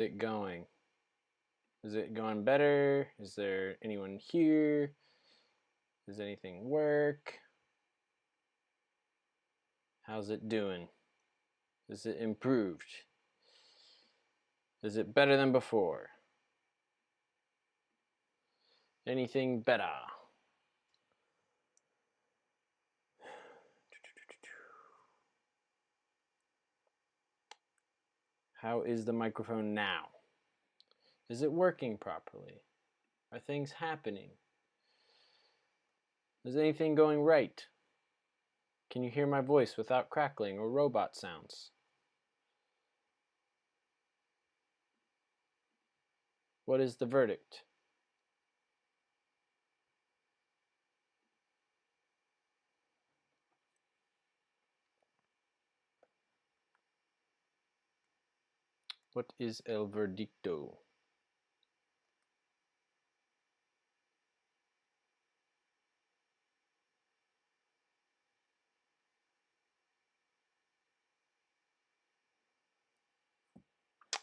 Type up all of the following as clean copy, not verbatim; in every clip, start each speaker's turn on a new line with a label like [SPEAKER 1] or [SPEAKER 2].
[SPEAKER 1] it going? Is it going better? Is there anyone here? Does anything work? How's it doing? Is it improved? Is it better than before? Anything better? How is the microphone now? Is it working properly? Are things happening? Is anything going right? Can you hear my voice without crackling or robot sounds? What is the verdict? What is el verdicto?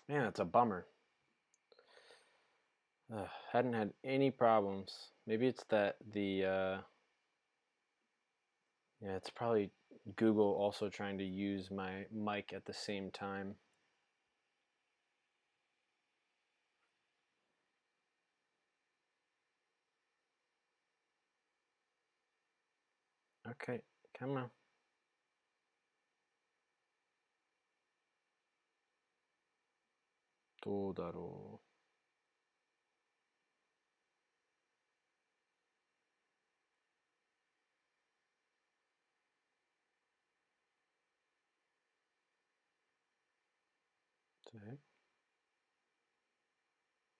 [SPEAKER 1] Man, that's a bummer. Hadn't had any problems. Maybe it's that yeah, it's probably Google also trying to use my mic at the same time. Okay, come on. Dodaro. Okay.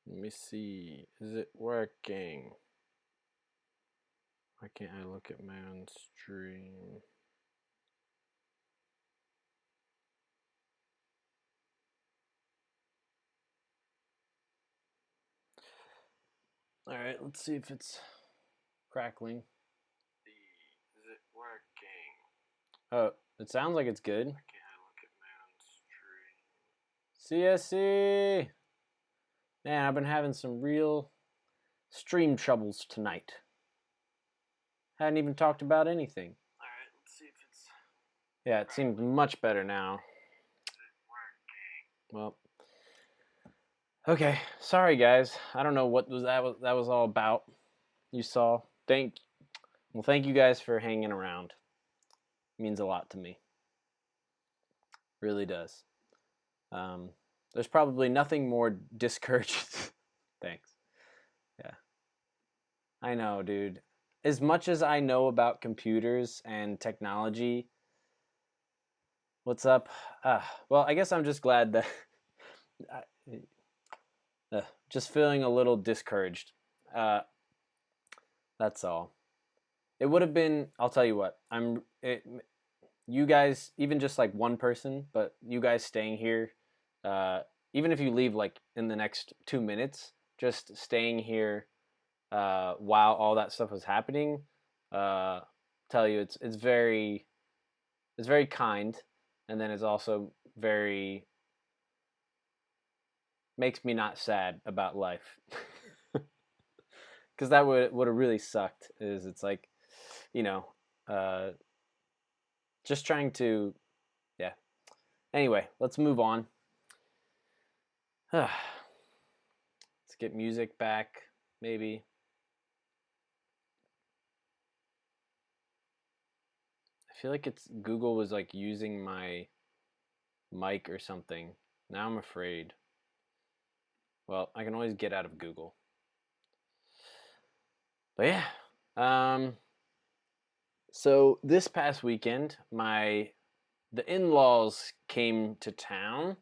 [SPEAKER 1] Let me see. Is it working? Why can't I look at my own stream? All right, let's see if it's crackling. Is it working? Oh, it sounds like it's good. Why can't I look at my own stream? CSC! Man, I've been having some real stream troubles tonight. Hadn't even talked about anything. All right, let's see if it's... Yeah, it seems much better now. Is it working? Well, okay. Sorry, guys. I don't know what that was all about. You saw. Thank you guys for hanging around. It means a lot to me. Really does. There's probably nothing more discouraging. Thanks. Yeah. I know, dude. As much as I know about computers and technology, what's up? Well, I guess I'm just glad that just feeling a little discouraged. That's all. It would have been. I'll tell you what. You guys, even just like one person, but you guys staying here, even if you leave like in the next 2 minutes, just staying here while all that stuff was happening, tell you it's very kind, and then it's also very makes me not sad about life. Because that would have really sucked. It's like, you know, just trying to, yeah. Anyway, let's move on. Let's get music back, maybe. I feel like it's Google was like using my mic or something. Now I'm afraid. Well, I can always get out of Google. But yeah. So this past weekend, the in-laws came to town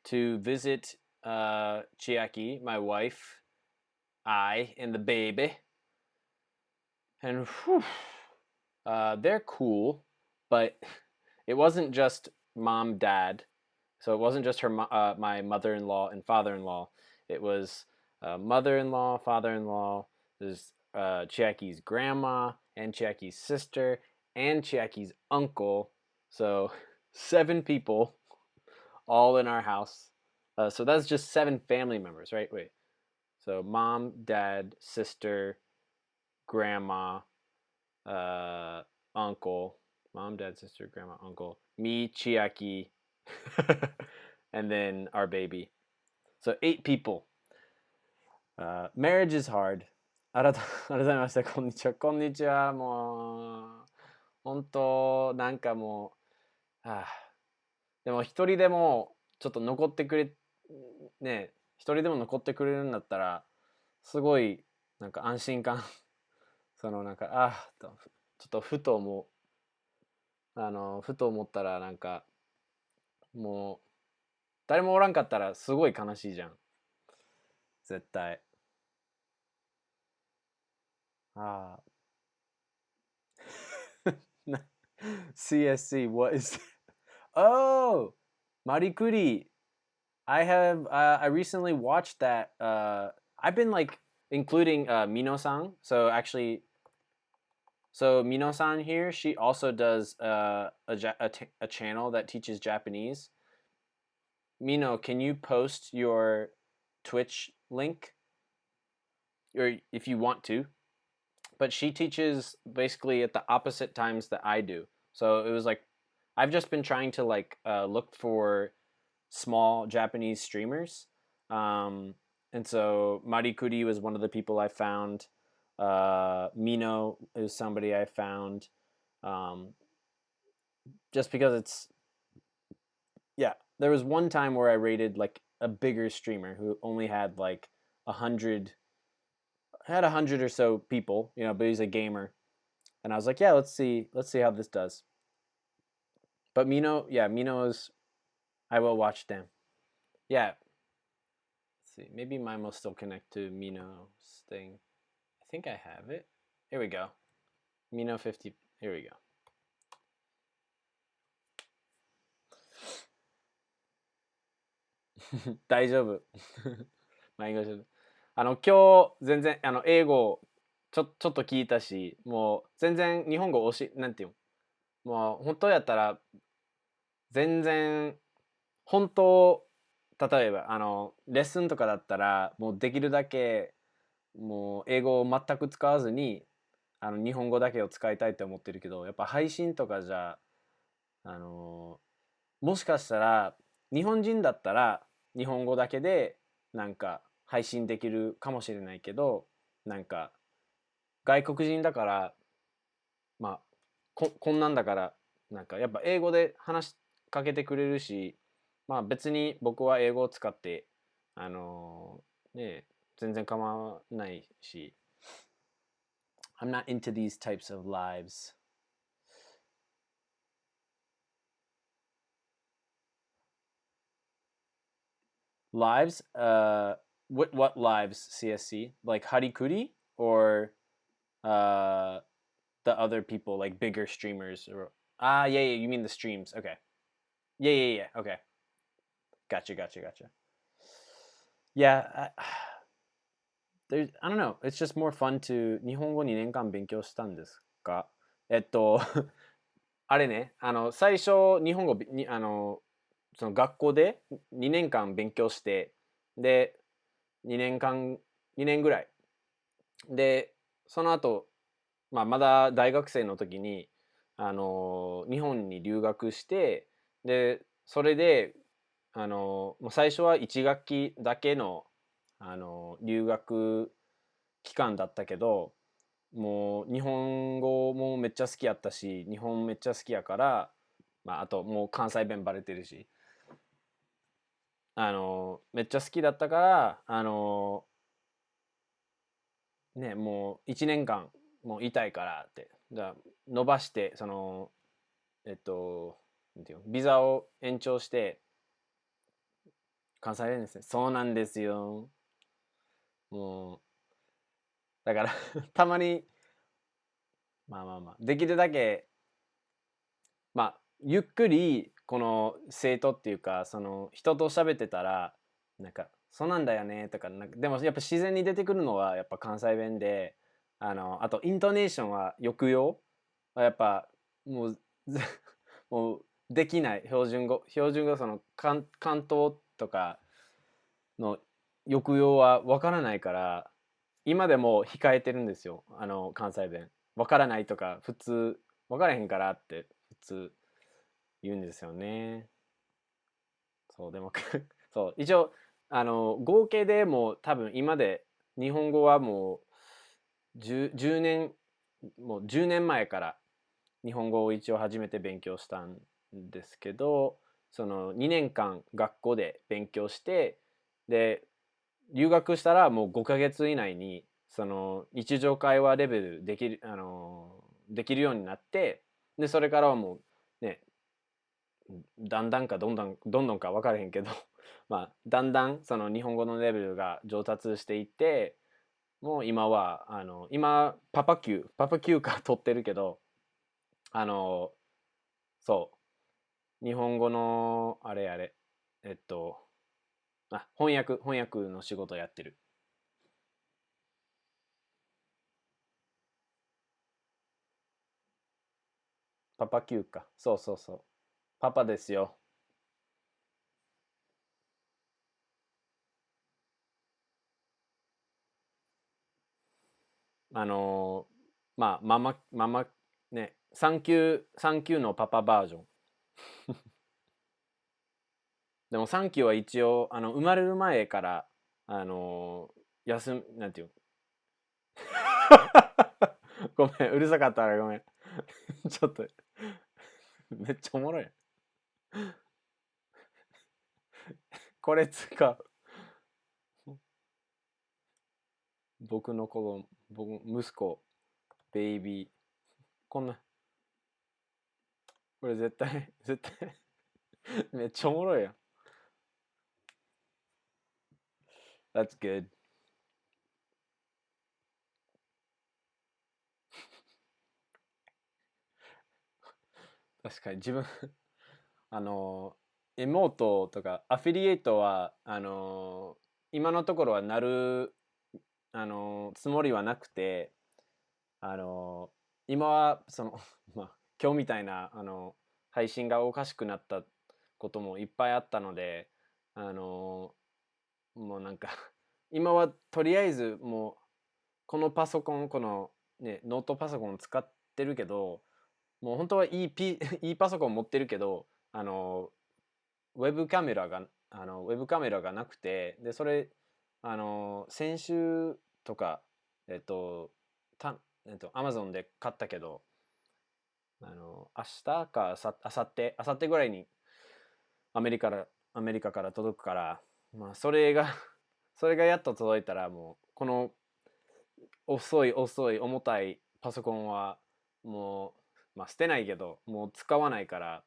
[SPEAKER 1] to visit Chiaki, my wife, I, and the baby. And whew, they're cool, but it wasn't just mom, dad. So it wasn't just my mother-in-law and father-in-law. It was mother-in-law, father-in-law. There's Chiaki's grandma and Chiaki's sister and Chiaki's uncle. So 7 people all in our house. So that's just 7 family members, right? Wait. So mom, dad, sister, grandma, uncle, mom, dad, sister, grandma, uncle, me, Chiaki, and then our baby. So 8 people. Marriage is hard. 改めまして、こんにちは。こんにちは。もう、本当、なんかもう、でも一人でもちょっと残ってくれ、ね、一人でも残ってくれるんだったら、すごい、なんか安心感、そのなんか、ちょっとふと思う、ふと思ったらなんか、もう、誰もおらんかったらすごい悲しいじゃん。絶対。ああ。CSC, what is that? Oh, Marie Curie. I recently watched that. I've been like including Mino-san. So actually, so Mino-san here, she also does a channel that teaches Japanese. Mino, can you post your Twitch link, or if you want to? But she teaches basically at the opposite times that I do. So it was like I've just been trying to like look for small Japanese streamers. And so Marikuri was one of the people I found. Mino is somebody I found. Um, just because it's, yeah, there was one time where I rated like a bigger streamer who only had like 100, had 100 or so people, you know, but he's a gamer. And I was like, yeah, let's see how this does. But Mino, yeah, Mino is, I will watch them. Yeah, see, maybe mine will still connect to Mino's thing. I think I have it. Here we go. Mino 50. Here we go. 大丈夫。まあ、英語で。今日、全然、英語、ちょっと聞いたし、もう、全然、日本語なんていうの、もう、本当やったら、全然、本当、例えば、レッスンとかだったら、もうできるだけ、もう、英語を全く使わずに、日本語だけを使いたいって思ってるけど、やっぱ配信とかじゃ、もしかしたら、日本人だったら、日本語だけで、なんか、配信できるかもしれないけど、なんか、外国人だから、まあ、こんなんだから、なんか、やっぱ英語で話しかけてくれるし、まあ別に僕は英語を使って、ね、全然構わないし、I'm not into these types of lives. Lives? What lives, CSC? Like Harikuri or the other people, like bigger streamers? Or yeah, you mean the streams? Okay. Yeah. Okay. Gotcha. Yeah, I don't know. It's just more fun to 日本語2年間勉強したんですか？あれね、最初日本語にその学校で2年間勉強して、で2年ぐらいで、その後、まだ大学生の時に日本に留学して、でそれでもう最初は1学期だけの留学期間だったけど、もう日本語もめっちゃ好きやったし、日本めっちゃ好きやから、あともう関西弁バレてるし、めっちゃ好きだったから、ね、もう1年間もういたいからって、伸ばして、なんていうの、ビザを延長して、関西弁ですね。そうなんですよ。もう、だからたまに、できるだけ、ゆっくり、この生徒っていうか、その人と喋ってたら、なんか、そうなんだよねとか、でもやっぱ自然に出てくるのはやっぱ関西弁で、あとイントネーションは抑揚はやっぱもうもうできない標準語その関東とかの抑揚はわからないから、今でも控えてるんですよ。関西弁。わからないとか、普通、わからへんからって普通言うんですよね。そう、でもそう、一応、合計でもう多分今で日本語はもう10年、もう10年前から日本語を一応初めて勉強したんですけど、その2年間学校で勉強して、で、留学したらもう5ヶ月以内に、その日常会話レベルできる、できるようになって、で、それからはもうね、だんだんかどんどんか分からへんけどまあだんだんその日本語のレベルが上達していって、もう今は今パパ級か取ってるけど、あのそう日本語のあれあれえっと翻訳の仕事やってる。パパ級か、そうそうそう、パパですよ。あのまあママね、3級のパパバージョン。でも3級は一応生まれる前からあのなんていうごめん、うるさかったらごめん。ちょっとめっちゃおもろい。これ使う。僕の子供、息子、ベイビー。こんな、これ絶対めっちゃおもろいやん。That's good. 確かに自分妹とかアフィリエイトは今のところはなるつもりはなくて、あの今はそのまあ今日みたいな配信がおかしくなったこともいっぱいあったので、もうなんか今はとりあえずもうこのパソコン、このねノートパソコン使ってるけど、もう本当はいいいいパソコン持ってるけど、ウェブカメラがなくて、でそれ先週とかえっとたアマゾンで買ったけど、明日かあさってぐらいにアメリカからアメリカから届くから、まあそれがそれがやっと届いたら、もうこの遅い重たいパソコンはもう、まあ、捨てないけどもう使わないから、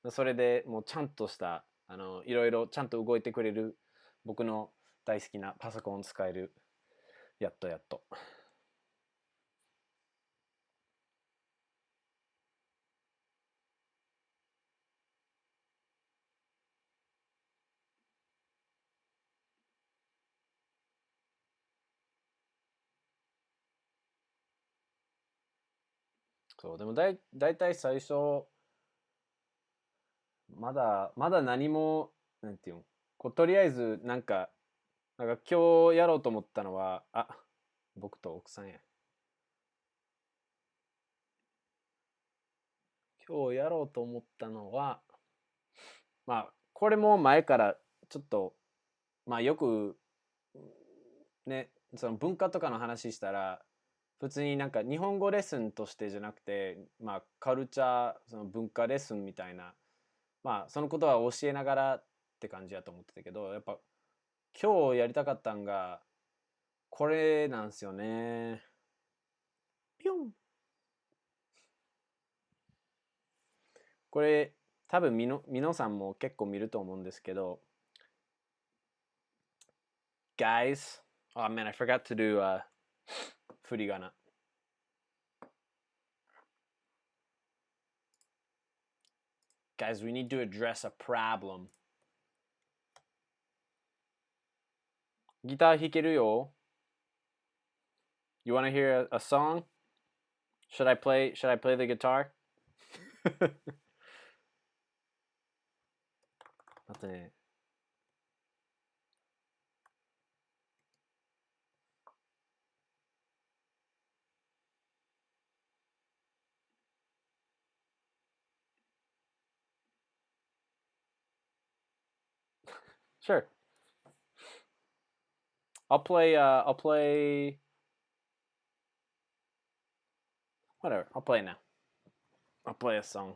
[SPEAKER 1] それでもうちゃんとしたいろいろちゃんと動いてくれる僕の大好きなパソコンを使える。やっとやっと。そうでもだいたい最初まだ何もなんていうの、とりあえずなんか今日やろうと思ったのは、僕と奥さんや。今日やろうと思ったのは、まあこれも前からちょっと、まあよくね、その文化とかの話したら、普通になんか日本語レッスンとしてじゃなくて、まあカルチャー、その文化レッスンみたいな、まあそのことは教えながらって感じやと思ってたけど、やっぱ今日やりたかったんがこれなんですよね。ピョン。これ多分皆さんも結構見ると思うんですけど、Guys, oh man, I forgot to do 振り仮名。Guys, we need to address a problem. ギター弾けるよ。You want to hear a song? Should I play the guitar? あとね、Sure. I'll play whatever. I'll play it now. I'll play a song.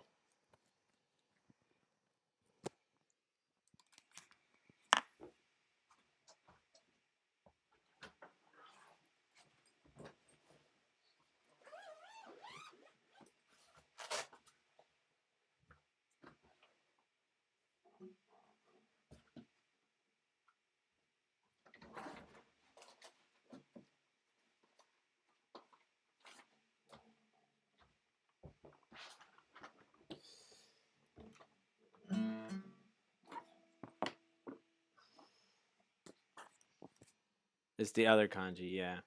[SPEAKER 1] It's the other kanji, yeah.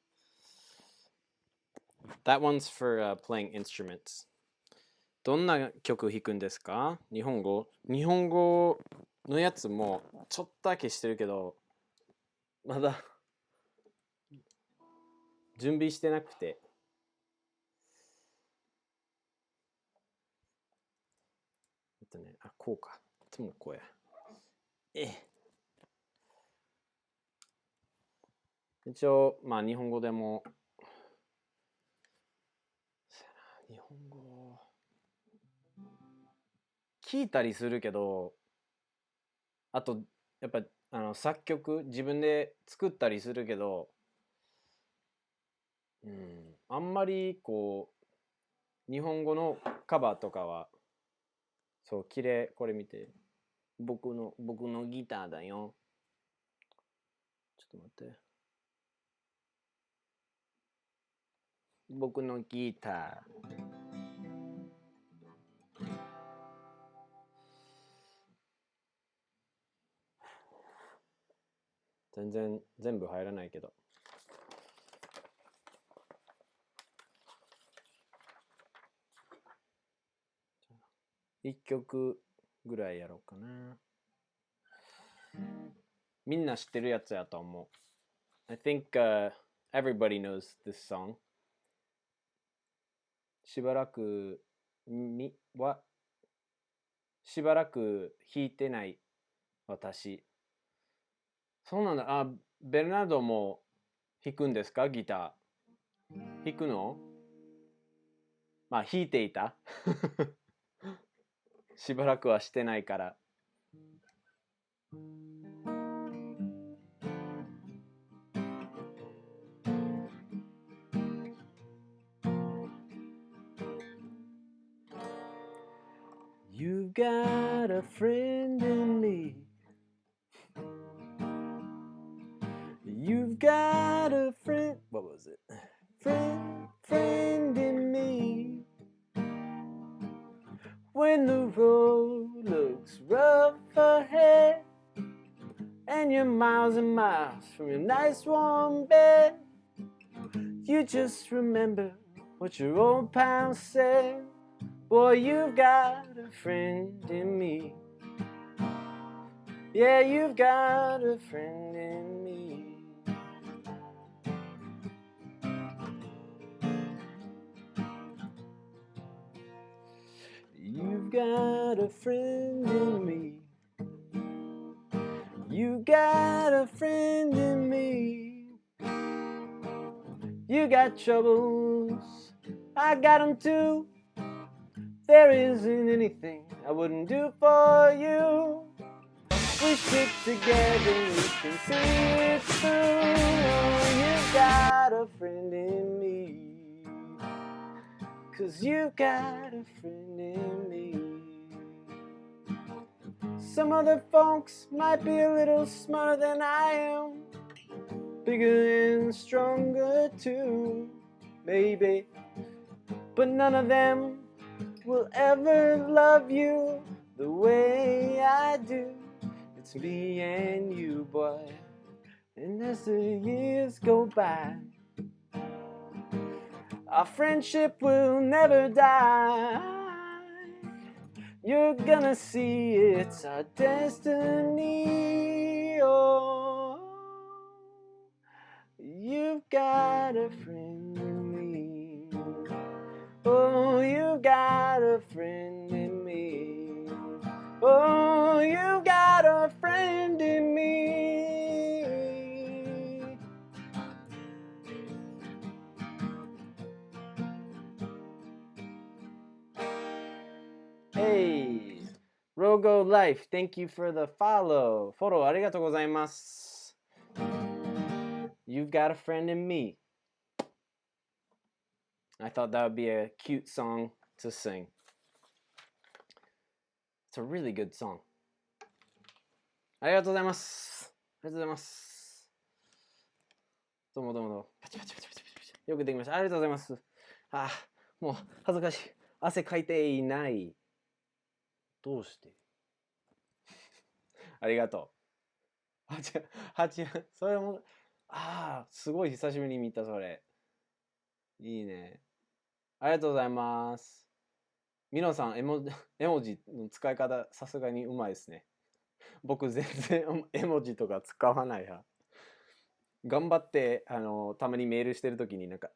[SPEAKER 1] That one's for playing instruments. どんな曲弾くんですか？日本語のやつもちょっとだけしてるけど、まだ準備してなくて。こうか。いつもこうや。一応、まあ日本語でも、日本語聞いたりするけど、あとやっぱ作曲自分で作ったりするけど、あんまりこう日本語のカバーとかはそう綺麗。これ見て、僕のギターだよ。ちょっと待って。僕のギター。全部入らないけど。1曲ぐらいやろうかな。みんな知ってるやつやと思う。I think、everybody knows this song. しばらく弾いてない私。そうなんだ。あ、ベルナードも弾くんですか？ギター。弾くの？まあ弾いていた。しばらくはしてないから。You got a friend in me. You've got a friend. What was it? Friend in me. When the road looks rough ahead and you're miles and miles from your nice warm bed, you just remember what your old pal said. Boy, you've got a friend in me. Yeah, you've got a friend in me. You've got a friend in me. You got a friend in me. You got troubles, I got them too. There isn't anything I wouldn't do for you. We stick together, we can see it through. You got a friend in me. 'Cause you got a friend in me. Some other folks might be a little smarter than I am, bigger and stronger too, maybe. But none of them will ever love you the way I do. It's me and you, boy. And as the years go by, our friendship will never die. You're gonna see it's our destiny. Oh, you've got a friend in me. Oh, you got a friend in me. Oh, you got a friend in me. Go Life, thank you for the follow. フォローありがとうございます。You've got a friend in me. I thought that would be a cute song to sing. It's a really good song. ありがとうございます。ありがとうございます。どうもどうもどうも。パチパチパチパチパチ。よくできました。ありがとうございます。あ、もう恥ずかしい。汗かいていない。どうしてありがとう。それも、すごい久しぶりに見た、それ。いいね。ありがとうございます。ミノさん、絵文字の使い方、さすがにうまいですね。僕、全然絵文字とか使わないや。頑張って、たまにメールしてるときになんか、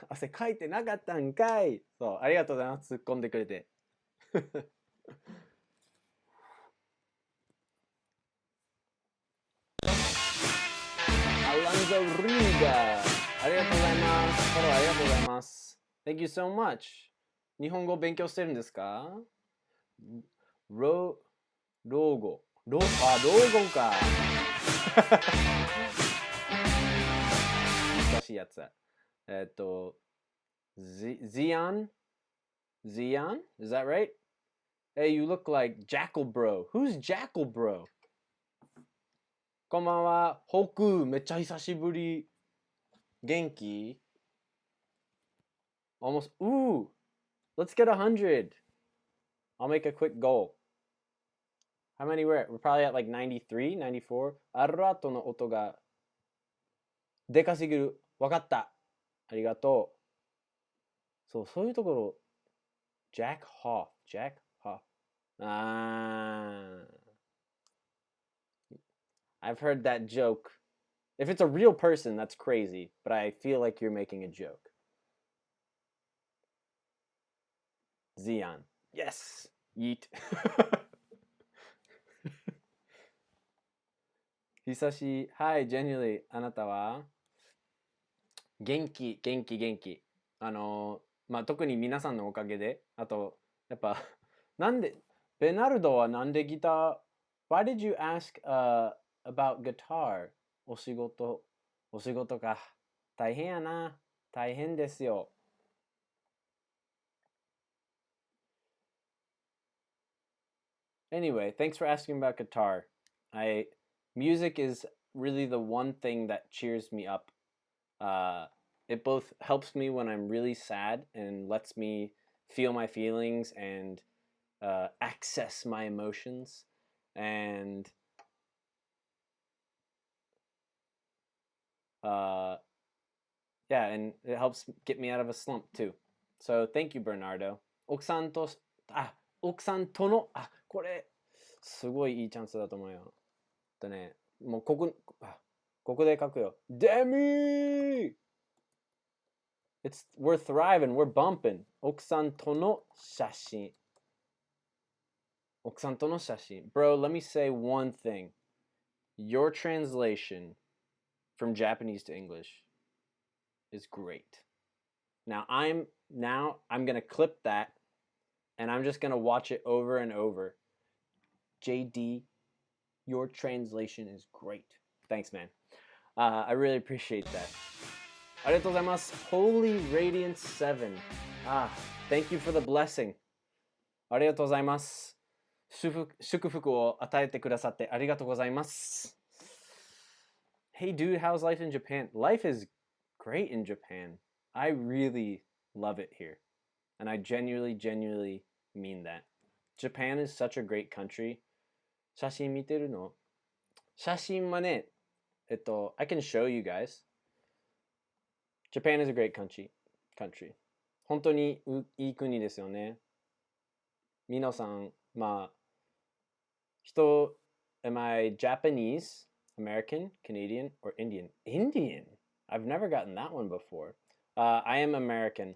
[SPEAKER 1] 汗かいてなかったんかい。そう、ありがとうございます。突っ込んでくれて。アランザ・リーガー。ありがとうございます。フォローありがとうございます。Thank you so much. 日本語勉強してるんですか？老後か。難しいやつだ。Zion? Is that right? Hey, you look like Jackal Bro. Who's Jackal Bro? こんばんは。ホク、めっちゃ久しぶり。元気？ Almost. Ooh, let's get 100. I'll make a quick goal. How many we're at? We're probably at like 93, 94. アルラートの音がでかすぎる。わかった。ありがとう。そういうところ。Jack Hoff. I've heard that joke. If it's a real person, that's crazy. But I feel like you're making a joke. Zion. Yes. Yeet. 久し。Hi, genuinely. あなたは元気。特に皆さんのおかげで、あと、やっぱ、ベナルドはなんでギター Why did you ask about guitar? お仕事か。大変やな。大変ですよ。Anyway, thanks for asking about guitar. Music is really the one thing that cheers me up. It both helps me when I'm really sad and lets me feel my feelings and access my emotions. And and it helps get me out of a slump too. So thank you, Bernardo. 奥さんとの、これ、すごいいいチャンスだと思うよ。もうここで書くよ。Demi! We're thriving, we're bumping. 奥さんとの写真。Bro, let me say one thing. Your translation from Japanese to English is great. Now I'm going to clip that and I'm just going to watch it over and over. JD, your translation is great. Thanks, man. I really appreciate that. ありがとうございます。Holy Radiance 7. Thank you for the blessing. ありがとうございます。祝福を与えてくださってありがとうございます。Hey dude, how's life in Japan? Life is great in Japan. I really love it here. And I genuinely mean that. Japan is such a great country. 写真見てるの？写真はね、I can show you guys. Japan is a great country. 本当にいい国ですよね。皆さん、am I Japanese, American, Canadian, or Indian? Indian? I've never gotten that one before. I am American,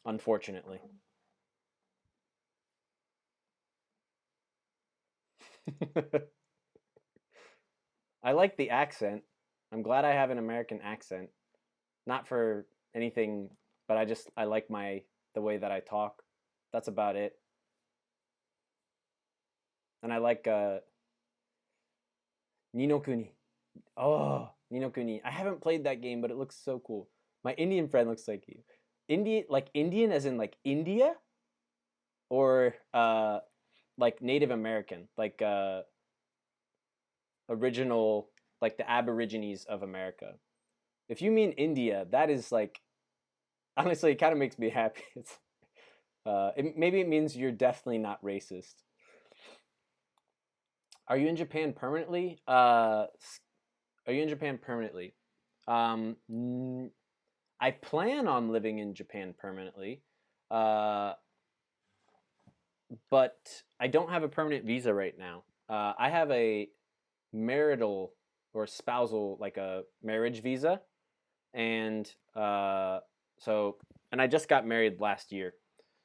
[SPEAKER 1] unfortunately. I like the accent. I'm glad I have an American accent. Not for anything, but I like the way that I talk. That's about it. And I like Ni no Kuni. Oh, Ni no Kuni. I haven't played that game, but it looks so cool. My Indian friend looks like you. Indian as in like India, or like Native American, like original, like the Aborigines of America. If you mean India, that is like, honestly, it kind of makes me happy. It's maybe it means you're definitely not racist. Are you in Japan permanently? Are you in Japan permanently? Um, I plan on living in Japan permanently, uh, but I don't have a permanent visa right now. I have a marital or spousal, like a marriage visa, and so, and I just got married last year,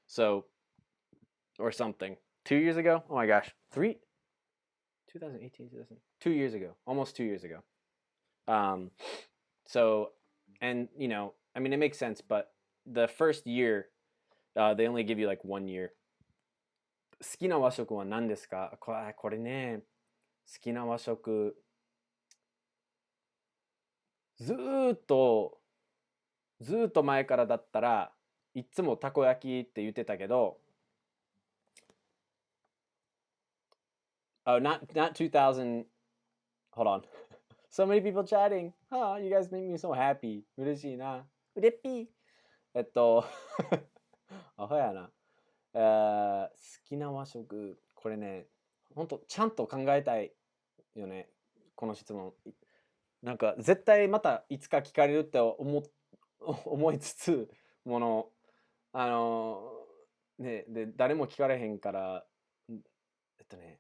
[SPEAKER 1] so, or something, 2 years ago. Oh my gosh, 2018, 2 years ago, almost 2 years ago. Um, so, and I mean, it makes sense, but the first year, they only give you like 1 year. 好きな和食は何ですか？これね、好きな和食、ずーっと、ずーっと前からだったらいつもたこ焼きって言ってたけど、oh, not 2000. Hold on. So many people chatting. Oh, you guys make me so happy. 嬉しいな。うれっぴー。アホやな。好きな和食。これね、ほんとちゃんと考えたいよね。この質問。なんか絶対またいつか聞かれるって思いつつ、あのね、で、誰も聞かれへんから、ね、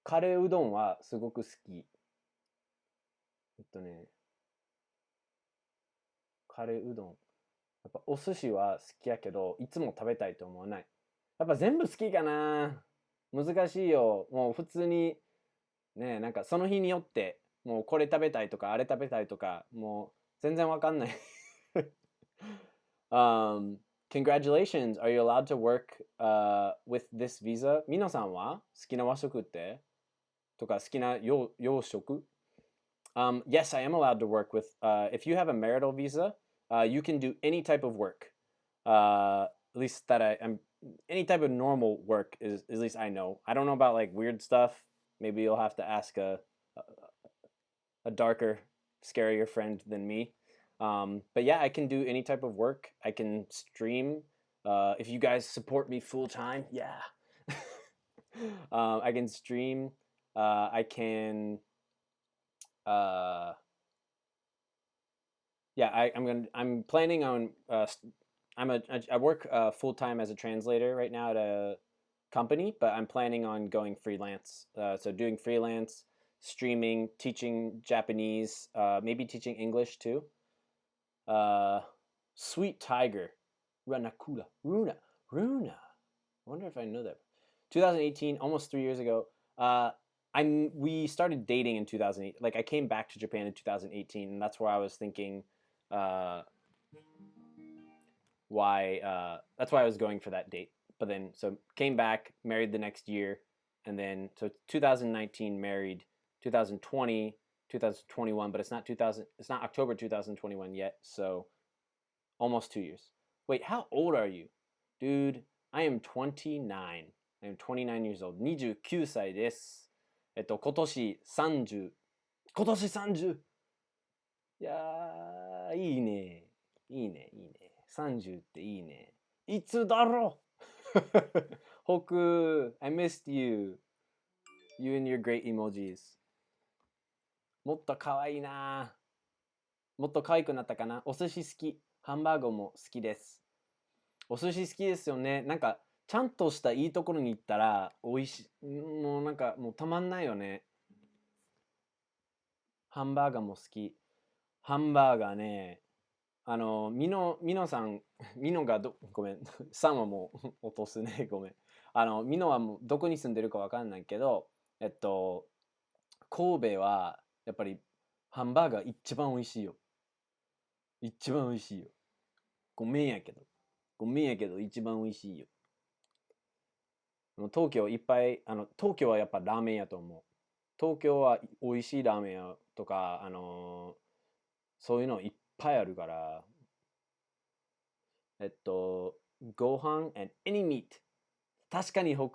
[SPEAKER 1] カレーうどんはすごく好き。ね、カレーうどん。やっぱお寿司は好きやけど、いつも食べたいと思わない。やっぱ全部好きかな。難しいよ。もう普通に、ね、なんかその日によって、もうこれ食べたいとか、あれ食べたいとか、もう全然わかんない。Congratulations. Are you allowed to work with this visa? みのさんは好きな和食ってとか好きな洋食 Yes, I am allowed to work with, if you have a marital visa, you can do any type of work. At least that I'm, any type of normal work is, at least I know. I don't know about like weird stuff. Maybe you'll have to ask a darker, scarier friend than me. But yeah, I can do any type of work. I can stream. If you guys support me full time, yeah. I can stream. I can. Uh, yeah, I'm planning on. I work full time as a translator right now at a company, but I'm planning on going freelance. So doing freelance, streaming, teaching Japanese, maybe teaching English too. Uh, Sweet Tiger, Ranakula, Runa. I wonder if I know that. 2018, almost 3 years ago. We started dating in 2008. Like I came back to Japan in 2018, and that's where I was thinking, uh, that's why I was going for that date. But then so came back, married the next year, and then so 2019 married, 2020, 2021, but it's not 2000. It's not October 2021 yet. So almost 2 years. Wait, how old are you, dude? I am 29. I am 29 years old. 29歳です。今年30。今年 30! いやー、いいね。いいね、いいね。30っていいね。いつだろう北 I missed you. You and your great emojis. もっと可愛いな。もっと可愛くなったかな。お寿司好き。ハンバーグも好きです。お寿司好きですよね。なんか、ちゃんとしたいいところに行ったら、美味しい。もうなんか、もうたまんないよね。ハンバーガーも好き。ハンバーガーね、ミノさん、ミノがごめん、さんはもう落とすね、ごめん。ミノはもうどこに住んでるかわかんないけど、神戸はやっぱりハンバーガー一番美味しいよ。一番美味しいよ。ごめんやけど。ごめんやけど一番美味しいよ。東京いっぱい、東京はやっぱラーメン屋と思う。東京は美味しいラーメン屋とか、そういうのいっぱいあるから、ご飯 and any meat. 確かに北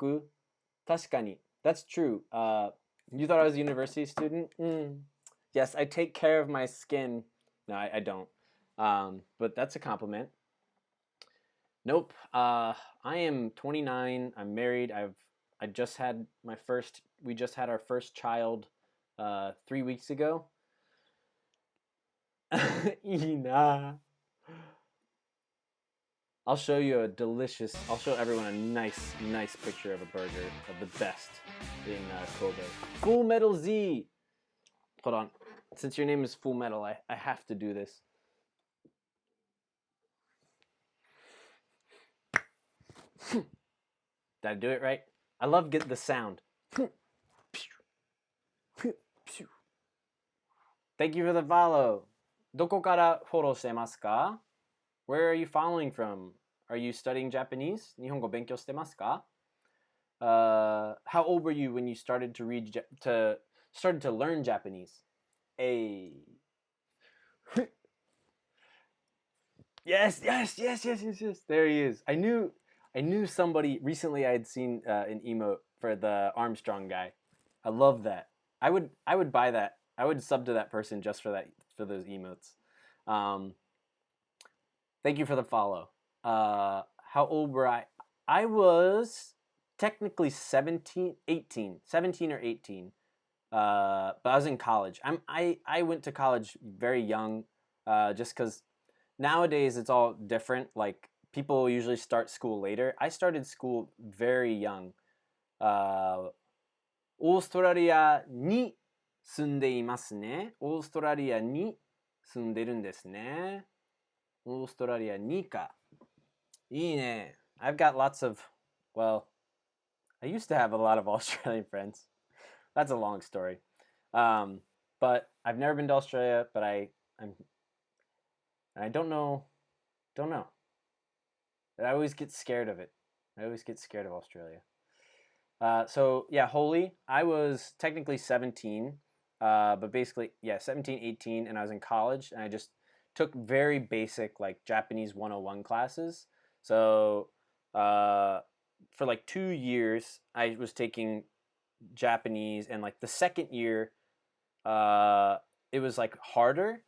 [SPEAKER 1] 確かに。That's true. You thought I was a university student? Yes, I take care of my skin. No, I don't. But that's a compliment. Nope. I am 29. I'm married. I just had my first. We just had our first child 3 weeks ago. いいな. I'll show you a delicious. I'll show everyone a nice picture of a burger of the best in Kobe. Full Metal Z. Hold on. Since your name is Full Metal, I have to do this. Did I do it right? I love the sound. Thank you for the follow. どこからフォローしてますか? Where are you following from? Are you studying Japanese? 日本語勉強してますか? How old were you when you started to started to learn Japanese? Yes. There he is. I knew somebody recently. I had seen an emote for the Armstrong guy. I love that. I would buy that. I would sub to that person just for those emotes. Thank you for the follow. How old were I? I was technically 17 or 18. But I was in college. I went to college very young, just because nowadays it's all different. Like people usually start school later. I started school very young. オーストラリアに住んでいますね。オーストラリアに住んでるんですね。オーストラリアにか。いいね。I've got lots of, well, I used to have a lot of Australian friends. That's a long story. But I've never been to Australia, but I don't know. I always get scared of it. I always get scared of Australia. So yeah, Holy, I was technically 17, but basically, yeah, 17, 18, and I was in college, and I just took very basic, like, Japanese 101 classes. So for like 2 years, I was taking Japanese, and like the second year, it was like harder,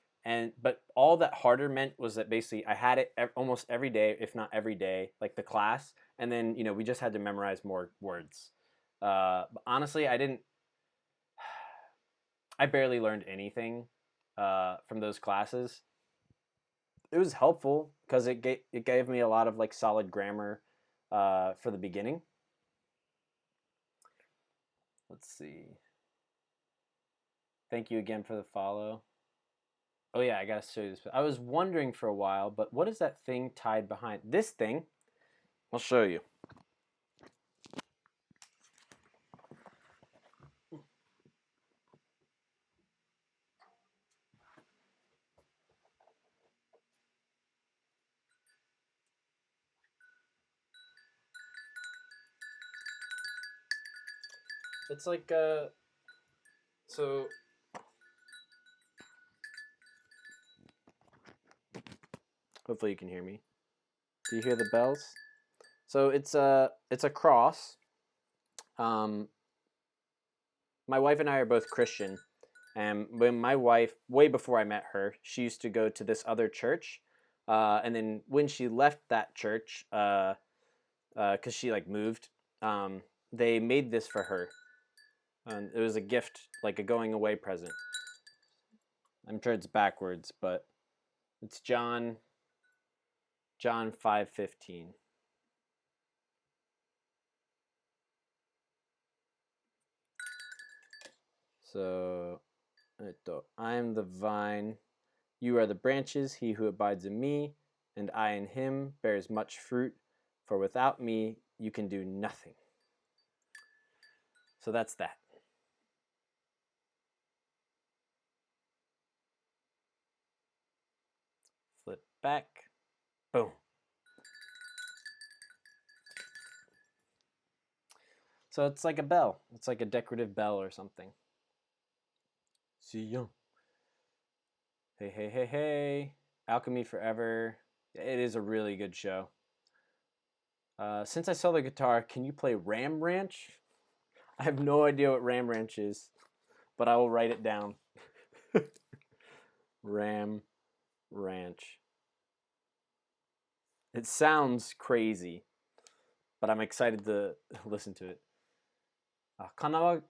[SPEAKER 1] but all that harder meant was that basically I had it almost every day, if not every day, like the class, and then we just had to memorize more words. But honestly, I barely learned anything from those classes. It was helpful because it gave me a lot of like solid grammar for the beginning. Let's see. Thank you again for the follow. Oh yeah, I gotta show you this. I was wondering for a while, but what is that thing tied behind? This thing, I'll show you. It's like so hopefully you can hear me. Do you hear the bells? So it's a cross. My wife and I are both Christian, and when my wife, way before I met her, she used to go to this other church, and then when she left that church, because she like moved, they made this for her. It was a gift, like a going away present. I'm sure it's backwards, but it's John 5:15. So, I am the vine, you are the branches, he who abides in me, and I in him bears much fruit, for without me you can do nothing. So that's that. Flip back. Boom. So it's like a bell. It's like a decorative bell or something. See ya. Hey, hey, hey, hey. Alchemy Forever. It is a really good show. Since I sell the guitar, can you play Ram Ranch? I have no idea what Ram Ranch is, but I will write it down. Ram Ranch. It sounds crazy, but I'm excited to listen to it. 神奈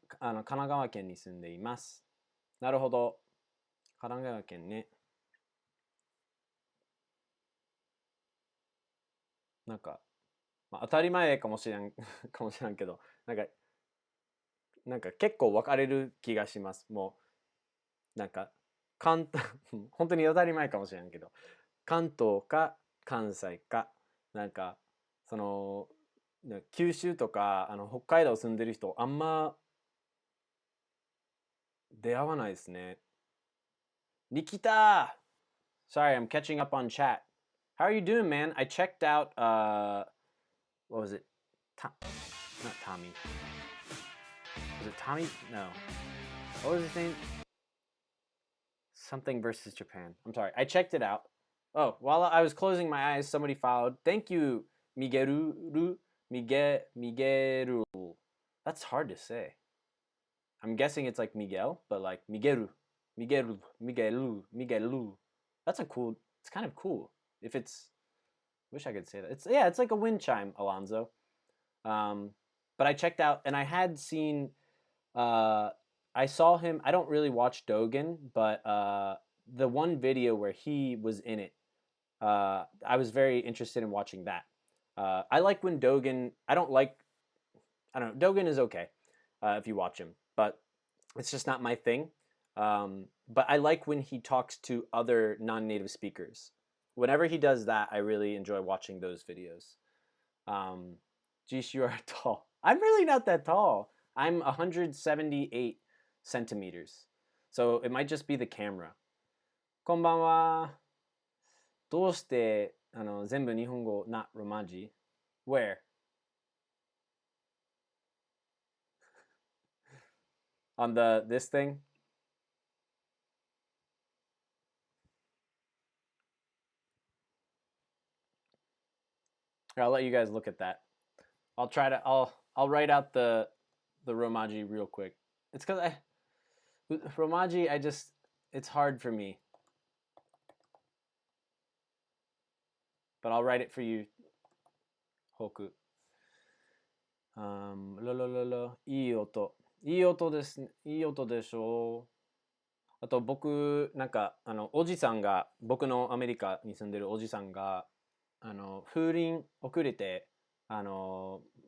[SPEAKER 1] 川県に住んでいます。なるほど。神奈川県ね。なんか、まあ、当たり前かもしれんかもしれんけど、なんか結構分かれる気がします。もう、なんか、関東、本当に当たり前かもしれんけど、関東か関西か、なんか、その、九州とか北海道住んでる人、あんま出会わないですね。Nikita! Sorry, I'm catching up on chat. How are you doing, man? I checked out, what was it? Not Tommy. Was it Tommy? No. What was his name? Something versus Japan. I'm sorry. I checked it out. Oh, while I was closing my eyes, somebody followed. Thank you, Miguelu. Miguelu. That's hard to say. I'm guessing it's like Miguel, but like Miguelu. Miguelu. That's it's kind of cool. If it's, wish I could say that. It's like a wind chime, Alonzo. But I checked out, and I had seen, I saw him. I don't really watch Dogen, but the one video where he was in it, I was very interested in watching that. I like when Dogen. I don't know. Dogen is okay if you watch him, but it's just not my thing. But I like when he talks to other non-native speakers. Whenever he does that, I really enjoy watching those videos. Geesh, you are tall. I'm really not that tall. I'm 178 centimeters. So it might just be the camera. こんばんは。どうして全部日本語 not Romaji? Where? On this thing? I'll let you guys look at that. I'll write out the Romaji real quick. It's because Romaji, it's hard for me. But I'll write it for you, Hoku. いい音。いい音ですね。いい音でしょう。あと僕、おじさんが、僕のアメリカに住んでるおじさんが、風鈴遅れて、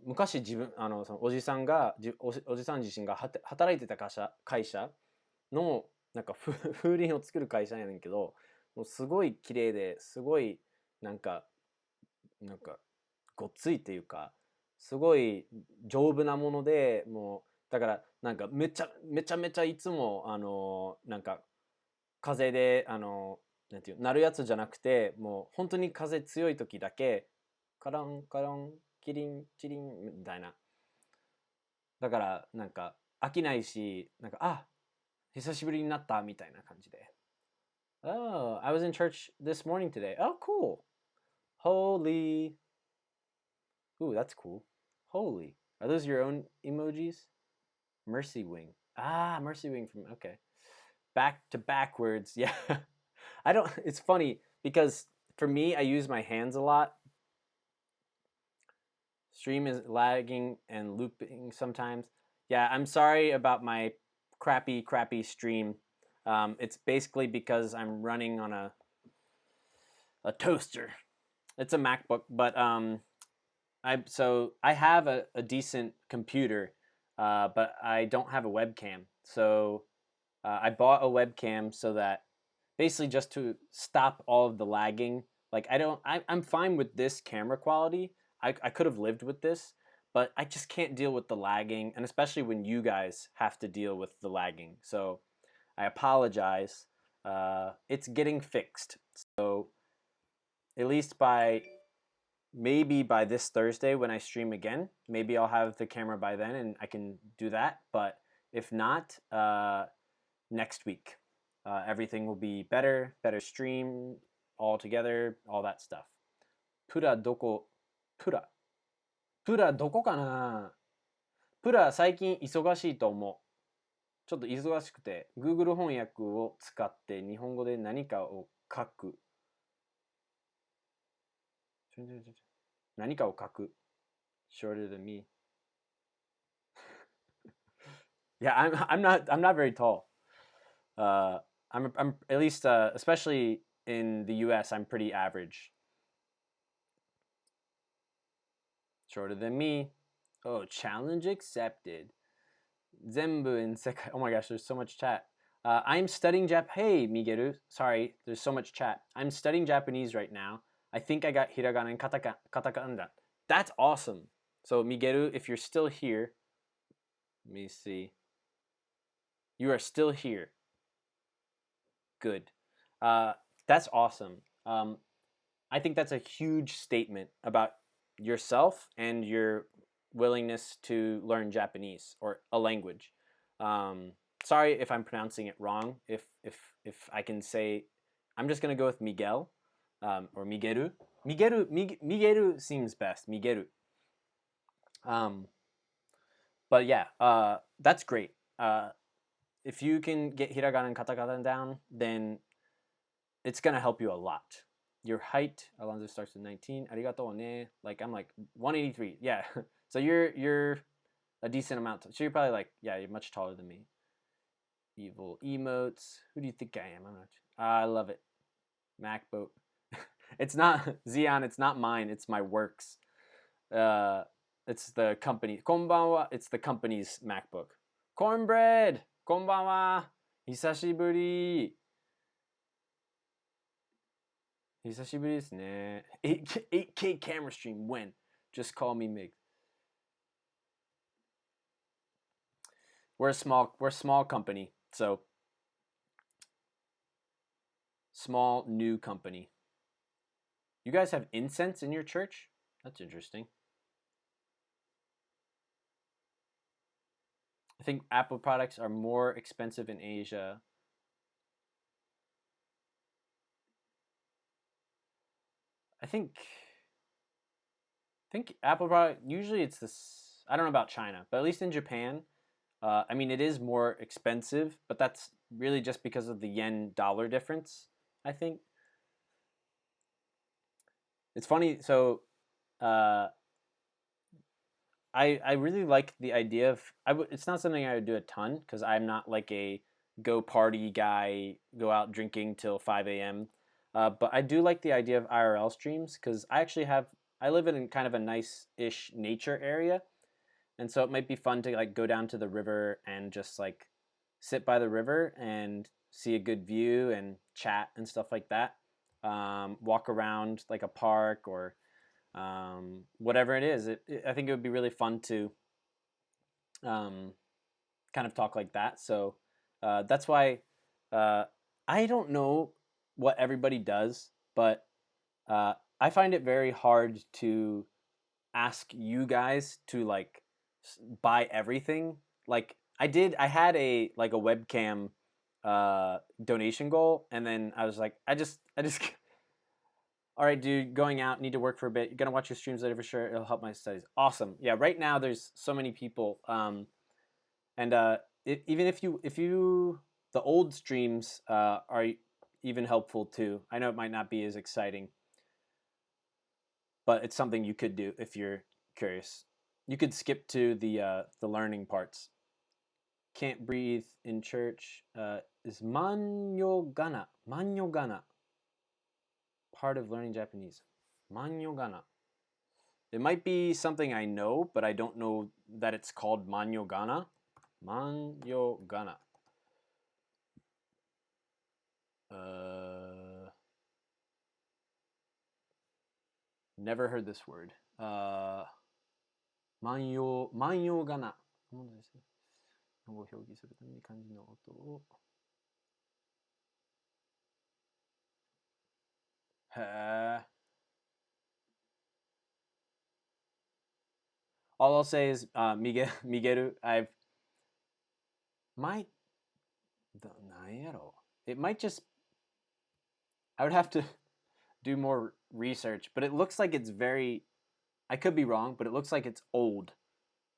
[SPEAKER 1] 昔そのおじさんおじさん自身が働いてた会社の、風鈴を作る会社やねんけど、もうすごい綺麗ですごい、なんかごっついっていうか、すごい丈夫なもので、もうだからめちゃめちゃいつも風でなんていうなるやつじゃなくて、もう本当に風強い時だけカランカランキリンチリンみたいな。だから飽きないし、久しぶりになったみたいな感じで。Oh, I was in church this morning today. Oh, cool. Holy. Ooh, that's cool. Holy. Are those your own emojis? Mercy Wing. Ah, Mercy Wing from, okay. Back to backwards. Yeah. It's funny because for me, I use my hands a lot. Stream is lagging and looping sometimes. Yeah, I'm sorry about my crappy stream. It's basically because I'm running on a toaster. It's a MacBook, but I have a decent computer, but I don't have a webcam. So I bought a webcam so that basically just to stop all of the lagging. I'm fine with this camera quality. I could have lived with this, but I just can't deal with the lagging, and especially when you guys have to deal with the lagging. So I apologize. It's getting fixed. So at least by maybe by this Thursday when I stream again, maybe I'll have the camera by then and I can do that. But if not, next week, everything will be better stream all together, all that stuff. プラどこ、プラどこかな。プラ最近忙しいと思う。ちょっと忙しくて Google 翻訳を使って日本語で何かを書く。何かを書く。Shorter than me. Yeah, I'm not very tall. I'm at least especially in the U.S. I'm pretty average. Shorter than me. Oh, challenge accepted. 全部 in 世界. Oh my gosh, there's so much chat. I'm studying Hey, Migeru. Sorry, there's so much chat. I'm studying Japanese right now. I think I got hiragana and katakana. That's awesome. So Migeru, if you're still here, let me see. You are still here. Good. That's awesome. I think that's a huge statement about yourself and your willingness to learn Japanese or a language. Sorry if I'm pronouncing it wrong. If I can say, I'm just gonna go with Miguel or Migeru. Migeru seems best. Migeru. But yeah, that's great. If you can get hiragana and katakana down, then it's gonna help you a lot. Your height, Alonzo starts with 19. Arigato ne. Like I'm like 183. Yeah. So you're a decent amount. So you're probably like, yeah, you're much taller than me. Evil emotes. Who do you think I am? I'm not. I love it. MacBook. It's not Xeon. It's not mine. It's my works. It's the company. Konbanwa. It's the company's MacBook. Cornbread. Konbanwa. Hisashiburi. 久しぶりですね。8K camera stream when? Just call me Mig. We're a small company, so small new company. You guys have incense in your church? That's interesting. I think Apple products are more expensive in Asia. I think Apple product usually it's this. I don't know about China, but at least in Japan, I mean it is more expensive, but that's really just because of the yen dollar difference. I think it's funny. So, I really like the idea of it's not something I would do a ton because I'm not like a go party guy, go out drinking till 5 a.m. But I do like the idea of IRL streams because I live in kind of a nice-ish nature area, and so it might be fun to like go down to the river and just like sit by the river and see a good view and chat and stuff like that. Walk around like a park or whatever it is. I think it would be really fun to kind of talk like that. So that's why I don't know what everybody does, but I find it very hard to ask you guys to like buy everything. Like I had a webcam donation goal, and then I was like, I just all right, dude, going out, need to work for a bit. You're gonna watch your streams later for sure. It'll help my studies. Awesome. Yeah, right now there's so many people, and even if you the old streams are even helpful too. I know it might not be as exciting, but it's something you could do if you're curious. You could skip to the learning parts. Can't breathe in church is manyogana part of learning Japanese. Manyogana. It might be something I know, but I don't know that it's called manyogana. Manyogana. Never heard this word. Manyogana. を表記するために漢字の音を。へえ。All I'll say is Miguel, I've might it might just I would have to do more research, but it looks like it's very I could be wrong, but it looks like it's old.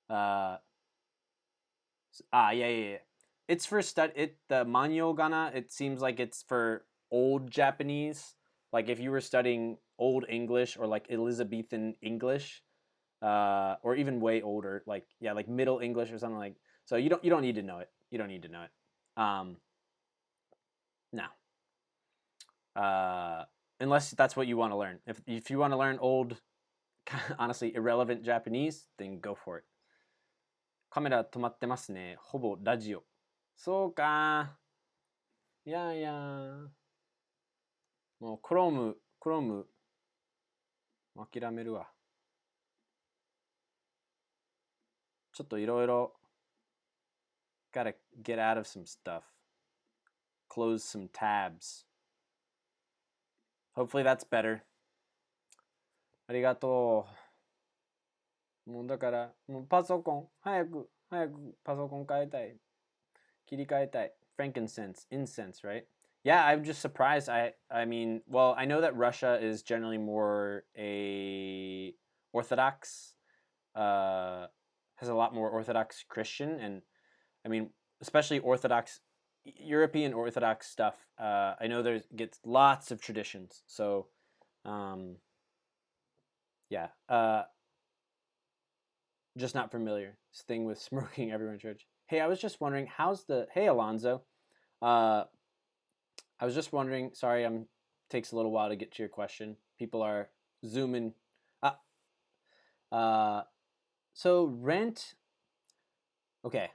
[SPEAKER 1] Yeah. It's for the Manyogana, it seems like it's for old Japanese. Like if you were studying old English or like Elizabethan English, or even way older, like like Middle English or something like. So you don't need to know it. You don't need to know it. No. Unless that's what you want to learn. If you want to learn old, honestly irrelevant Japanese, then go for it. カメラ止まってますね。ほぼラジオ。そうか。いやいや。もうクローム、諦めるわ。ちょっといろいろ gotta get out of some stuff. Close some tabs. Hopefully that's better. ありがとう。もうだから、もうパソコン、早くパソコン変えたい。切り替えたい。Frankincense, incense, right? Yeah, I'm just surprised. I mean, well, I know that Russia is generally more a Orthodox, has a lot more Orthodox Christian, and I mean, especially Orthodox European Orthodox stuff. I know there gets lots of traditions. So, yeah, just not familiar. This thing with smoking everywhere in church. Hey, I was just wondering, hey Alonzo, I was just wondering. Sorry, takes a little while to get to your question. People are zooming. So rent. Okay,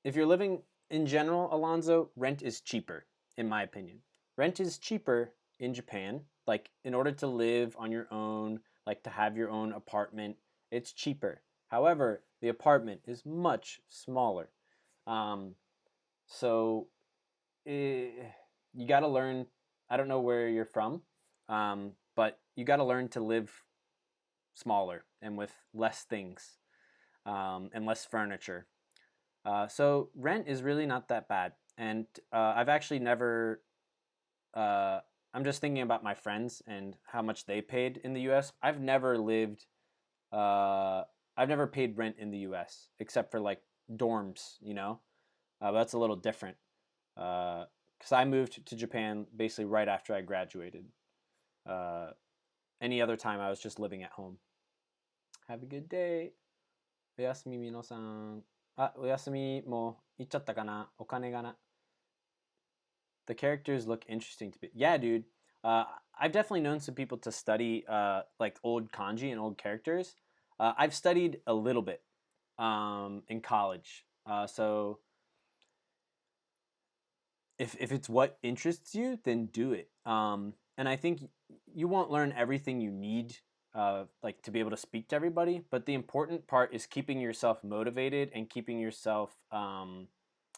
[SPEAKER 1] if you're living in general, Alonzo, rent is cheaper, in my opinion. Rent is cheaper in Japan. Like in order to live on your own, like to have your own apartment, it's cheaper. However, the apartment is much smaller. So you got to learn. I don't know where you're from, but you got to learn to live smaller and with less things, and less furniture. So rent is really not that bad. And I've actually never. I'm just thinking about my friends and how much they paid in the U.S. I've never lived. I've never paid rent in the U.S. except for like dorms, but that's a little different. Because I moved to Japan basically right after I graduated. Any other time I was just living at home. Have a good day. おやすみみのさん。おやすみもう行っちゃったかなお金がな。The characters look interesting to me. Yeah, dude. I've definitely known some people to study like old kanji and old characters. I've studied a little bit in college. So if it's what interests you, then do it. And I think you won't learn everything you need like to be able to speak to everybody, but the important part is keeping yourself motivated and keeping yourself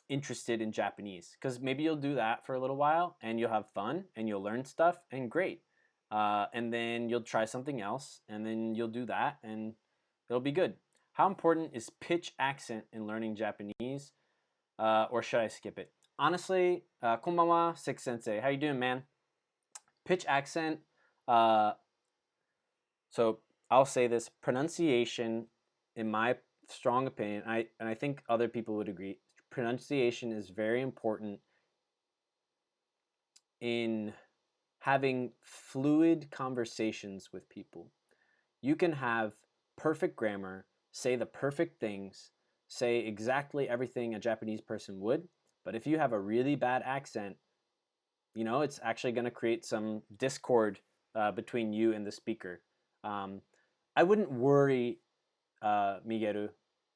[SPEAKER 1] interested in Japanese, because maybe you'll do that for a little while and you'll have fun and you'll learn stuff and great. And then you'll try something else and then you'll do that and it'll be good. How important is pitch accent in learning Japanese? Or should I skip it? Honestly, konbanwa, Six Sensei. How you doing, man? Pitch accent. So I'll say this: pronunciation, in my strong opinion, and I think other people would agree, pronunciation is very important in having fluid conversations with people. You can have perfect grammar, say the perfect things, say exactly everything a Japanese person would, but if you have a really bad accent, it's actually going to create some discord between you and the speaker. I wouldn't worry, Miguel.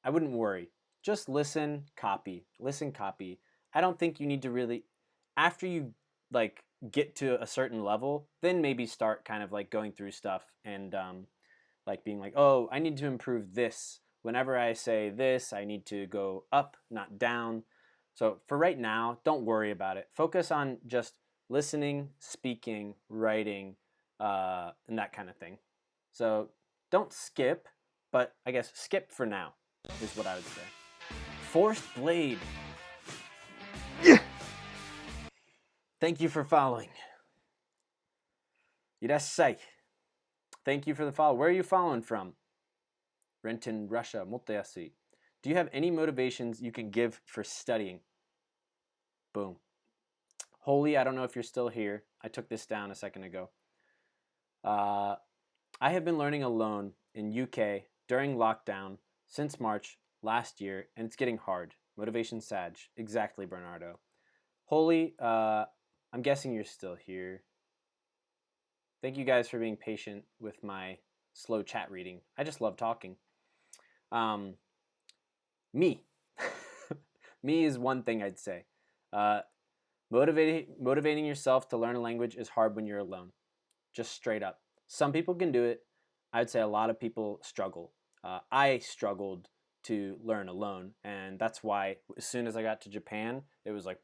[SPEAKER 1] I wouldn't worry. Just listen, copy. Listen, copy. I don't think you need to really, after you like get to a certain level, then maybe start kind of like going through stuff and like being like, oh, I need to improve this. Whenever I say this, I need to go up, not down. So for right now, don't worry about it. Focus on just listening, speaking, writing, and that kind of thing. So don't skip, but I guess skip for now is what I would say. Forced Blade. Yeah. Thank you for following. Irasai. Thank you for the follow. Where are you following from? Renton, Russia. Moteyasi. Do you have any motivations you can give for studying? Boom. Holy, I don't know if you're still here. I took this down a second ago. I have been learning alone in UK during lockdown since March last year, and it's getting hard. Motivation Sag. Exactly, Bernardo. Holy, I'm guessing you're still here. Thank you guys for being patient with my slow chat reading. I just love talking. Me. Me is one thing I'd say. Motivating yourself to learn a language is hard when you're alone. Just straight up. Some people can do it. I'd say a lot of people struggle. I struggled to learn alone, and that's why as soon as I got to Japan, it was like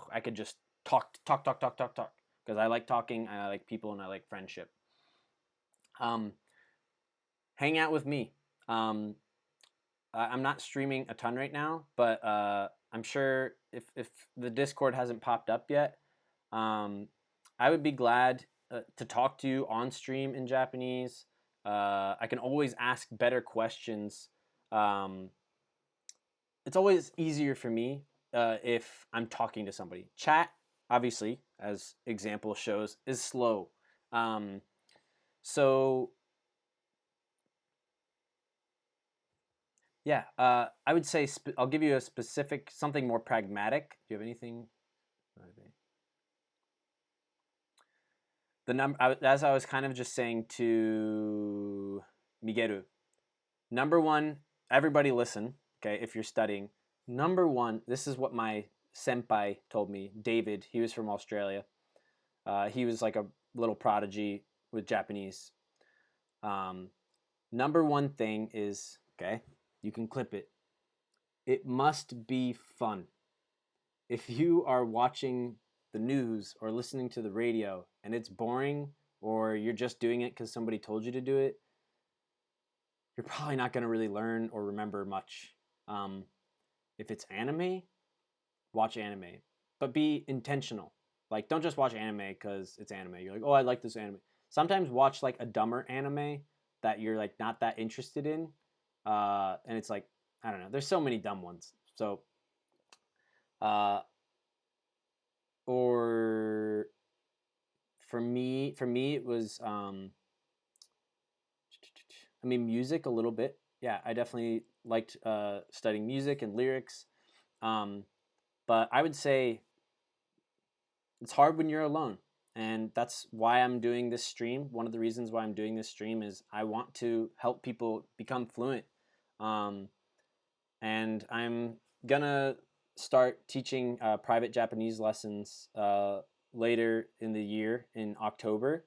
[SPEAKER 1] I could just talk, because I like talking, and I like people, and I like friendship. Hang out with me. I'm not streaming a ton right now, but I'm sure if the Discord hasn't popped up yet, I would be glad to talk to you on stream in Japanese. I can always ask better questions. It's always easier for me if I'm talking to somebody. Chat, obviously, as example shows, is slow. So yeah, I would say I'll give you a specific, something more pragmatic. Do you have anything? The number, as I was kind of just saying to Migeru, number one, everybody listen, okay, if you're studying. Number one, this is what my senpai told me, David, he was from Australia. He was like a little prodigy with Japanese. Number one thing is, okay, you can clip it. It must be fun. If you are watching the news or listening to the radio and it's boring, or you're just doing it because somebody told you to do it, you're probably not going to really learn or remember much. If it's anime, watch anime, but be intentional. Like, don't just watch anime because it's anime. You're like, oh, I like this anime. Sometimes watch like a dumber anime that you're like not that interested in, and it's like, I don't know. There's so many dumb ones. So, or for me, it was, I mean, music a little bit. Yeah, I definitely liked studying music and lyrics. But I would say it's hard when you're alone. And that's why I'm doing this stream. One of the reasons why I'm doing this stream is I want to help people become fluent. And I'm going to start teaching private Japanese lessons later in the year in October.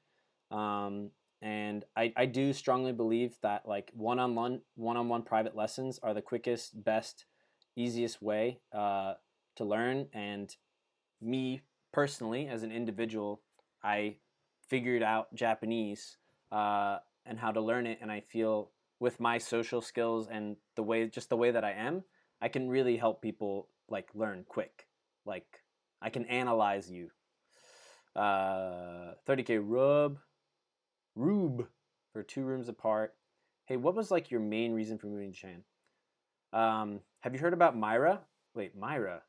[SPEAKER 1] And I do strongly believe that like one-on-one private lessons are the quickest, best, easiest way to learn. And me personally, as an individual, I figured out Japanese and how to learn it, and I feel with my social skills and the way that I am, I can really help people like learn quick. Like I can analyze you. 30K Rube for 2 rooms apart. Hey, what was like your main reason for moving to Japan? Have you heard about Myra? Wait, Myra.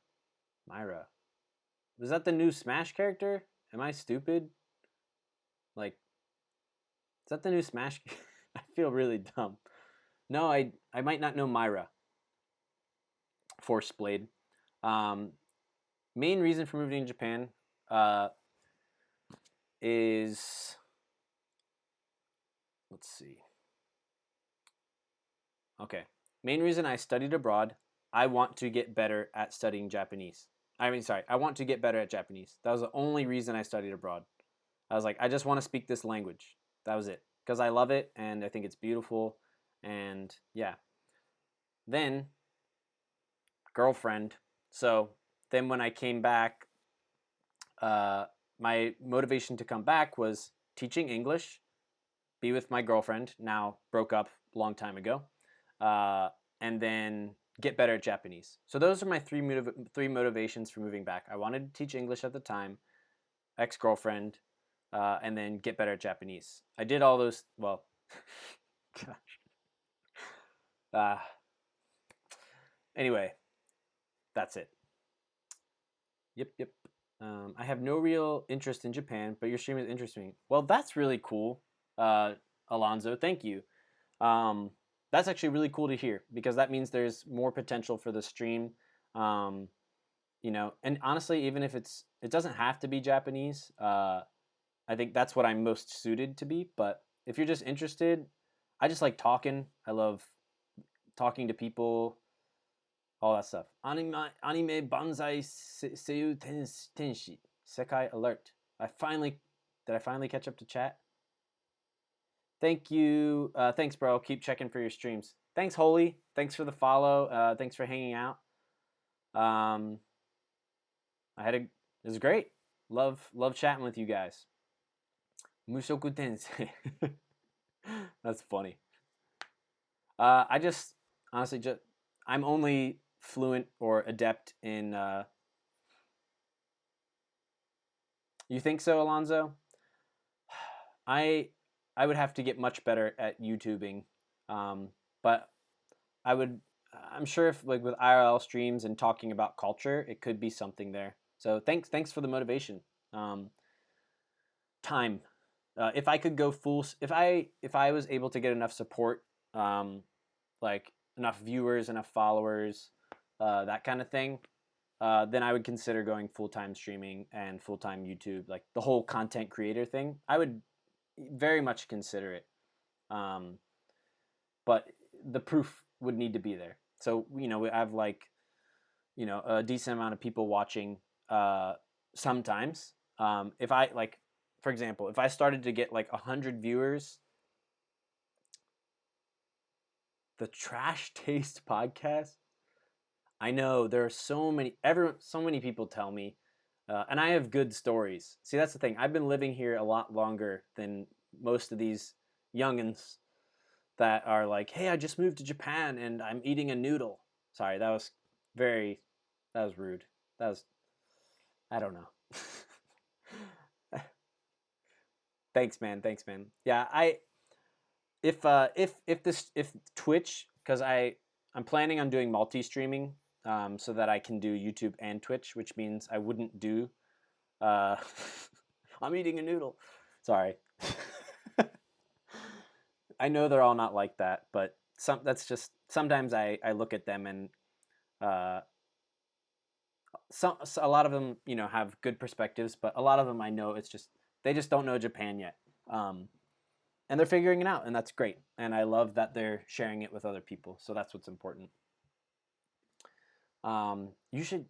[SPEAKER 1] Was that the new Smash character? Am I stupid? Like, is that the new Smash? I feel really dumb. No, I might not know Myra. Force Blade. Main reason for moving to Japan is, let's see. Okay. Main reason I studied abroad, I want to get better at studying Japanese. I want to get better at Japanese. That was the only reason I studied abroad. I was like, I just want to speak this language. That was it. Because I love it and I think it's beautiful. And yeah. Then, girlfriend. So then when I came back, my motivation to come back was teaching English, be with my girlfriend, now broke up a long time ago. and then get better at Japanese. So those are my three motivations for moving back. I wanted to teach English at the time, ex-girlfriend, and then get better at Japanese. I did all those. Well, gosh. Anyway, that's it. Yep. I have no real interest in Japan, but your stream is interesting. Well, that's really cool, Alonzo. Thank you. That's actually really cool to hear because that means there's more potential for the stream. And honestly, even if it doesn't have to be Japanese. I think that's what I'm most suited to be. But if you're just interested, I just like talking. I love talking to people, all that stuff. Anime banzai seiyu tenshi sekai alert. Did I finally catch up to chat? Thank you. Thanks, bro. Keep checking for your streams. Thanks, Holy. Thanks for the follow. Thanks for hanging out. It was great. Love chatting with you guys. Mushoku Tensei. That's funny. I just honestly I'm only fluent or adept in. You think so, Alonzo? I would have to get much better at YouTubing, but I'm sure if like with IRL streams and talking about culture, it could be something there. So thanks for the motivation. Time. If I could go if I was able to get enough support, like enough viewers, enough followers, that kind of thing, then I would consider going full-time streaming and full-time YouTube, like the whole content creator thing. I would very much consider it, but the proof would need to be there. So I have like a decent amount of people watching sometimes. If I like, for example, if I started to get like 100 viewers, the Trash Taste podcast. I know there are so many people tell me, and I have good stories. See, that's the thing. I've been living here a lot longer than most of these youngins that are like, "Hey, I just moved to Japan and I'm eating a noodle." Sorry, that was rude. I don't know. Thanks, man. Yeah, if Twitch, because I'm planning on doing multi-streaming, so that I can do YouTube and Twitch, which means I wouldn't do. I'm eating a noodle. Sorry. I know they're all not like that, but that's just sometimes I look at them and so a lot of them have good perspectives, but a lot of them I know it's just they just don't know Japan yet. And they're figuring it out, and that's great. And I love that they're sharing it with other people. So that's what's important. You should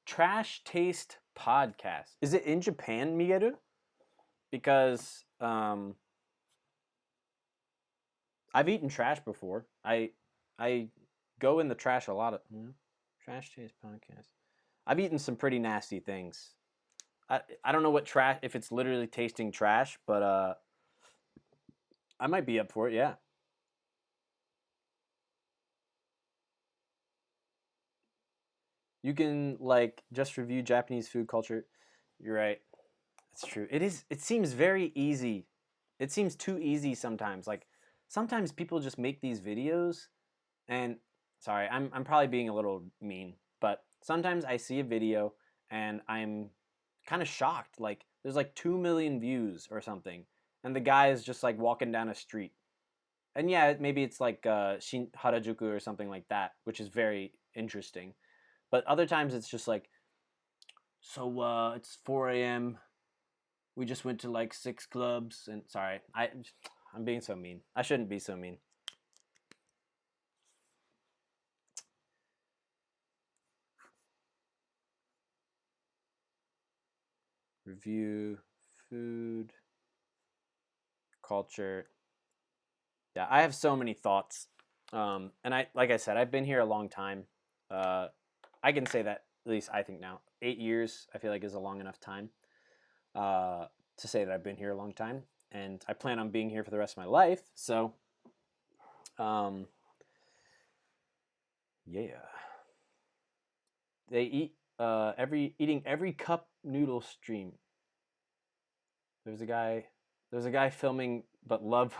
[SPEAKER 1] Trash Taste podcast. Is it in Japan, Migeru? Because I've eaten trash before. I go in the trash a lot of Trash Taste podcast. I've eaten some pretty nasty things. I don't know what trash if it's literally tasting trash, but I might be up for it. Yeah. You can like just review Japanese food culture. You're right. That's true. It is. It seems very easy. It seems too easy sometimes. Like sometimes people just make these videos, and sorry, I'm probably being a little mean, but sometimes I see a video and I'm kind of shocked. Like there's like 2 million views or something, and the guy is just like walking down a street. And yeah, maybe it's like Shin Harajuku or something like that, which is very interesting. But other times it's just like, so it's 4 a.m. We just went to like 6 clubs, and sorry, I'm being so mean. I shouldn't be so mean. Review food culture. Yeah, I have so many thoughts, and like I said, I've been here a long time. I can say that at least I think now 8 years. I feel like is a long enough time to say that I've been here a long time, and I plan on being here for the rest of my life. So, Yeah. They eat eating every cup noodle stream. There's a guy filming but love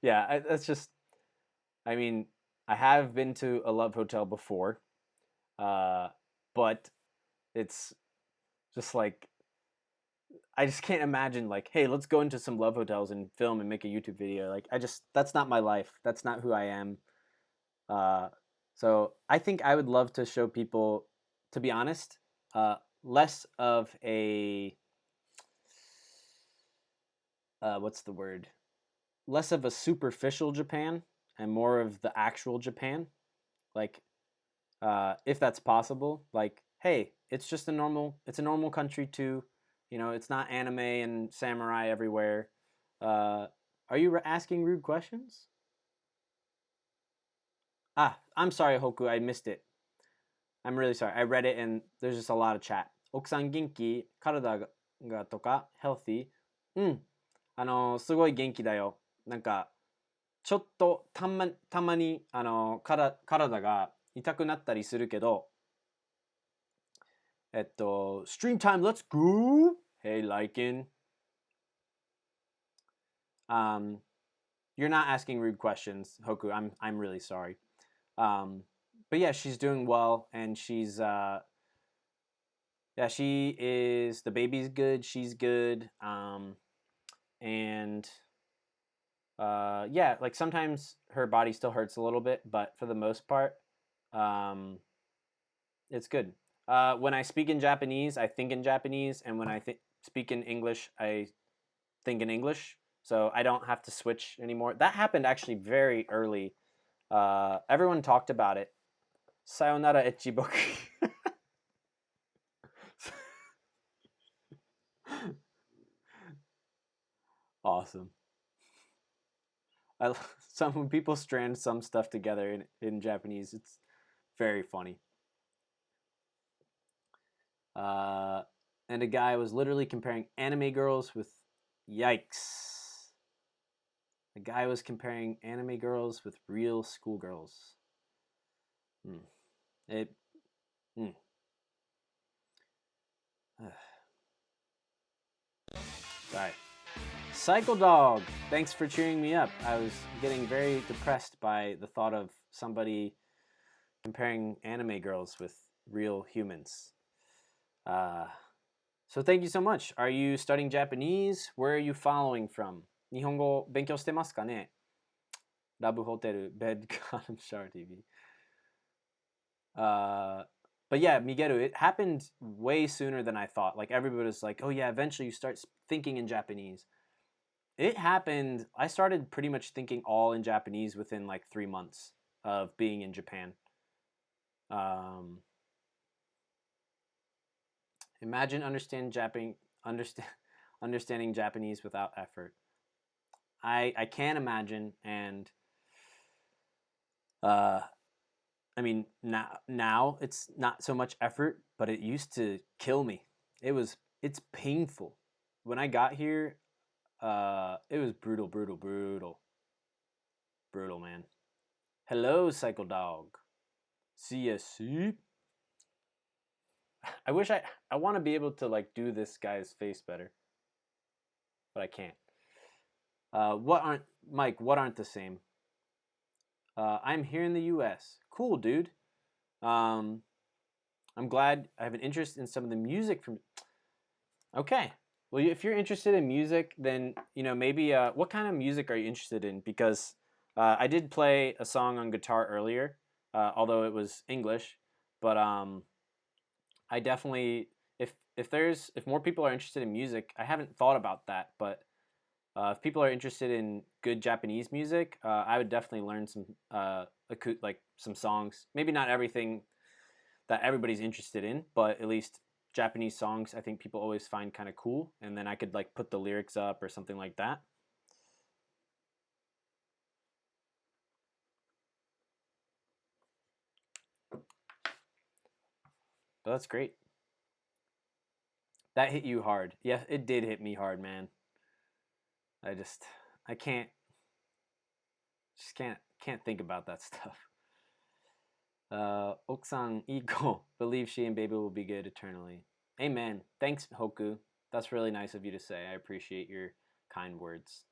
[SPEAKER 1] yeah, that's just I mean, I have been to a love hotel before. But it's just like I just can't imagine like, hey, let's go into some love hotels and film and make a YouTube video. Like that's not my life. That's not who I am. Uh, so I think I would love to show people, to be honest, less of a what's the word? Less of a superficial Japan and more of the actual Japan. Like, if that's possible. Like, hey, it's a normal country too. You know, it's not anime and samurai everywhere. Uh, are you asking rude questions? Ah, I'm sorry, Hoku, I missed it. I'm really sorry. I read it and there's just a lot of chat. 奥さん元気体がとか healthy うんすごい元気だよなんかちょっとたまに体が痛くなったりするけどstream time let's go hey Lycan you're not asking rude questions Hoku I'm really sorry but yeah she's doing well and she's yeah, she is. The baby's good. She's good. And yeah, like sometimes her body still hurts a little bit, but for the most part, um, it's good. When I speak in Japanese, I think in Japanese, and when I speak in English, I think in English. So I don't have to switch anymore. That happened actually very early. Everyone talked about it. Sayonara echiboku. Awesome. I some when people strand some stuff together in Japanese, it's very funny. Uh, and a guy was literally comparing anime girls with yikes. A guy was comparing anime girls with real schoolgirls. Hmm. It. Hmm. Right. Cycle Dog, thanks for cheering me up. I was getting very depressed by the thought of somebody comparing anime girls with real humans. So thank you so much. Are you studying Japanese? Where are you following from? 日本語勉強してますかね? Labu Hotel, Bed, Gangnam Star TV. But yeah, Migeru, it happened way sooner than I thought. Like everybody was like, oh yeah, eventually you start thinking in Japanese. It happened, I started pretty much thinking all in Japanese within like 3 months of being in Japan. Imagine understanding Japanese without effort. I can imagine, and I mean now it's not so much effort, but it used to kill me. It's painful. When I got here, it was brutal, brutal, man. Hello, Cycle Dog. CSC. I wish I want to be able to like do this guy's face better, but I can't. What aren't the same? I'm here in the U.S. Cool, dude. I'm glad I have an interest in some of the music from. Okay, well, if you're interested in music, then maybe what kind of music are you interested in? Because I did play a song on guitar earlier, although it was English, but I definitely if more people are interested in music, I haven't thought about that, but if people are interested in good Japanese music, I would definitely learn some like some songs. Maybe not everything that everybody's interested in, but at least Japanese songs I think people always find kind of cool, and then I could like put the lyrics up or something like that. But that's great. That hit you hard. Yeah, it did hit me hard, man. I just I can't can't think about that stuff. Oksan Iko, believe she and baby will be good eternally. Amen. Thanks, Hoku. That's really nice of you to say. I appreciate your kind words.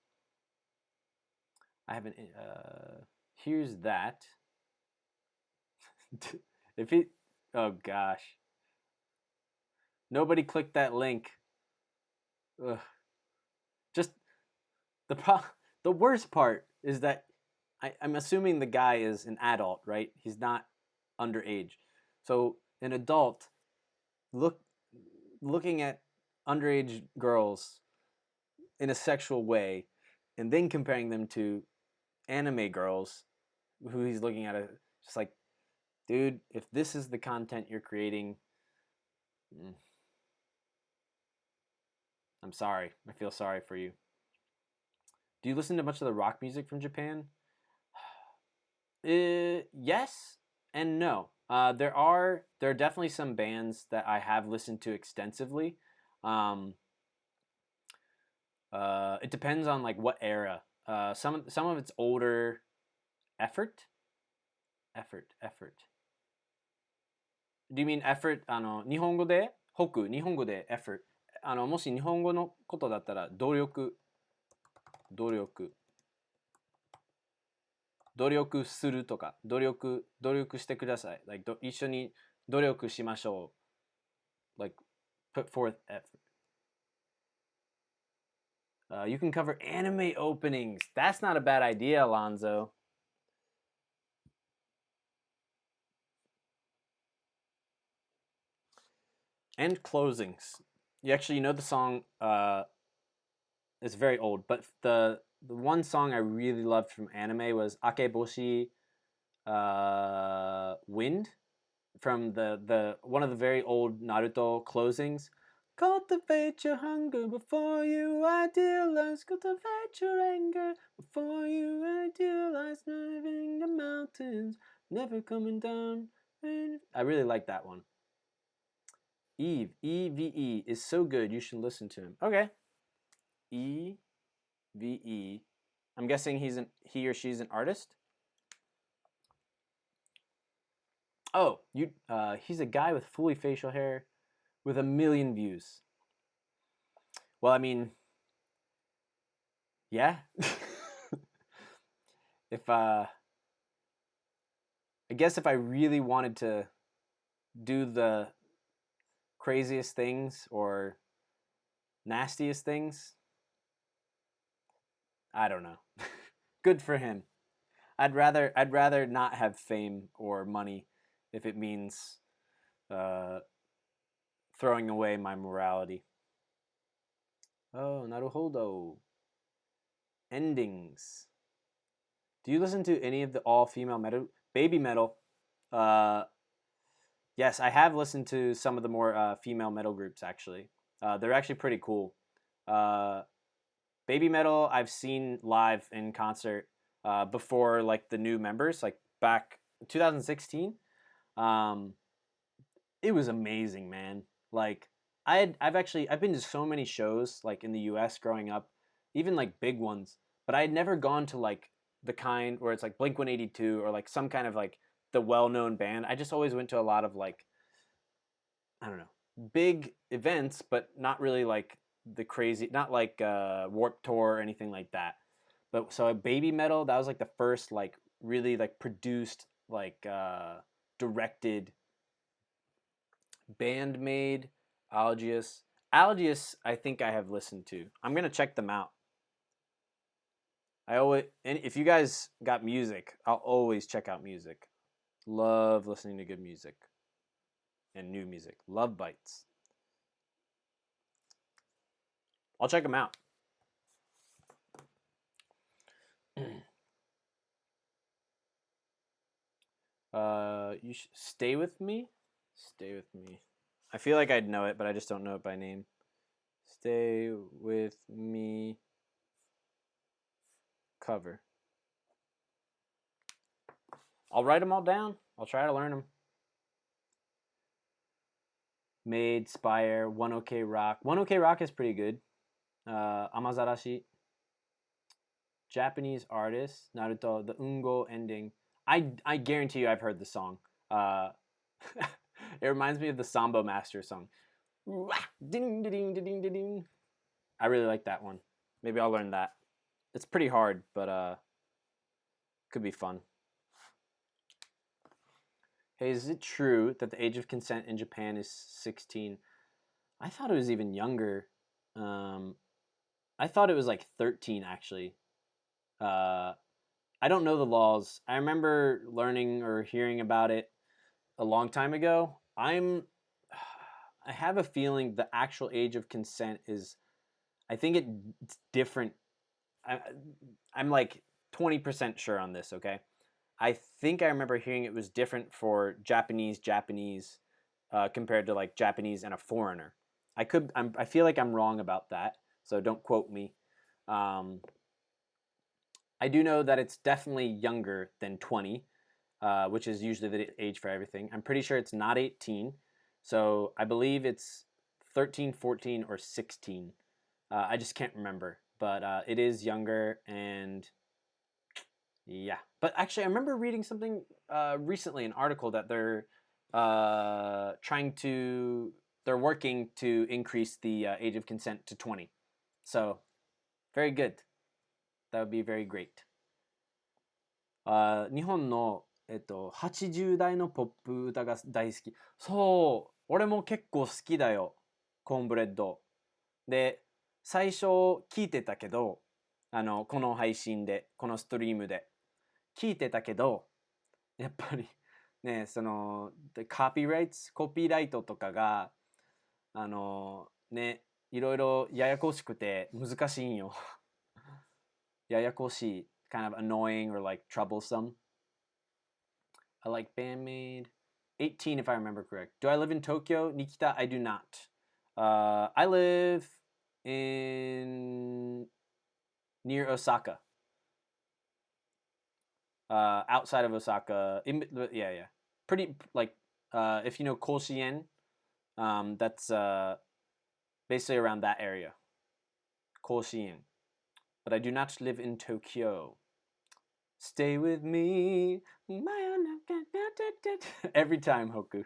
[SPEAKER 1] I haven't. Here's that. If he. Oh gosh. Nobody clicked that link. Ugh. Just the worst part is that I'm assuming the guy is an adult, right? He's not underage. So an adult looking at underage girls in a sexual way and then comparing them to anime girls who he's looking at, just like, dude, if this is the content you're creating, I'm sorry. I feel sorry for you. Do you listen to much of the rock music from Japan? Yes and no. There are definitely some bands that I have listened to extensively. It depends on like what era. Some of it's older. Effort. Do you mean effort? 日本語で日本語で effort。もし日本語のことだったら努力するとか努力してください。Like 一緒に努力しましょう。Like put forth effort. You can cover anime openings. That's not a bad idea, Alonzo. And closings. You know the song is very old, but the one song I really loved from anime was Akeboshi Wind from the one of the very old Naruto closings. Cultivate your hunger before you idealize. Cultivate your anger before you idealize. Living the mountains, never coming down. I really like that one. Eve, E-V-E, is so good. You should listen to him. Okay. E-V-E. I'm guessing he or she's an artist. Oh, he's a guy with fully facial hair with 1 million views. Well, I mean, yeah. I guess if I really wanted to do the craziest things or nastiest things, I don't know. Good for him. I'd rather not have fame or money if it means throwing away my morality. Oh, naruhodo. Endings. Do you listen to any of the all-female metal? Baby metal. Yes, I have listened to some of the more female metal groups, actually. They're actually pretty cool. Baby metal, I've seen live in concert before, like, the new members, like, back 2016. It was amazing, man. Like, I've been to so many shows, like, in the US growing up, even, like, big ones, but I had never gone to, like, the kind where it's, like, Blink-182 or, like, some kind of, like, the well-known band. I just always went to a lot of, like, I don't know, big events, but not really, like, the crazy, not like Warped Tour or anything like that. But so Baby Metal, that was, like, the first, like, really, like, produced, like, directed band made. Algius, I think I have listened to. I'm gonna check them out. And if you guys got music, I'll always check out music. Love listening to good music and new music. Love bites. I'll check them out. You should stay with me. Stay with me. I feel like I'd know it, but I just don't know it by name. Stay with me. Cover. I'll write them all down. I'll try to learn them. Made, Spire, 1OK Rock. 1OK Rock is pretty good. Amazarashi. Japanese artist, Naruto, the ungo ending. I guarantee you I've heard the song. It reminds me of the Sambo Master song. Ding, ding, ding, ding, ding. I really like that one. Maybe I'll learn that. It's pretty hard, but could be fun. Hey, is it true that the age of consent in Japan is 16? I thought it was even younger. I thought it was like 13 actually. I don't know the laws. I remember learning or hearing about it a long time ago. I have a feeling the actual age of consent is, I think it's different. I'm like 20% sure on this, okay? I think I remember hearing it was different for Japanese compared to like Japanese and a foreigner. I feel like I'm wrong about that, so don't quote me. I do know that it's definitely younger than 20, which is usually the age for everything. I'm pretty sure it's not 18, so I believe it's 13, 14, or 16. I just can't remember, but it is younger, and yeah. But actually, I remember reading something recently, an article that they're they're working to increase the age of consent to 20. So, very good. That would be very great. 日本の、80代のポップ歌が大好き。そう、俺も結構好きだよ。コーンブレッド。で、最初聞いてたけど、この配信で、このストリームで。聞いてたけど、やっぱりね、コピーライトとかが、ね、いろいろややこしくて難しいんよ。ややこしい。Kind of annoying or like troublesome. I like Bandmade. 18 if I remember correct. Do I live in Tokyo? Nikita, I do not. I live in near Osaka. Outside of Osaka. Yeah. Pretty like if you know Koshien, that's basically around that area. Koshien. But I do not live in Tokyo. Stay with me. Every time, Hoku.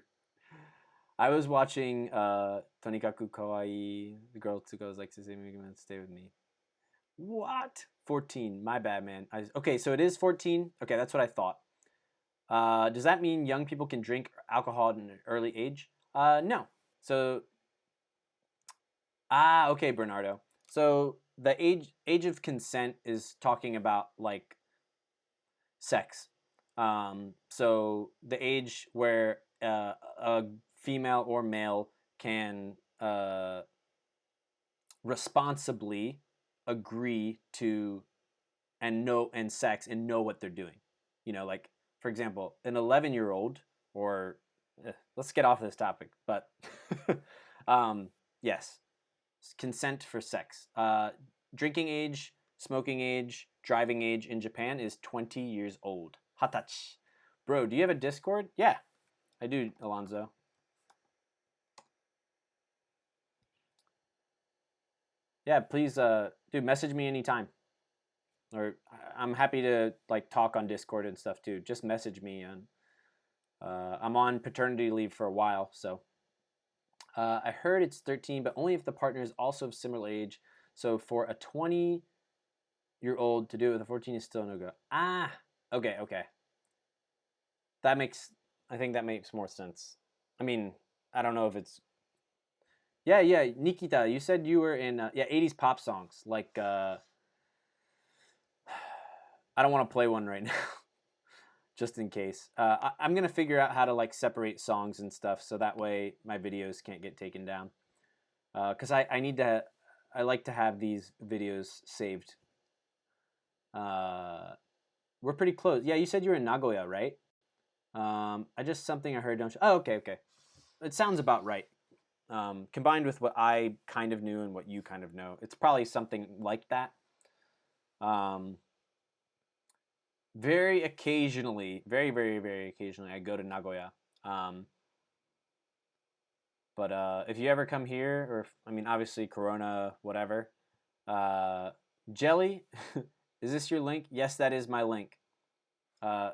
[SPEAKER 1] I was watching Tonikaku Kawaii. The girl who goes like, stay with me. What? 14. My bad, man. Okay, so it is 14. Okay, that's what I thought. Does that mean young people can drink alcohol at an early age? No. So, okay, Bernardo. So the age of consent is talking about like sex. So the age where a female or male can responsibly agree to and sex and know what they're doing. You know, like for example, an 11-year-old or let's get off this topic, but yes, consent for sex. Drinking age, smoking age, driving age in Japan is 20 years old. Hatachi. Bro, do you have a Discord? Yeah, I do, Alonzo. Yeah, please, dude, message me anytime. Or I'm happy to like talk on Discord and stuff too. Just message me, and I'm on paternity leave for a while, so I heard it's 13, but only if the partner is also of similar age. So for a 20-year-old to do it with a 14 is still no go. Okay. I think that makes more sense. I mean, I don't know if it's. Yeah, Nikita, you said you were in 80s pop songs like I don't want to play one right now, just in case. I'm gonna figure out how to like separate songs and stuff, so that way my videos can't get taken down. Cause I need to. I like to have these videos saved. We're pretty close. Yeah, you said you were in Nagoya, right? Something I heard. Don't you? Oh, okay. It sounds about right. Combined with what I kind of knew and what you kind of know, it's probably something like that. Very occasionally, very, very, very occasionally, I go to Nagoya. But if you ever come here, or I mean, obviously Corona, whatever, jelly, Is this your link? Yes, that is my link.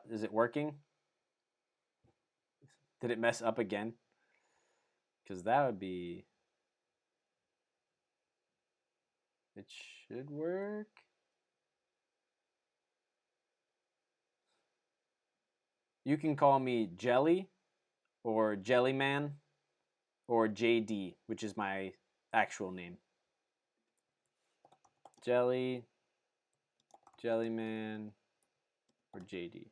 [SPEAKER 1] Is it working? Did it mess up again? Because that would be... It should work. You can call me Jelly or Jellyman or JD, which is my actual name. Jelly, Jellyman, or JD.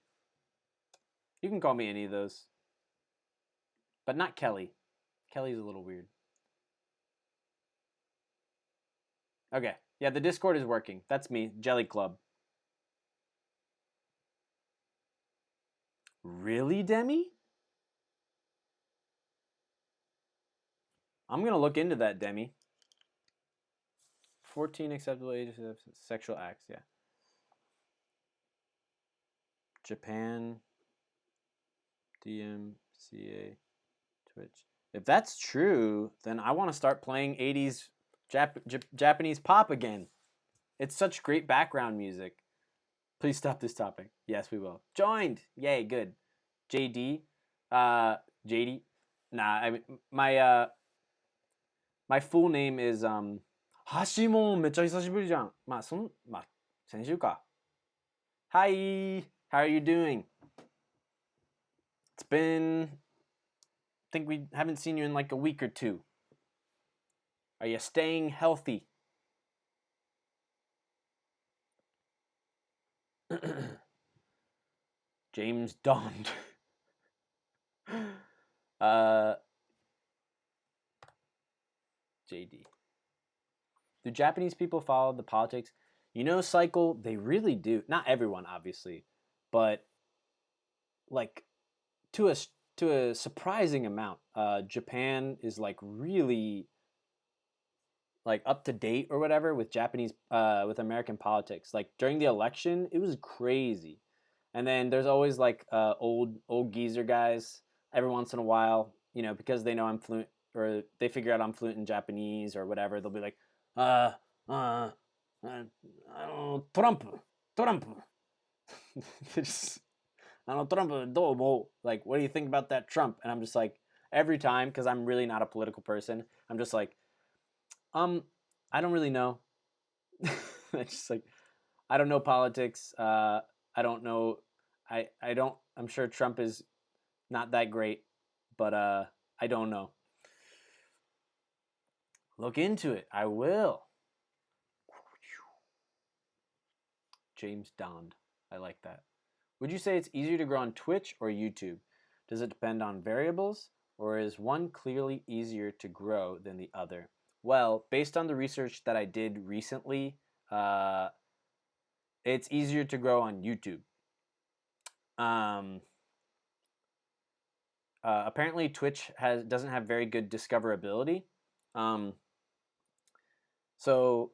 [SPEAKER 1] You can call me any of those. But not Kelly. Kelly's a little weird. Okay. Yeah, the Discord is working. That's me, Jelly Club. Really, Demi? I'm going to look into that, Demi. 14 acceptable ages of sexual acts, yeah. Japan, DMCA, Twitch. If that's true, then I want to start playing 80s Japanese pop again. It's such great background music. Please stop this topic. Yes, we will. Joined. Yay, good. JD. JD. Nah, I mean, my full name is Hashimon めっちゃ久しぶりじゃん。先週か。Hi. How are you doing? It's been... I think we haven't seen you in like a week or two. Are you staying healthy? James Bond. JD. Do Japanese people follow the politics? You know, Cycle, they really do. Not everyone, obviously, but like to a surprising amount. Japan is like really like up to date or whatever with with American politics. Like during the election, it was crazy. And then there's always like old geezer guys every once in a while, you know, because they know I'm fluent or they figure out I'm fluent in Japanese or whatever. They'll be like, I don't know, Trump. Just, I don't know, Trump, like, what do you think about that Trump? And I'm just like, every time, because I'm really not a political person, I'm just like, I don't really know. It's just like, I don't know politics. I don't know. I'm sure Trump is not that great, but I don't know. Look into it. I will. James Bond. I like that. Would you say it's easier to grow on Twitch or YouTube? Does it depend on variables, or is one clearly easier to grow than the other? Well, based on the research that I did recently, it's easier to grow on YouTube. Apparently, Twitch doesn't have very good discoverability. So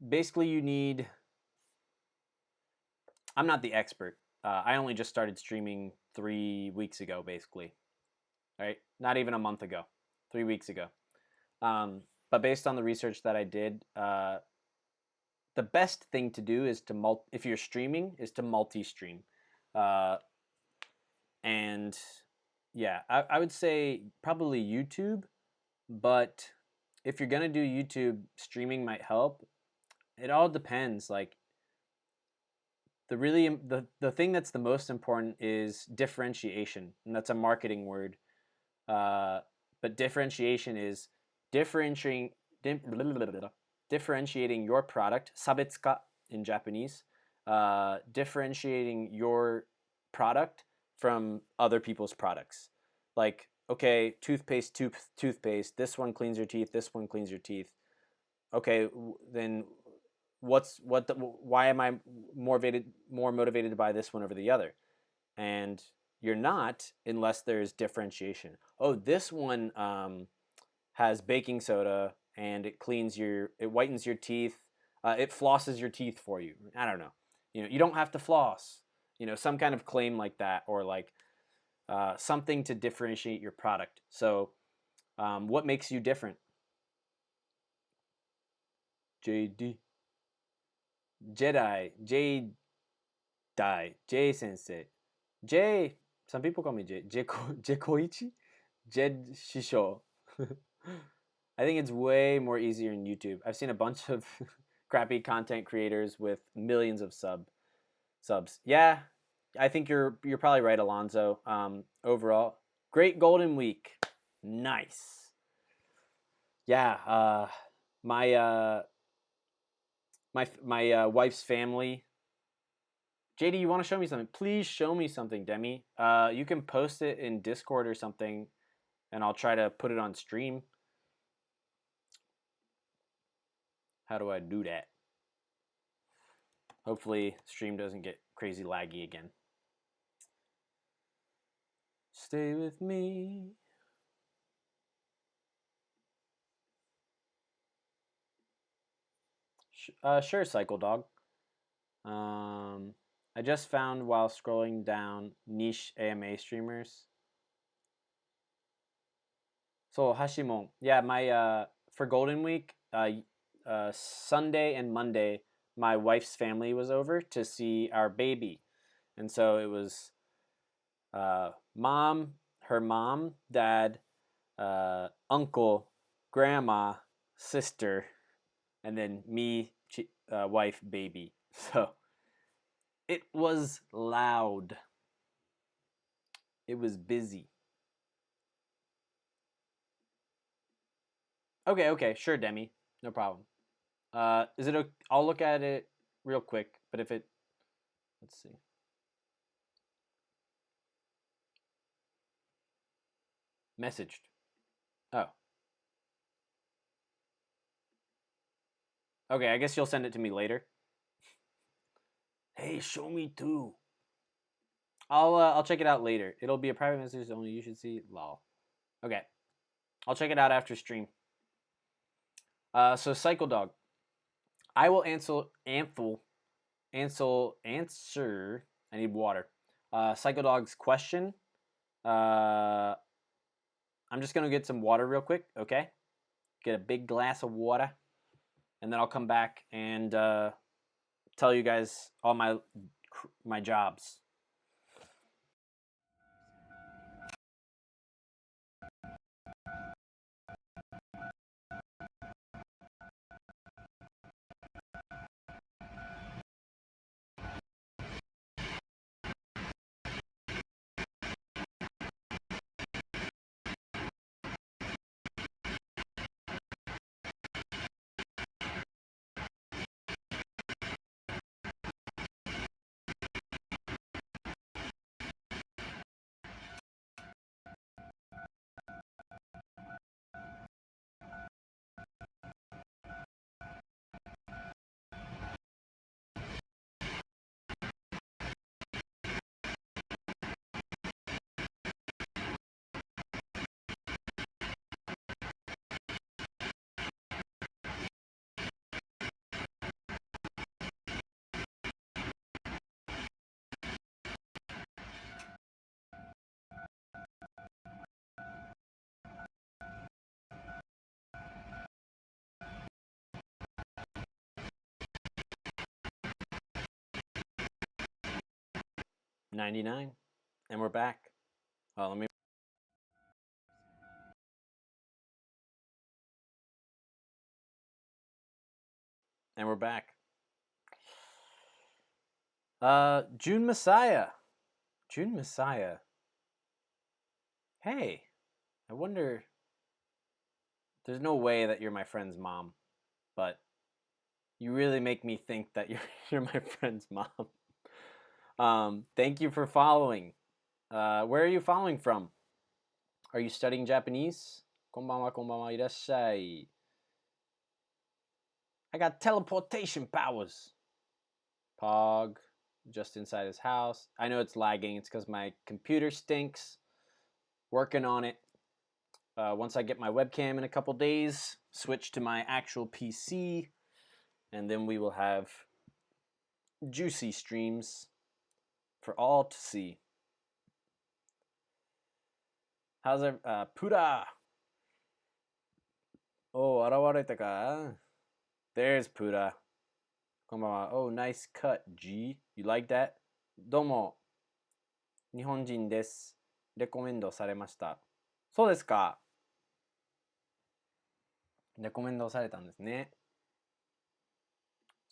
[SPEAKER 1] basically, you need... I'm not the expert. I only just started streaming 3 weeks ago, basically. Right? Not even a month ago. 3 weeks ago. But based on the research that I did, the best thing to do is to if you're streaming, is to multi-stream. And yeah, I would say probably YouTube, but if you're gonna do YouTube, streaming might help. It all depends. Like the thing that's the most important is differentiation, and that's a marketing word. But differentiation is differentiating your product, sabetsuka in Japanese, differentiating your product from other people's products. Like, okay, toothpaste, this one cleans your teeth, this one cleans your teeth. Okay, then why am I more motivated to buy this one over the other? And you're not unless there's differentiation. Oh, this one has baking soda and it whitens your teeth. It flosses your teeth for you. I don't know. You know, you don't have to floss. You know, some kind of claim like that, or like something to differentiate your product. So, what makes you different? JD. Jedi, J Sensei, J. Some people call me J. Koichi, Jed Shisho. I think it's way more easier in YouTube. I've seen a bunch of crappy content creators with millions of subs. Yeah, I think you're probably right, Alonzo. Overall, great Golden Week. Nice. Yeah. My my wife's family. JD, you want to show me something? Please show me something, Demi. You can post it in Discord or something, and I'll try to put it on stream. How do I do that? Hopefully, stream doesn't get crazy laggy again. Stay with me. Sure, Cycle Dog. I just found while scrolling down niche AMA streamers. So Hashimon, yeah, my for Golden Week, Sunday and Monday, my wife's family was over to see our baby, and so it was mom, her mom, dad, uncle, grandma, sister, and then me, wife, baby. So it was loud. It was busy. Okay, sure, Demi, no problem. Is it? I'll look at it real quick, but if it, let's see. Messaged. Oh. Okay, I guess you'll send it to me later. Hey, show me too. I'll check it out later. It'll be a private message only you should see. Lol. Okay. I'll check it out after stream. So Cycle Dog. I will answer. I need water. Cycle Dog's question. I'm just gonna get some water real quick. Okay. Get a big glass of water, and then I'll come back and tell you guys all my jobs. $99, and we're back. Let me. And we're back. June Messiah. June Messiah. Hey, I wonder. There's no way that you're my friend's mom, but you really make me think that you're my friend's mom. Thank you for following. Where are you following from? Are you studying Japanese? Konbanwa, konbanwa, irashai. I got teleportation powers. Pog, just inside his house. I know it's lagging. It's because my computer stinks. Working on it. Once I get my webcam in a couple days, switch to my actual PC, and then we will have juicy streams for all to see. How's it? Pura! Oh, 現れたか? There's Pura. こんばんは。Oh, nice cut, G. You like that? どうも。日本人です。レコメンドされました。そうですか。レコメンドされたんですね。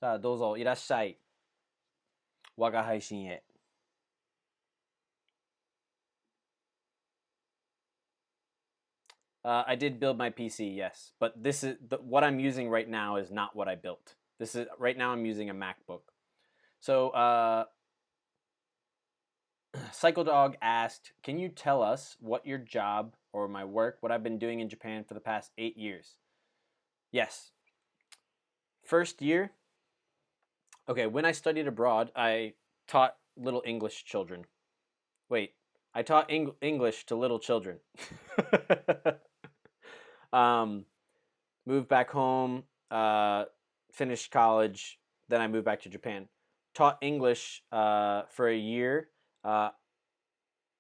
[SPEAKER 1] じゃあどうぞいらっしゃい。我が配信へ。I did build my PC, yes, but this is what I'm using right now is not what I built. This is right now I'm using a MacBook. So, Cycle Dog asked, "Can you tell us what your job or my work, what I've been doing in Japan for the past 8 years?" Yes. First year, okay, when I studied abroad, I taught little English children. Wait, I taught English to little children. Moved back home, finished college, then I moved back to Japan. Taught English for a year. Man,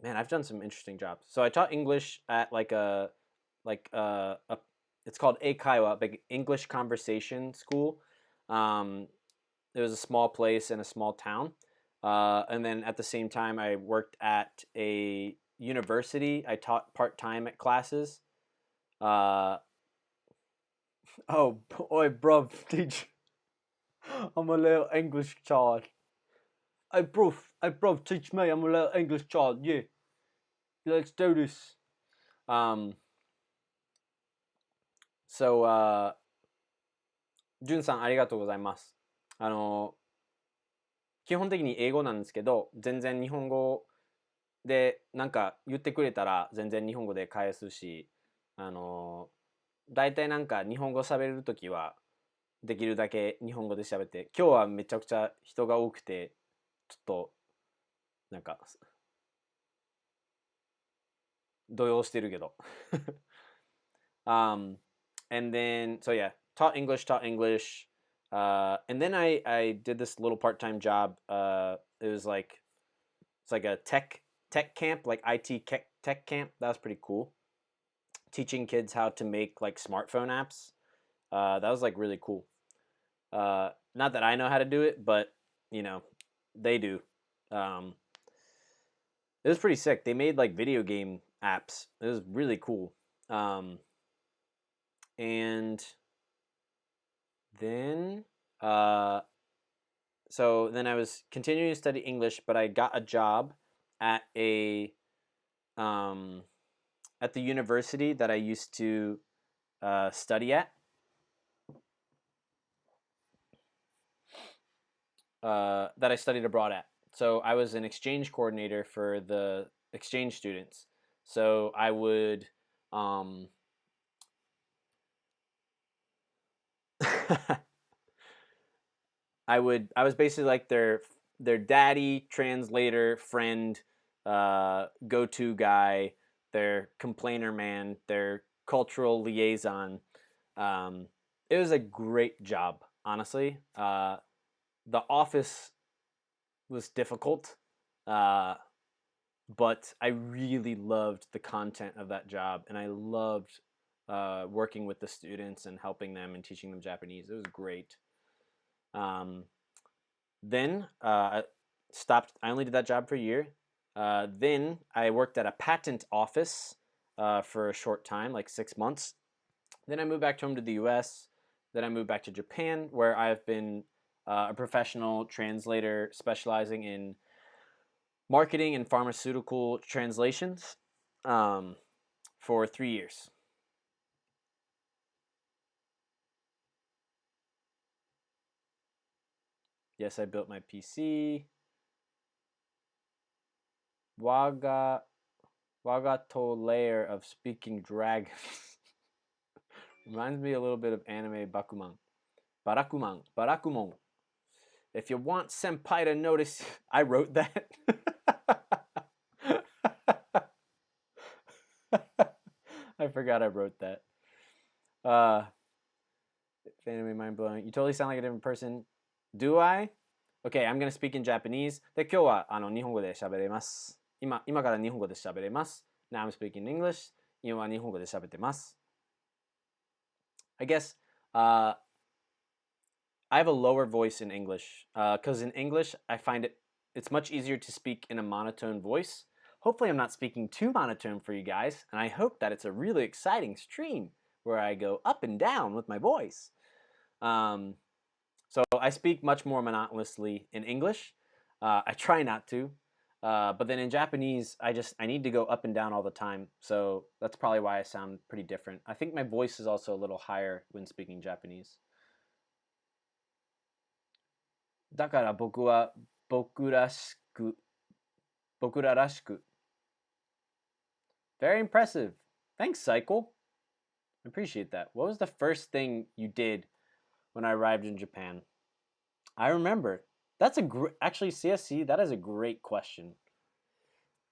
[SPEAKER 1] I've done some interesting jobs. So I taught English at it's called Eikaiwa, big English conversation school. It was a small place in a small town. And then at the same time, I worked at a university. I taught part-time at classes. Oh, oi, bro, teach. I'm a little English child. Hey, bro, teach me. I'm a little English child. Yeah, let's do this. So, じゅんさんありがとうございます。基本的に英語なんですけど、全然日本語でなんか言ってくれたら全然日本語で返すし、大体なんか日本語喋るときはできるだけ日本語で喋って、今日はめちゃくちゃ人が多くて、ちょっとなんか動揺してるけど。And then, so yeah, taught English. And then I did this little part-time job. It was like, it's like a tech camp, like IT tech camp. That was pretty cool. Teaching kids how to make like smartphone apps. That was like really cool. Not that I know how to do it, but you know, they do. It was pretty sick. They made like video game apps. It was really cool. And then so then I was continuing to study English, but I got a job at a at the university that I used to study at. That I studied abroad at. So I was an exchange coordinator for the exchange students. So I would I was basically like their daddy, translator, friend, go-to guy, their complainer man, their cultural liaison. It was a great job, honestly. The office was difficult, but I really loved the content of that job, and I loved working with the students and helping them and teaching them Japanese. It was great. Then I stopped. I only did that job for a year. Then I worked at a patent office for a short time, like 6 months. Then I moved back home to the U.S. Then I moved back to Japan, where I've been a professional translator specializing in marketing and pharmaceutical translations for 3 years. Yes, I built my PC. Wagato layer of speaking dragons. Reminds me a little bit of anime Bakuman. Barakumon. If you want senpai to notice, I wrote that. I forgot I wrote that. Anime mind blowing. You totally sound like a different person. Do I? Okay, I'm gonna speak in Japanese. で、今日は日本語で喋れます。今から日本語で喋れます。Now I'm speaking English. 今は日本語で喋ってます。I guess I have a lower voice in English because in English I find it's much easier to speak in a monotone voice. Hopefully I'm not speaking too monotone for you guys, and I hope that it's a really exciting stream where I go up and down with my voice. So I speak much more monotonously in English. I try not to, but then in Japanese, I need to go up and down all the time. So that's probably why I sound pretty different. I think my voice is also a little higher when speaking Japanese. だから僕は僕らしく僕ららしく Very impressive. Thanks, Cycle. I appreciate that. What was the first thing you did when I arrived in Japan? I remember. That's a great, actually, CSC, that is a great question.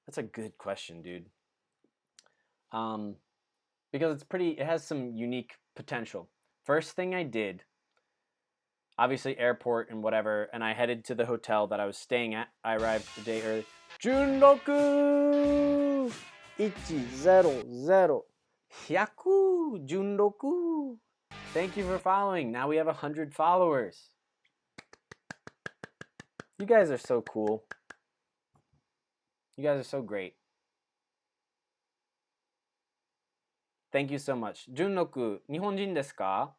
[SPEAKER 1] That's a good question, dude. Because it has some unique potential. First thing I did, obviously airport and whatever, and I headed to the hotel that I was staying at. I arrived a day early. Junroku! 100 100 Junroku! Thank you for following. Now we have 100 followers. You guys are so cool. You guys are so great. Thank you so much. Junroku, 日本人ですか？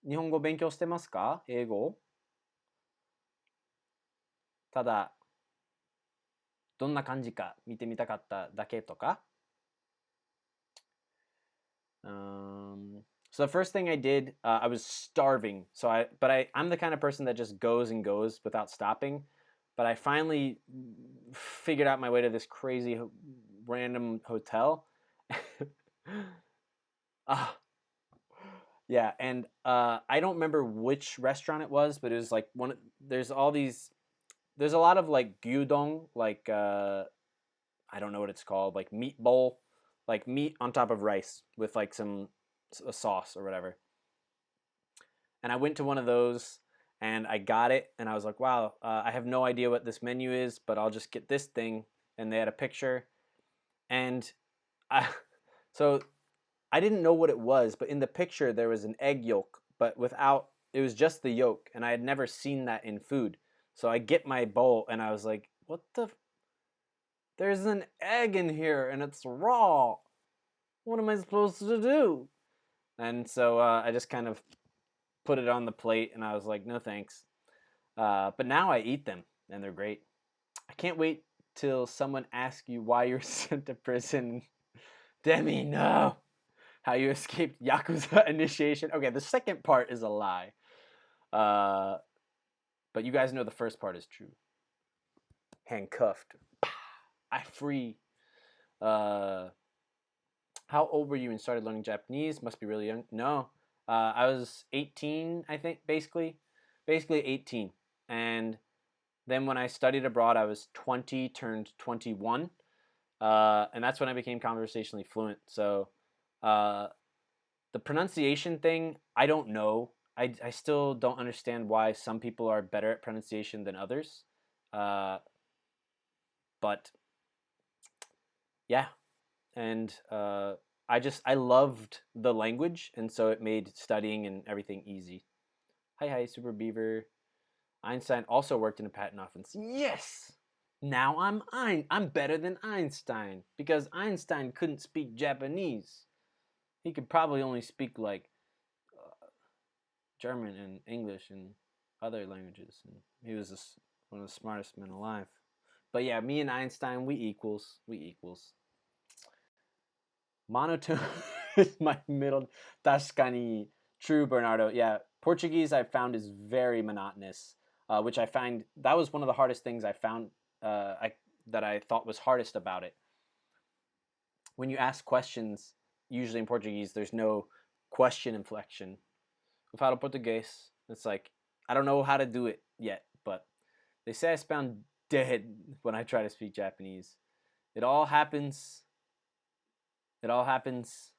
[SPEAKER 1] 日本語勉強してますか？英語？ただ、どんな感じか見てみたかっただけとか？So the first thing I did, I was starving. I'm the kind of person that just goes and goes without stopping. But I finally figured out my way to this crazy random hotel. Yeah, and I don't remember which restaurant it was, but it was like there's a lot of like gyudon, like I don't know what it's called, like meat bowl, like meat on top of rice with like a sauce or whatever. And I went to one of those and I got it and I was like, wow, I have no idea what this menu is, but I'll just get this thing. And they had a picture, and so I didn't know what it was, but in the picture there was an egg yolk, but it was just the yolk, and I had never seen that in food. So I get my bowl and I was like, what the? There's an egg in here and it's raw. What am I supposed to do? And so I just kind of put it on the plate and I was like, no thanks. But now I eat them and they're great. I can't wait till someone asks you why you're sent to prison. Demi, no. How you escaped Yakuza initiation. Okay, the second part is a lie. But you guys know the first part is true. Handcuffed. I free. How old were you and started learning Japanese? Must be really young. No, I was 18, I think, basically 18. And then when I studied abroad, I was 20, turned 21. And that's when I became conversationally fluent. So the pronunciation thing, I don't know. I still don't understand why some people are better at pronunciation than others. But yeah, and I loved the language, and so it made studying and everything easy. Hi, Super Beaver. Einstein also worked in a patent office. Yes! Now I'm better than Einstein because Einstein couldn't speak Japanese. He could probably only speak like German and English and other languages. And he was one of the smartest men alive. But yeah, me and Einstein, we equals. We equals. Monotone is my middle. 確かに true, Bernardo. Yeah, Portuguese I found is very monotonous, which I find that was one of the hardest things I found. That I thought was hardest about it. When you ask questions, usually in Portuguese, there's no question inflection. Eu falo português. It's like I don't know how to do it yet, but they say I sound dead when I try to speak Japanese. It all happens. It all happens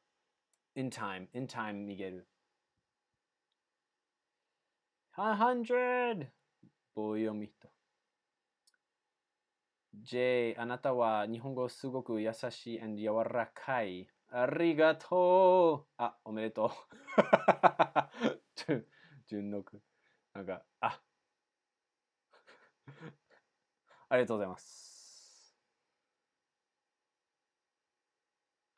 [SPEAKER 1] in time. In time, Miguel. 100! 棒読みと。J、あなたは日本語すごく優しい and 柔らかい。ありがとう。あ、おめでとう。純六。なんか、あ、ありがとうございます。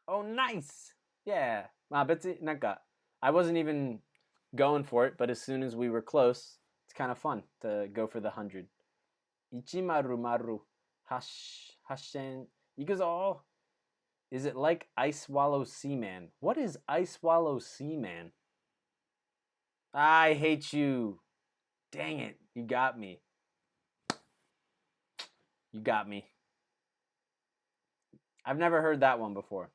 [SPEAKER 1] Oh, nice! Yeah. まあ別になんか、I wasn't even going for it, but as soon as we were close, it's kind of fun to go for the 100. 100発線いくぞ Is it like I swallow seaman? What is I swallow seaman? I hate you. Dang it. You got me. You got me. I've never heard that one before.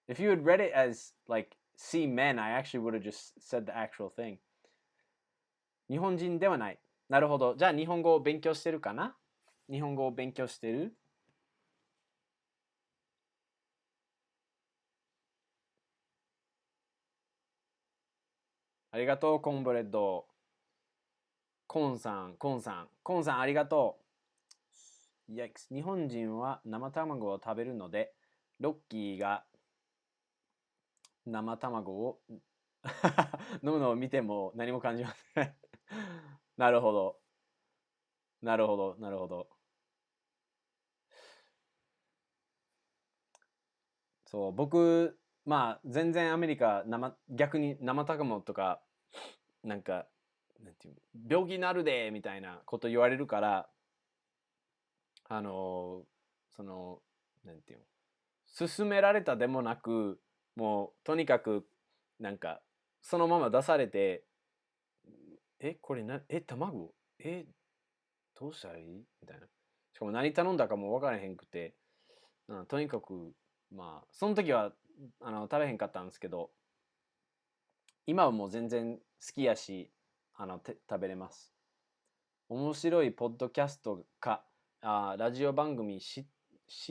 [SPEAKER 1] If you had read it as like seamen, I actually would have just said the actual thing. 日本人ではない。なるほど。じゃあ日本語を勉強してるかな？日本語を勉強してる？ありがとう、コーンブレッド。コンさん、コンさん、コンさんありがとう。Yikes. 日本人は生卵を食べるので、ロッキーが生卵を飲むのを見ても何も感じませんなるほど。なるほど。なるほど。そう、僕、まあ、全然アメリカ、逆に生卵とか、なんか、なんていう病気になるでみたいなこと言われるから、その、なんていうの、勧められたでもなく、もう、とにかく、なんか、そのまま出されて、これ卵どうしたらいいみたいな。しかも何頼んだかも分からへんくて、とにかく、まあ、その時は、食べへんかったんですけど、今はもう全然好きやし、食べれます。面白いポッドキャストか、ラジオ番組知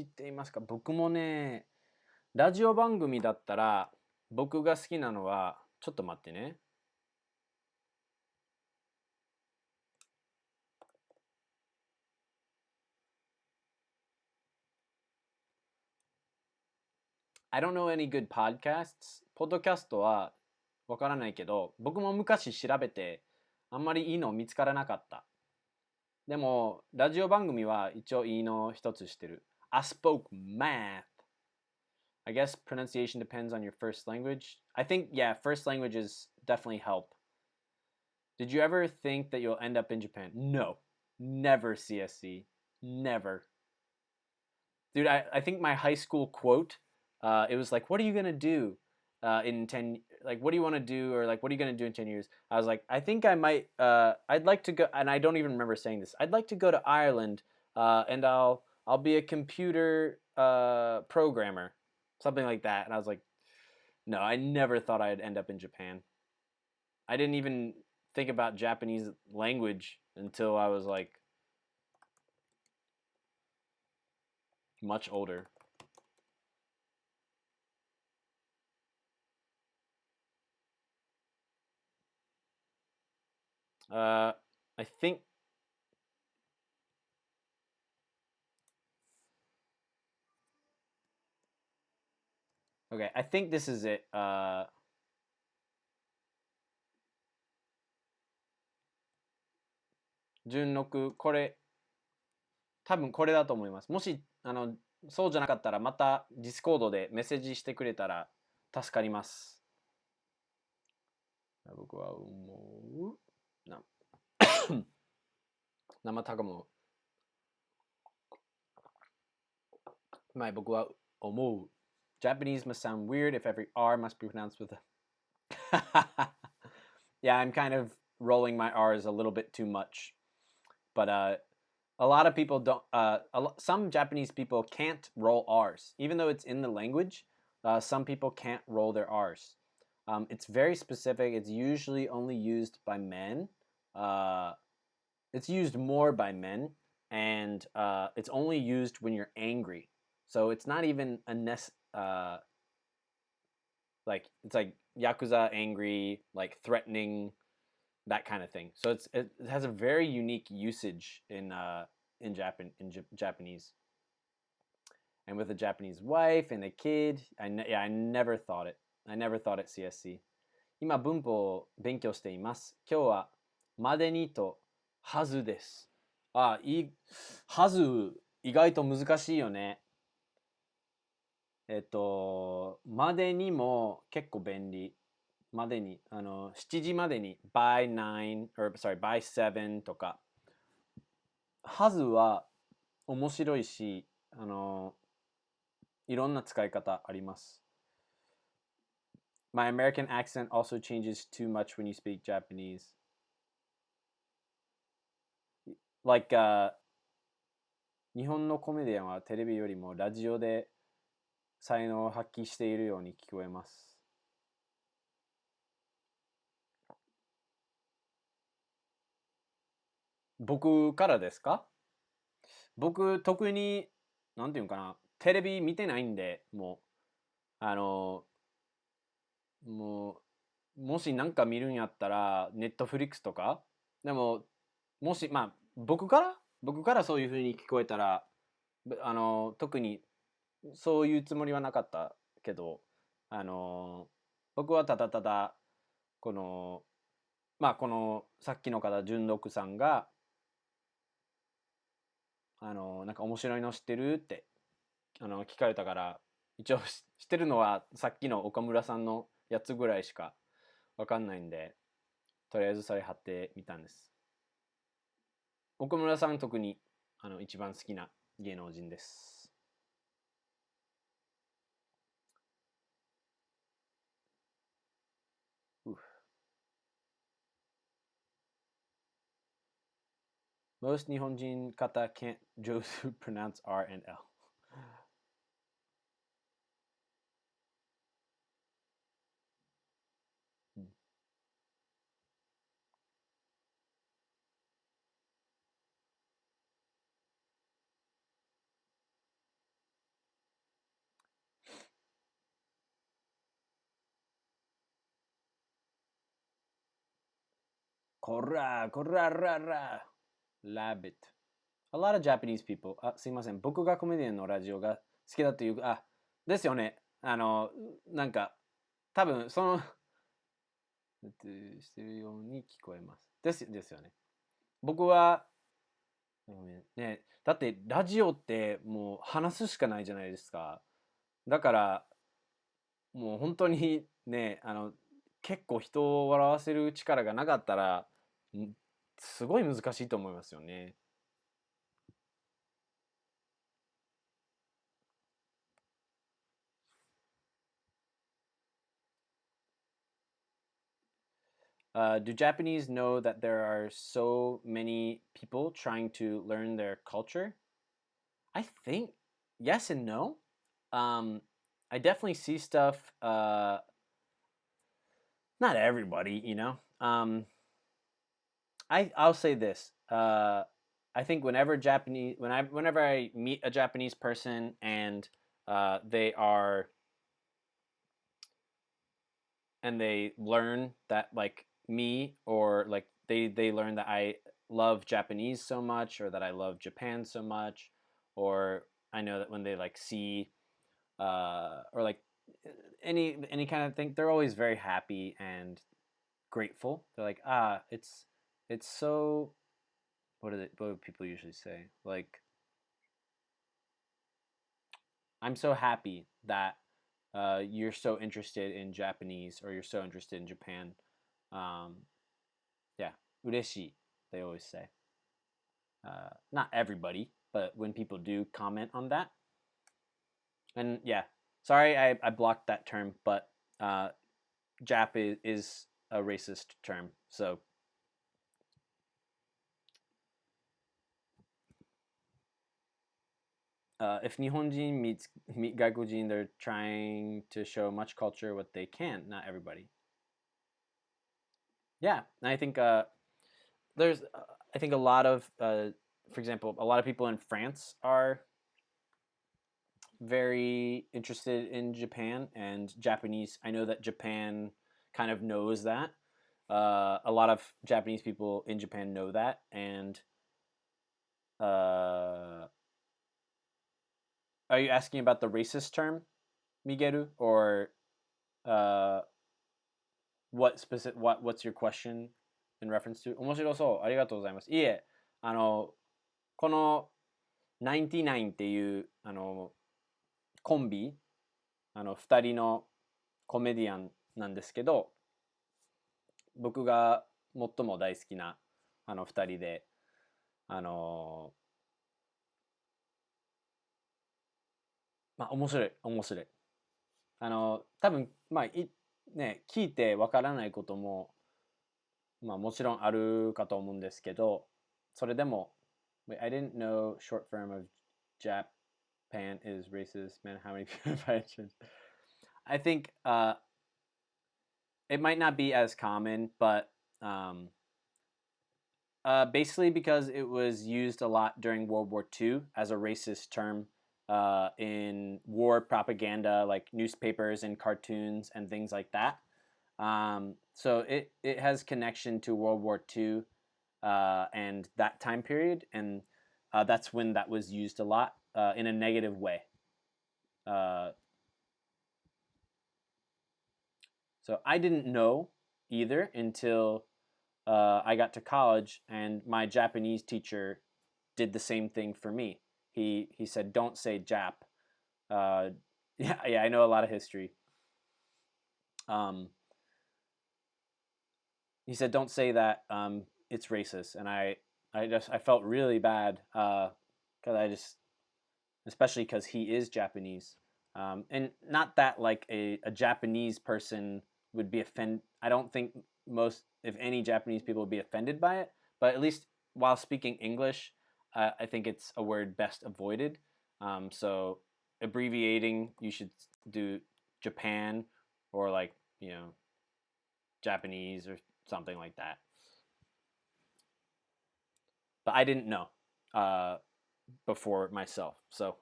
[SPEAKER 1] っていますか？僕もね、ラジオ番組だったら、僕が好きなのは、ちょっと待ってね。I don't know any good podcasts. ポッドキャストはわからないけど、僕も昔調べて、あんまりいいの見つからなかった。でも、ラジオ番組は一応いいの一つしてる。I spoke math. I guess pronunciation depends on your first language. I think, yeah, first languages definitely help. Did you ever think that you'll end up in Japan? No. Never, CSC. Never. Dude, I think my high school quote, it was like, what are you going to do in 10, like, what do you want to do? Or like, what are you going to do in 10 years? I was like, I think I might, I'd like to go, and I don't even remember saying this. I'd like to go to Ireland and I'll be a computer programmer, something like that. And I was like, no, I never thought I'd end up in Japan. I didn't even think about Japanese language until I was like much older. I think okay, I think this is it. 順録これ多分これだと思います。もしそうじゃなかったらまたディスコードでメッセージしてくれたら助かります。僕は思うな生卵前僕は思う Japanese must sound weird if every R must be pronounced with a yeah, I'm kind of rolling my R's a little bit too much. But a lot of people don't. Some Japanese people can't roll R's, even though it's in the language. Some people can't roll their R's. It's very specific. It's usually only used by men. It's used more by men, and it's only used when you're angry. So it's not even a like it's like yakuza angry, like threatening, that kind of thing. So it has a very unique usage in Japanese. And with a Japanese wife and a kid, I never thought it. I never thought it CSC. 今文法を勉強しています。今日はまでにとはずです。はず意外と難しいよね。までにも結構便利。までに、7時までに by 9 or sorry by 7とか。はずは面白いし、いろんな使い方あります。My American accent also changes too much when you speak Japanese. Like, 日本のコメディアンはテレビよりもラジオで才能を発揮しているように聞こえます。僕からですか？僕、特に、なんていうのかな、テレビ見てないんで、ももしなんか見るんやったら、ネットフリックスとか、でも、もし、まあ、僕からそういう風に聞こえたら、特にそういうつもりはなかったけど、僕はただただ、この、この、さっきの方、純六さんが、なんか面白いの知ってるって聞かれたから、一応知ってるのはさっきの岡村さんのやつぐらいしかわかんないんで、とりあえずそれ貼ってみたんです。岡村さん特に一番好きな芸能人です。Most 日本人方 can't just pronounce R and L. こらこららら Rabbit. A lot of Japanese people. すいません。僕がコメディアンのラジオが好きだという、ですよね。なんか、多分そのしてるように聞こえます。ですよね。僕は、ね、だってラジオってもう話すしかないじゃないですか。だから、もう本当にね、結構人を笑わせる力がなかったら、すごい難しいと思いますよね。Do Japanese know that there are so many people trying to learn their culture? I think yes and no. Um, I definitely see stuff. Not everybody, you know. I'll say this. I think whenever I meet a Japanese person and they are and they learn that like me or like they learn that I love Japanese so much or that I love Japan so much, or I know that when they like see or like any kind of thing, they're always very happy and grateful. They're like, it's so what do people usually say? Like, I'm so happy that you're so interested in Japanese or you're so interested in Japan. Um, yeah, 嬉しい, they always say. Not everybody, but when people do comment on that. And yeah, sorry I blocked that term, but Jap is a racist term. So if Nihonjin meet Gaikojin, they're trying to show much culture what they can. Not everybody. Yeah, and I think there's I think a lot of for example, a lot of people in France are very interested in Japan and Japanese. I know that Japan kind of knows that. A lot of Japanese people in Japan know that, and are you asking about the racist term, Migeru, or what's your question in reference to? 面白そう。ありがとうございます。いえ、この99っていうコンビ、2人のコメディアンなんですけど、僕が最も大好きな2人で、まあ面白い、面白い。多分、まあね、聞いてわからないことも、まあもちろんあるかと思うんですけど、それでも、Wait, I didn't know short form of Japan is racist. Man, how many people have I mentioned? I think it might not be as common, but um, basically because it was used a lot during World War II as a racist term in war propaganda, like newspapers and cartoons and things like that. So it has connection to World War II and that time period, and that's when that was used a lot in a negative way. Uh, so I didn't know either until I got to college, and my Japanese teacher did the same thing for me. He said, "Don't say Jap." Yeah, I know a lot of history. Um, he said, "Don't say that. It's racist." And I felt really bad because I just, especially because he is Japanese, and not that like a Japanese person would be offended. I don't think most, if any, Japanese people would be offended by it. But at least while speaking English, I think it's a word best avoided. So abbreviating, you should do Japan or like Japanese or something like that. But I didn't know before myself, so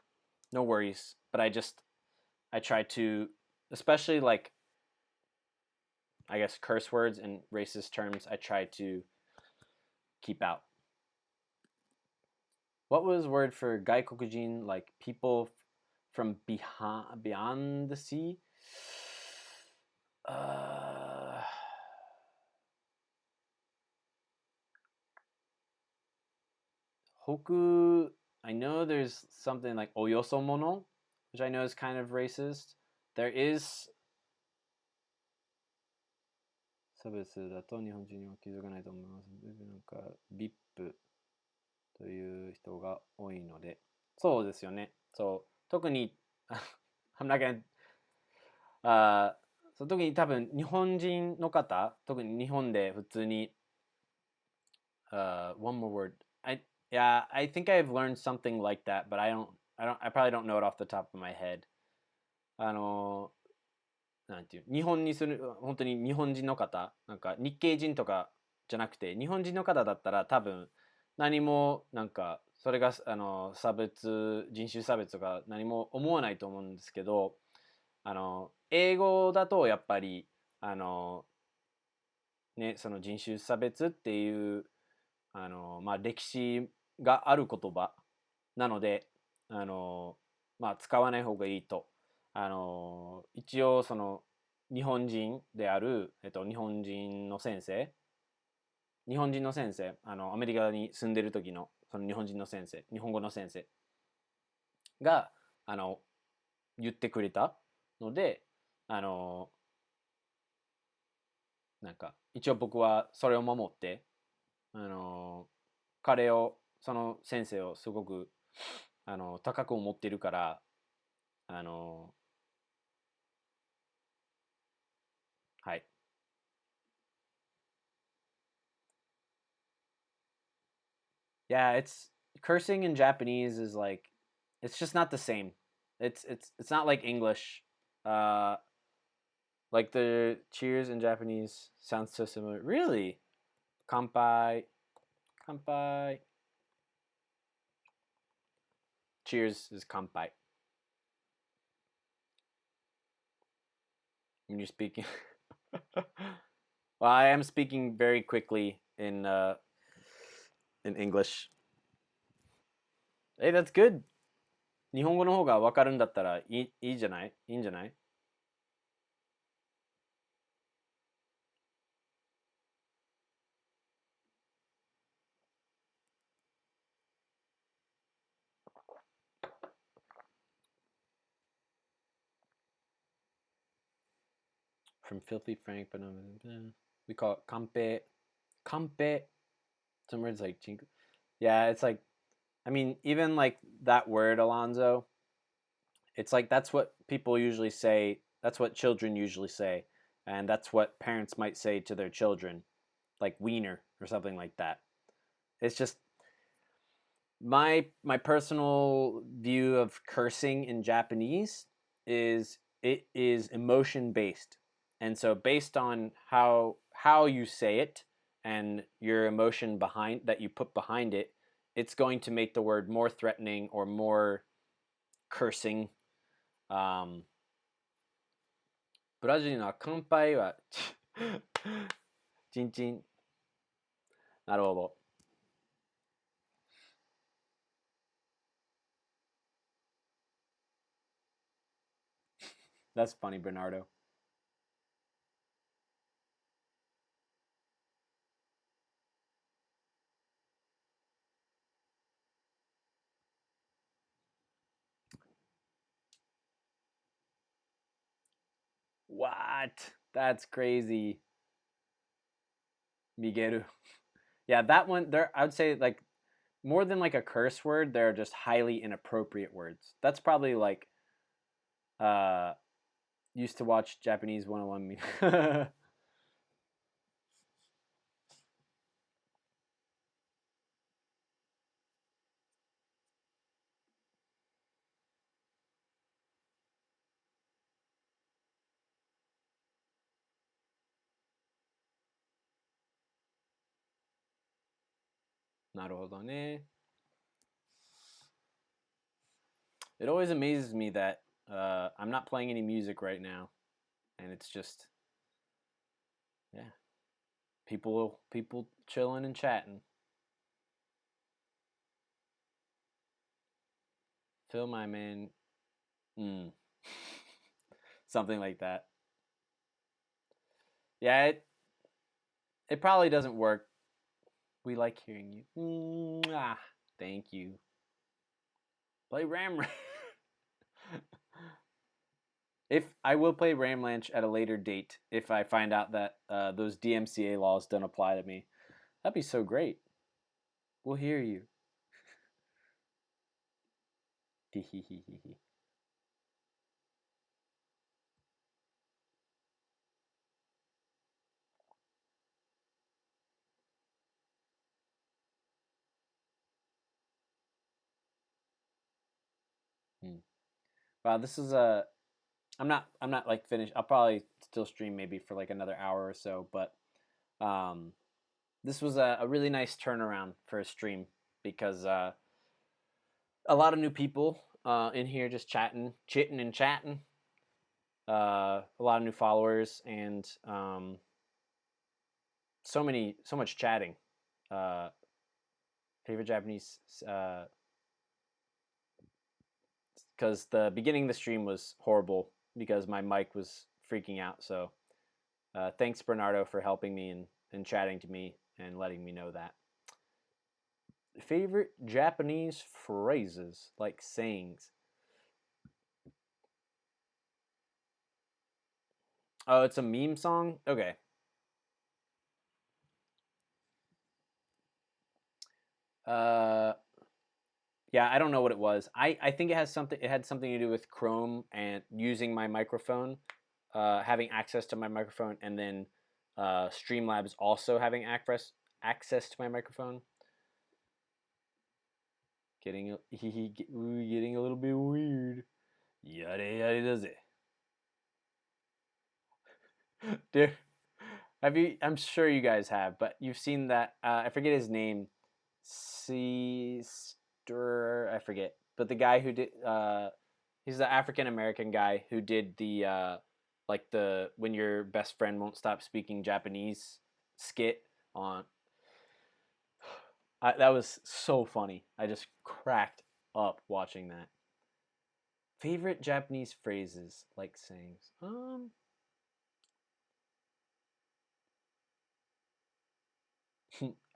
[SPEAKER 1] no worries. But I try to, especially like I guess curse words and racist terms, I try to keep out. What was the word for 外国人, like people from beyond the sea? Uh, Hoku, I know there's something like oyosomono, which I know is kind of racist. There is 差別だと日本人には気づかないと思います。なんか、VIP という人が多いので。そうですよね。そう。特に、I'm not gonna, そう特に多分日本人の方、特に日本で普通に、one more word. Yeah, I think I've learned something like that, but I probably don't know it off the top of my head. あの、なんていう、日本にする、本当に日本人の方、なんか日系人とかじゃなくて、日本人の方だったら多分何もなんか、それが差別、人種差別とか何も思わないと思うんですけど、英語だとやっぱり、ね、その人種差別っていう、まあ歴史がある言葉なので、まあ使わない方がいいと。一応その日本人である、日本人の先生、日本人の先生、アメリカに住んでる時のその日本人の先生、日本語の先生が、言ってくれたので、なんか、一応僕はそれを守って、彼を、その先生をすごく、高く思ってるから、はい。Yeah, it's cursing in Japanese is like it's just not the same. It's not like English. Uh like the cheers in Japanese sounds so similar. Really? Kanpai. Kanpai. Cheers is kanpai. When you're speaking. Well, I am speaking very quickly in English. Hey, that's good. 日本語の方がわかるんだったらいいじゃないいいんじゃない From Filthy Frank, but we call it kampe. Kampe. Some words like chink. Yeah, it's like, I mean, even like that word, Alonzo, it's like that's what people usually say. That's what children usually say. And that's what parents might say to their children, like wiener or something like that. It's just my personal view of cursing in Japanese is it is emotion based. And so based on how you say it and your emotion behind that you put behind it, it's going to make the word more threatening or more cursing. ブラジルの乾杯はチンチン。なるほど。That's funny, Bernardo. What? That's crazy. Miguel. Yeah, that one there I would say like more than like a curse word, they're just highly inappropriate words. That's probably like uh used to watch Japanese 101 me. なるほどね。It always amazes me that I'm not playing any music right now, and it's just yeah, people chilling and chatting. Fill my man, mm. Something like that. Yeah, it probably doesn't work. We like hearing you. Thank you. Play Ram. If I will play Ramlanch at a later date, if I find out that those DMCA laws don't apply to me, that'd be so great. We'll hear you. Wow, this is a. I'm not like finished. I'll probably still stream maybe for like another hour or so, but um, this was a really nice turnaround for a stream because a lot of new people in here just chitting and chatting. A lot of new followers and so much chatting. Uh, favorite Japanese because the beginning of the stream was horrible because my mic was freaking out. So thanks Bernardo for helping me and chatting to me and letting me know that. Favorite Japanese phrases like sayings. Oh, it's a meme song? Okay. Yeah, I don't know what it was. I think it had something to do with Chrome and using my microphone, having access to my microphone, and then Streamlabs also having access to my microphone. Getting a little bit weird. Yada yada does it. Dude, have you? I'm sure you guys have, but you've seen that. I forget his name. Sister, I forget. But the guy who did, he's the African American guy who did the, like the when your best friend won't stop speaking Japanese skit on. That was so funny. I just cracked up watching that. Favorite Japanese phrases like sayings.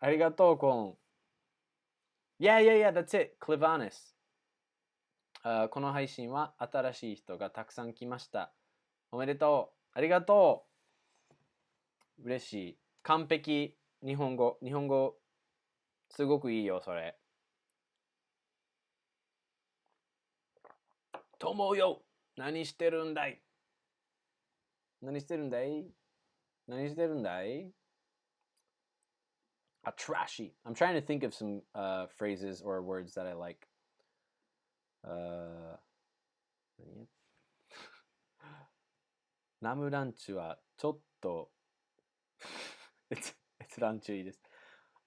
[SPEAKER 1] Arigato kon. Yeah, that's it. Clivanis. この配信は新しい人がたくさん来ました。おめでとう。ありがとう。嬉しい。完璧。日本語。日本語、すごくいいよ、それ。と思うよ。何してるんだい？何してるんだい？何してるんだい？ A trashy. I'm trying to think of some phrases or words that I like. ラムランチはちょっと閲覧注意です。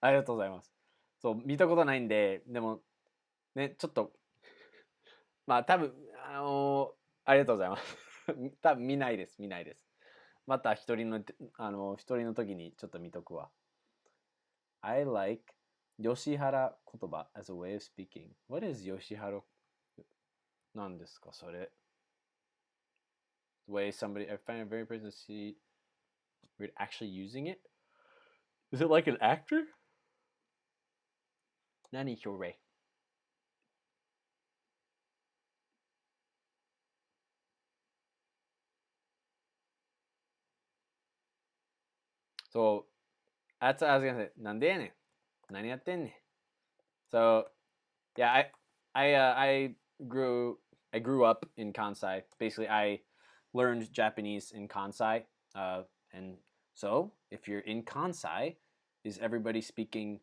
[SPEAKER 1] ありがとうございます。そう、見たことないんで、でも、ね、ちょっと、まあ多分、ありがとうございます。多分見ないです、見ないです。また一人の時にちょっと見とくわ。I like 吉原言葉 as a way of speaking. What is 吉原？何ですか、それ。The way somebody, I find it very person to see we're actually using it. Is it like an actor? 何それ？So that's what I was gonna say. なんでやねん。何やってんねん。So yeah, I grew up in Kansai. Basically, I learned Japanese in Kansai. And so if you're in Kansai, is everybody speaking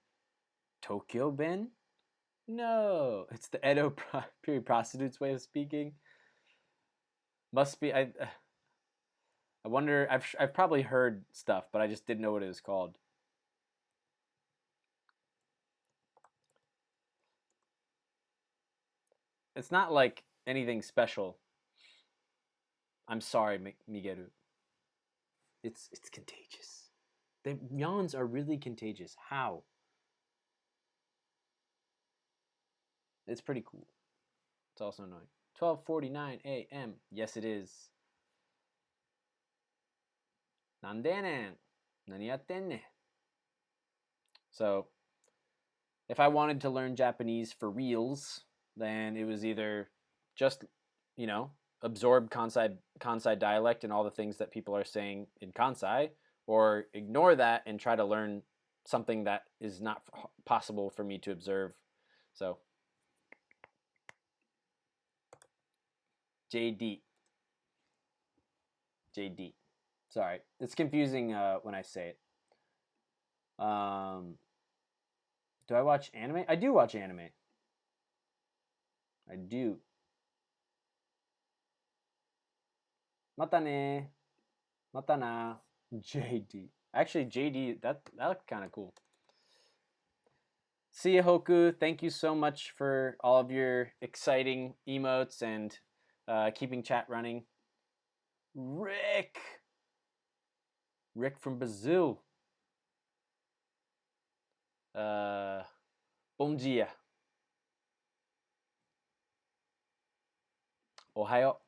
[SPEAKER 1] Tokyo Ben? No, it's the Edo period prostitute's way of speaking. Must be. I wonder. I've probably heard stuff, but I just didn't know what it was called. It's not like anything special. I'm sorry, Migeru. It's contagious. The yawns are really contagious. How? It's pretty cool. It's also annoying. 12:49 a.m. Yes, it is. なんでやねん。何やってんねん。So, if I wanted to learn Japanese for reals, then it was either just, absorb Kansai dialect and all the things that people are saying in Kansai, or ignore that and try to learn something that is not possible for me to observe. So, JD. JD. Sorry, it's confusing when I say it. Do I watch anime? I do watch anime. I do. またね。またな。JD. Actually, JD, that looked kind of cool. See you, Hoku. Thank you so much for all of your exciting emotes and keeping chat running. Rick! Rick from Brazil. Bom dia. Ohayo.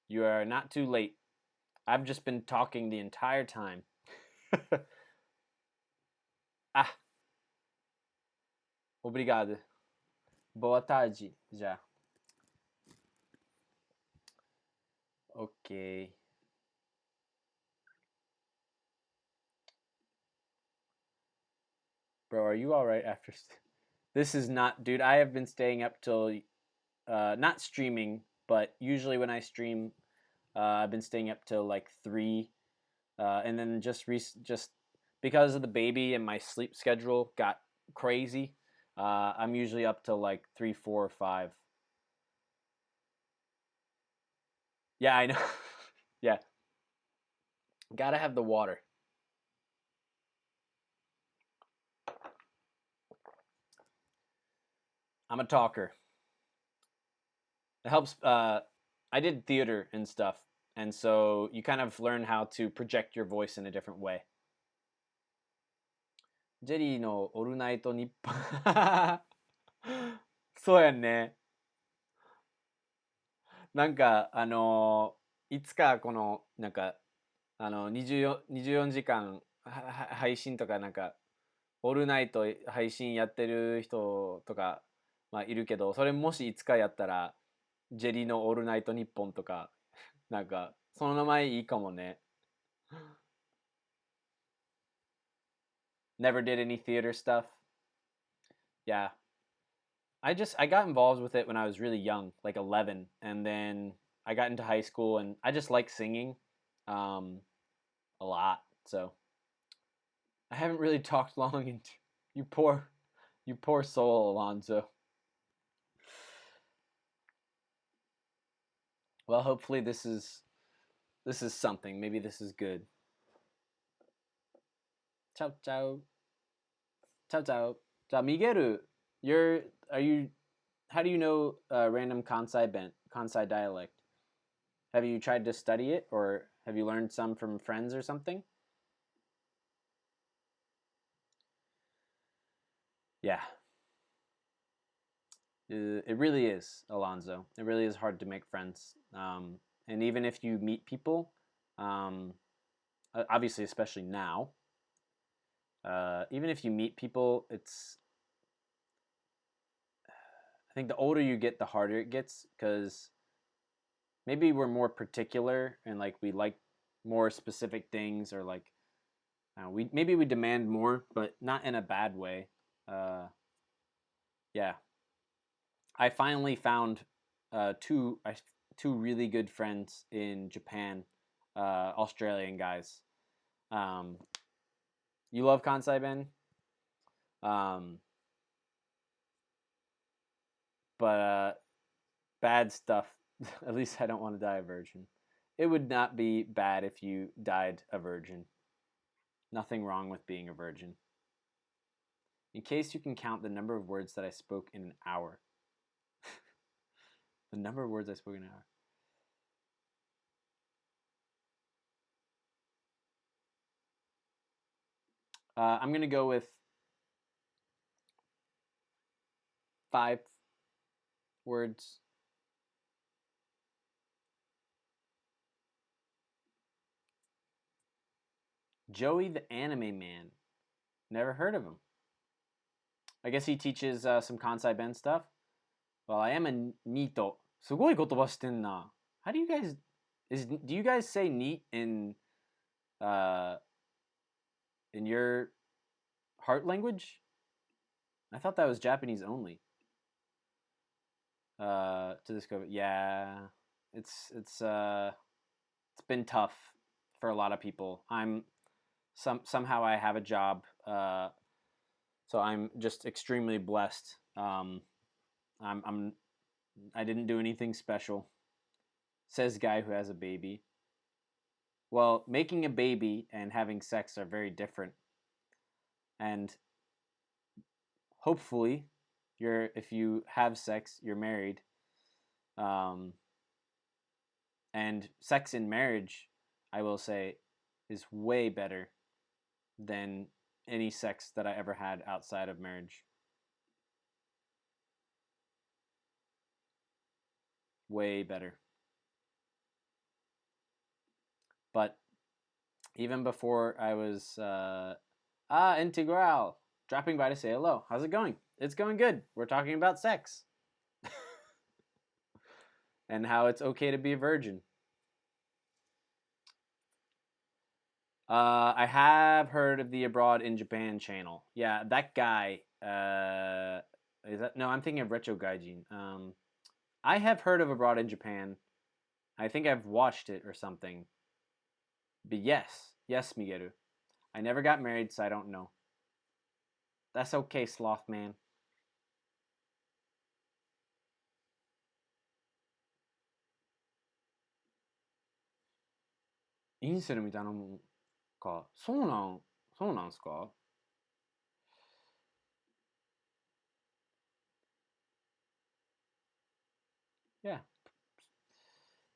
[SPEAKER 1] You are not too late. I've just been talking the entire time. Ah. Obrigado. Boa tarde, já. Okay. Bro, are you alright after... This is not... Dude, I have been staying up till... not streaming, but usually when I stream, I've been staying up till like 3. And then just because of the baby and my sleep schedule got crazy, I'm usually up till like 3, 4, or 5. Yeah, I know. Yeah. Gotta have the water. I'm a talker. It helps. I did theater and stuff, and so you kind of learn how to project your voice in a different way. ジェリーのオールナイトニッポン。そうやんね。なんか、いつかこの、なんか、24時間配信とか、なんか、オールナイト配信やってる人とか、まあ、いるけど、それもしいつかやったら、ジェリーのオールナイトニッポンとかなんか、その名前いいかもね。Never did any theater stuff. Yeah. I got involved with it when I was really young, like 11, and then I got into high school and I just like singing um a lot. So, I haven't really talked long into you poor soul, Alonzo. Well, hopefully this is something. Maybe this is good. Ciao ciao. Ciao ciao. Miguel, are you how do you know random Kansai dialect? Have you tried to study it or have you learned some from friends or something? Yeah. It really is, Alonzo. It really is hard to make friends. And even if you meet people, um, obviously, especially now, even if you meet people, I think the older you get, the harder it gets because maybe we're more particular and like we like more specific things or like we demand more, but not in a bad way. Uh, yeah, I finally found uh, two two really good friends in Japan, Australian guys. Um, you love Kansai Ben, um, but bad stuff. At least I don't want to die a virgin. It would not be bad if you died a virgin. Nothing wrong with being a virgin. In case you can count the number of words that I spoke in an hour. The number of words I spoke in an hour. I'm going to go with 5 words. Joey the Anime Man. Never heard of him. I guess he teaches some Kansai Ben stuff. Well, I am a Nito. すごい言葉してんな. How do you guys do you guys say neat uh in your heart language? I thought that was Japanese only. To this COVID. Yeah. It's been tough for a lot of people. Somehow I have a job, so I'm just extremely blessed. I didn't do anything special. Says guy who has a baby. Well, making a baby and having sex are very different, and hopefully, if you have sex, you're married. Um, and sex in marriage, I will say, is way better than any sex that I ever had outside of marriage. Way better. But even before I was Integral, dropping by to say hello. How's it going? It's going good. We're talking about sex and how it's okay to be a virgin. I have heard of the Abroad in Japan channel. Yeah, that guy. Is that no? I'm thinking of Retro Gaijin. I have heard of Abroad in Japan. I think I've watched it or something. But yes, Miguel. I never got married, so I don't know. That's okay, sloth man. インセルみたいなもんか。そうなんすか Yeah.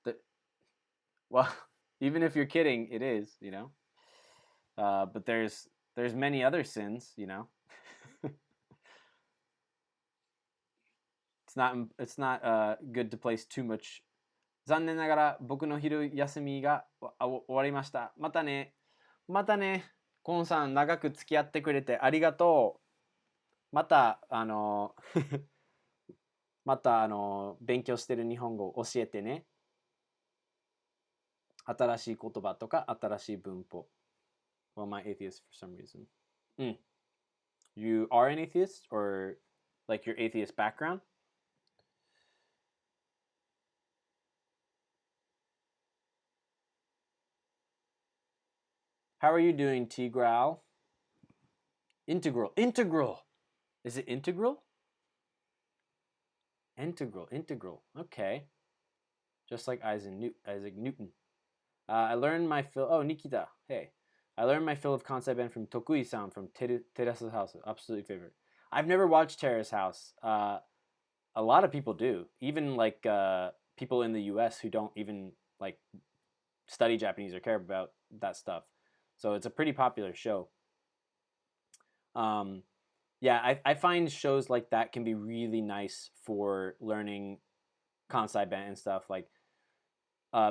[SPEAKER 1] The, well, even if you're kidding, it is, you know. But there's many other sins, you know. it's not good to place too much. 残念ながら僕の昼休みが終わりました。またね。またね。コンさん長く付き合ってくれてありがとう。またまた勉強してる日本語教えてね。新しい言葉とか新しい文法。Well, I'm not atheist for some reason. You are an atheist, or like your atheist background? How are you doing, Tigral? Integral. Integral. Is it integral? Integral. Okay. Just like Isaac Newton. I learned my fill. Oh, Nikita. Hey. I learned my fill of Kansai from Tokui-san from Terrace's House. Absolutely favorite. I've never watched Terrace's House. A lot of people do. Even like people in the U.S. who don't even like study Japanese or care about that stuff. So it's a pretty popular show. Yeah, I find shows like that can be really nice for learning Kansai Ben and stuff. Like,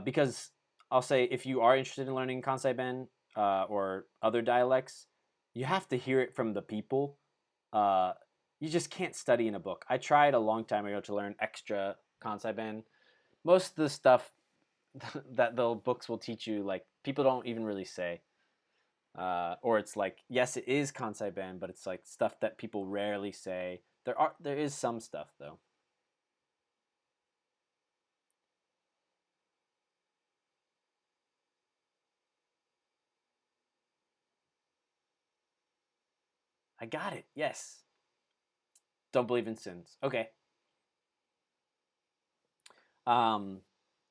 [SPEAKER 1] because I'll say if you are interested in learning Kansai Ben or other dialects, you have to hear it from the people. You just can't study in a book. I tried a long time ago to learn extra Kansai Ben. Most of the stuff that the books will teach you, like people don't even really say. Or it's like, yes, it is Kansai Ben, but it's like stuff that people rarely say. There is some stuff though. I got it. Yes. Don't believe in sins. Okay. Um,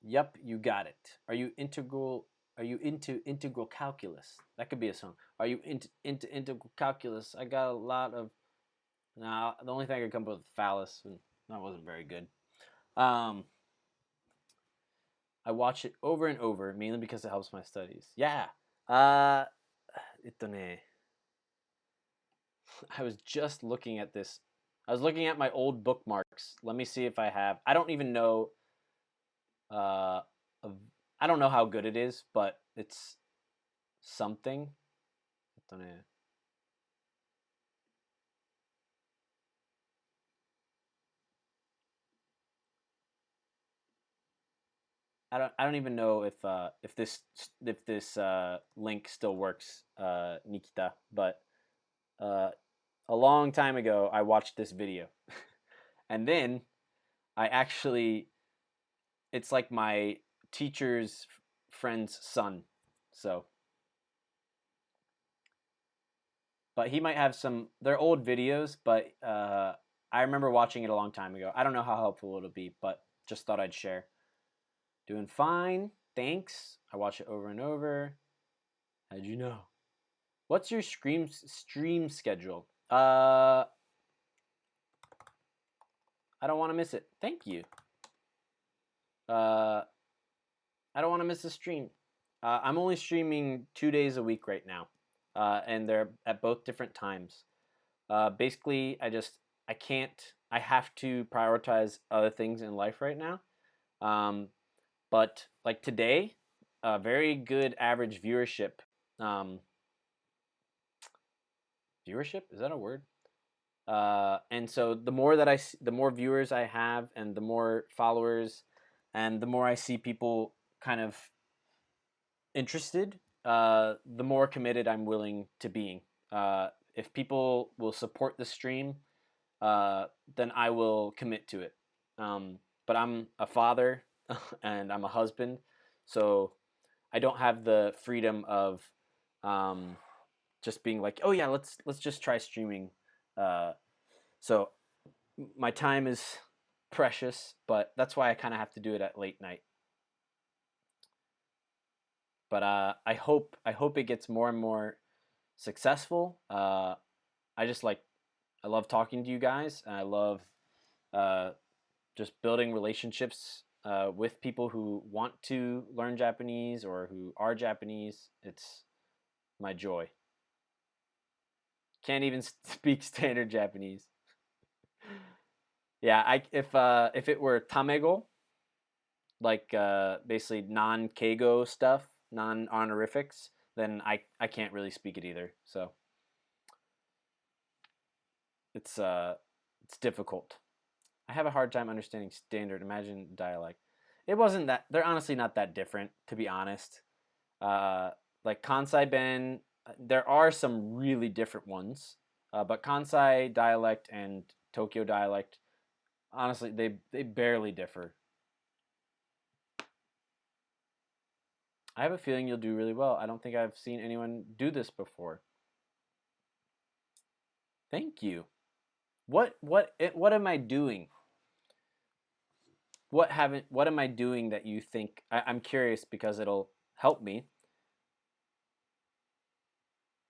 [SPEAKER 1] yep, you got it. Are you integral? Are you into integral calculus? That could be a song. Are you into integral calculus? I got a lot of. Nah, the only thing I could come up with phallus, and that wasn't very good. I watch it over and over, mainly because it helps my studies. Yeah. Uh, ね I was just looking at this. I was looking at my old bookmarks. Let me see if I have. I don't even know. Uh, I don't know how good it is, but it's something. ね I don't even know if this link still works, Nikita. But uh, a long time ago, I watched this video, and then I actually it's like my teacher's friend's son. So, but he might have some. They're old videos, but I remember watching it a long time ago. I don't know how helpful it'll be, but just thought I'd share. Doing fine, thanks. I watch it over and over. How'd you know? What's your stream schedule? I don't want to miss it. Thank you. I don't want to miss a stream. I'm only streaming 2 days a week right now, and they're at both different times. Basically, I can't. I have to prioritize other things in life right now. But like today, very good average viewership. Um, viewership, is that a word? And so the more the more viewers I have, and the more followers, and the more I see people kind of interested, the more committed I'm willing to being. If people will support the stream, then I will commit to it. But I'm a father and I'm a husband, so I don't have the freedom of just being like, oh yeah, let's just try streaming. So my time is precious, but that's why I kind of have to do it at late night. But I hope it gets more and more successful. I just like I love talking to you guys, and I love uh, just building relationships with people who want to learn Japanese or who are Japanese. It's my joy. Can't even speak standard Japanese. Yeah, if it were tamego, like basically non-keigo stuff, non-honorifics, then I can't really speak it either. So it's difficult. I have a hard time understanding standard. Imagine dialect. it wasn't that. They're honestly not that different, to be honest. Like Kansai Ben, there are some really different ones, but Kansai dialect and Tokyo dialect, honestly, they barely differ. I have a feeling you'll do really well. I don't think I've seen anyone do this before. Thank you. What am I doing? What am I doing that you think I'm curious because it'll help me.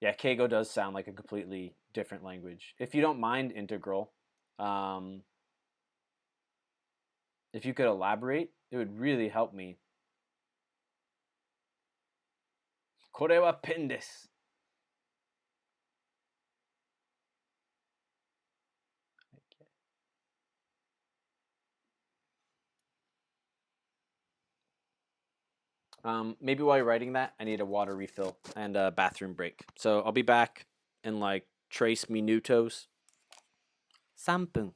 [SPEAKER 1] Yeah, Keigo does sound like a completely different language. If you don't mind integral, um, if you could elaborate, it would really help me. これはペンです。Maybe while you're writing that, I need a water refill and a bathroom break. So I'll be back in like trace minutos. 3分.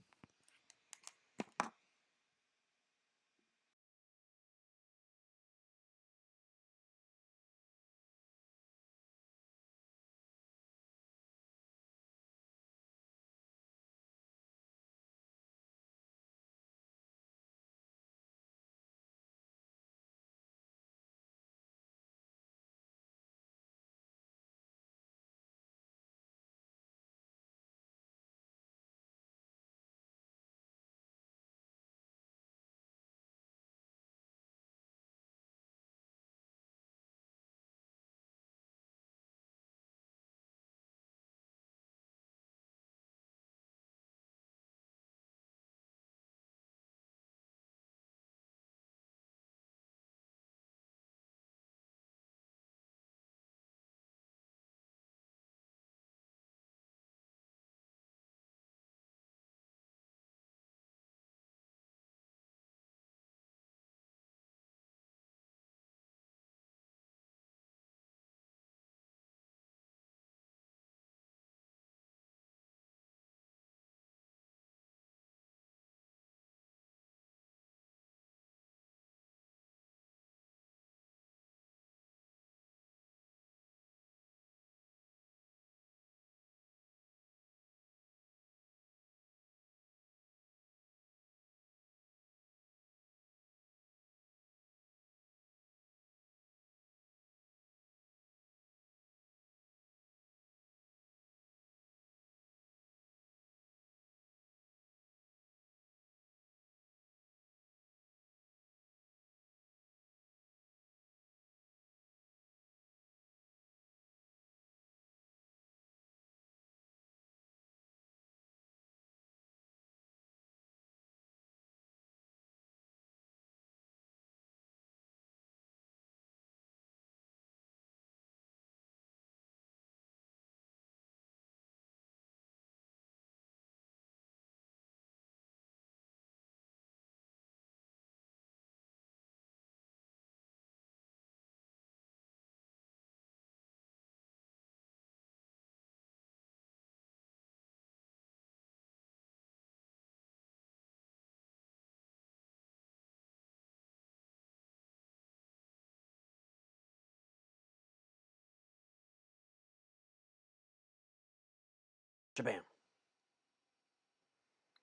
[SPEAKER 1] Jabam.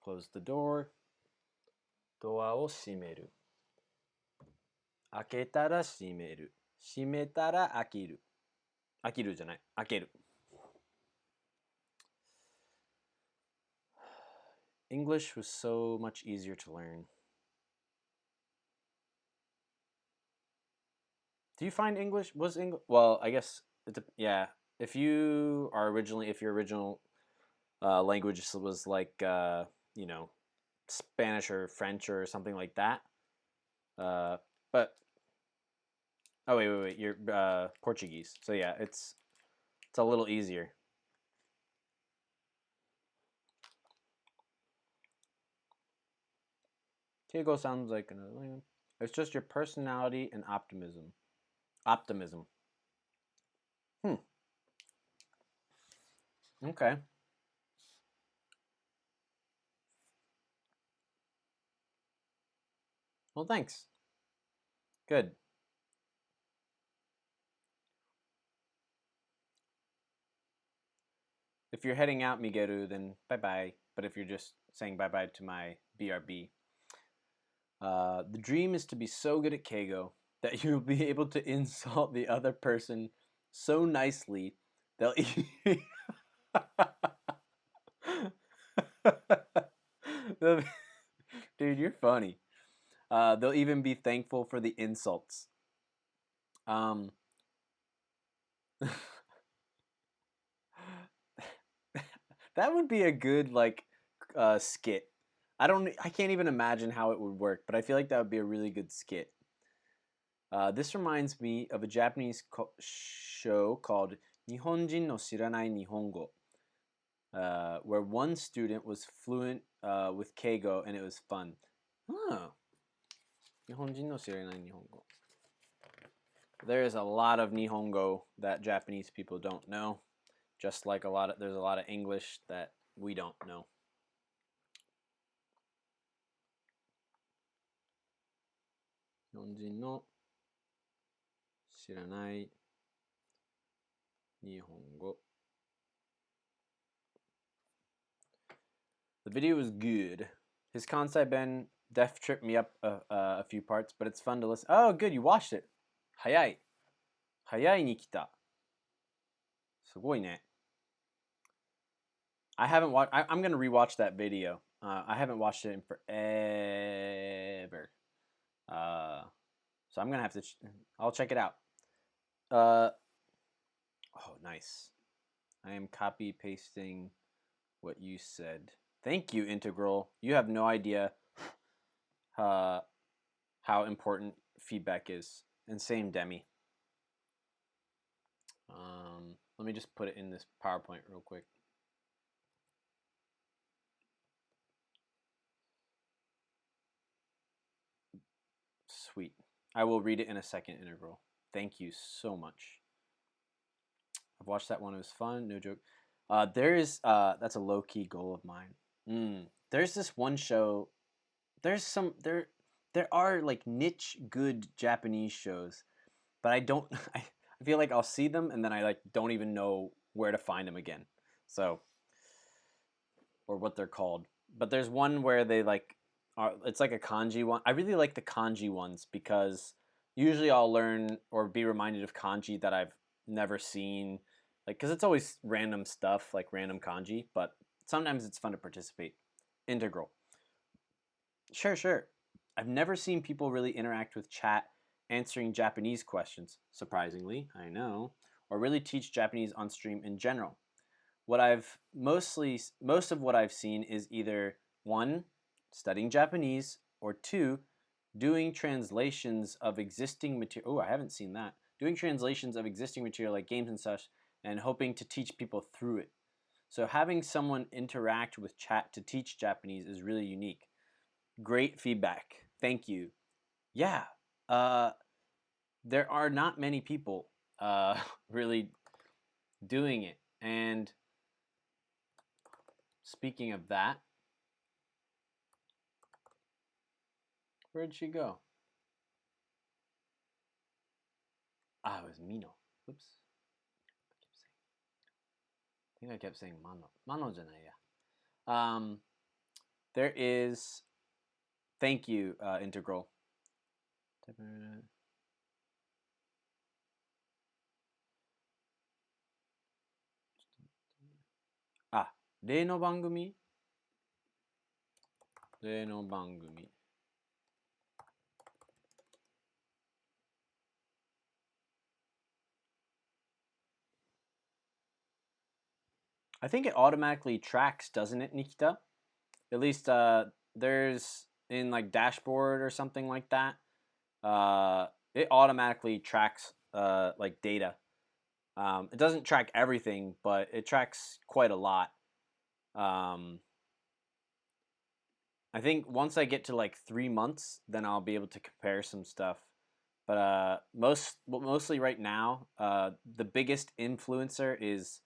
[SPEAKER 1] Close the door. ドアを閉める。開けたら閉める。閉めたら開ける。開けるじゃない。開ける。English was so much easier to learn. Do you find English was English? Well, I guess yeah. If your original language was like you know, Spanish or French or something like that. But oh wait, you're Portuguese. So yeah, it's a little easier. Keigo sounds like another language. It's just your personality and optimism. Optimism. Okay. Well, thanks. Good. If you're heading out, Migeru, then bye-bye. But if you're just saying bye-bye to my BRB, the dream is to be so good at Keigo that you'll be able to insult the other person so nicely they'll they'll dude, you're funny. They'll even be thankful for the insults. Um, that would be a good skit. I can't even imagine how it would work, but I feel like that would be a really good skit. This reminds me of a Japanese show called Nihonjin no Shiranai Nihongo, where one student was fluent with Keigo and it was fun. Oh, Nihonjin no Shiranai Nihongo. There is a lot of Nihongo that Japanese people don't know, just like there's a lot of English that we don't know. Nihonjin no Shiranai Nihongo. The video was good. His Kansai Ben def tripped me up a few parts, but it's fun to listen. Oh, good, you watched it. 早い。早いに来た。すごいね。I haven't watched. I'm gonna rewatch that video. I haven't watched it in forever. So I'm gonna have to. I'll check it out. Oh, nice. I am copy pasting what you said. Thank you, Integral. You have no idea how important feedback is. And same, Demi. Let me just put it in this PowerPoint real quick. Sweet. I will read it in a second, Integral. Thank you so much. I've watched that one. It was fun. No joke. That's a low-key goal of mine. There's this one show. There are like niche good Japanese shows, but I don't. I feel like I'll see them and then I like don't even know where to find them again. So, or what they're called. But there's one where they it's like a kanji one. I really like the kanji ones because usually I'll learn or be reminded of kanji that I've never seen. Like, because it's always random stuff, like random kanji, but sometimes it's fun to participate. Integral. Sure. I've never seen people really interact with chat answering Japanese questions, surprisingly, I know, or really teach Japanese on stream in general. Most of what I've seen is either 1, studying Japanese, or 2, doing translations of existing material. Oh, I haven't seen that. Doing translations of existing material like games and such, and hoping to teach people through it. So having someone interact with chat to teach Japanese is really unique. Great feedback. Thank you. Yeah. There are not many people really doing it. And speaking of that, where'd she go? Ah, it was Mino. Oops. I think I kept saying Mano. Mano じゃないや. There is. Thank you, Integral. Ah, 例の番組? 例の番組. I think it automatically tracks, doesn't it, Nikita? At least there's in like dashboard or something like that. It automatically tracks like data. It doesn't track everything, but it tracks quite a lot. I think once I get to like 3 months, then I'll be able to compare some stuff. But mostly right now, the biggest influencer is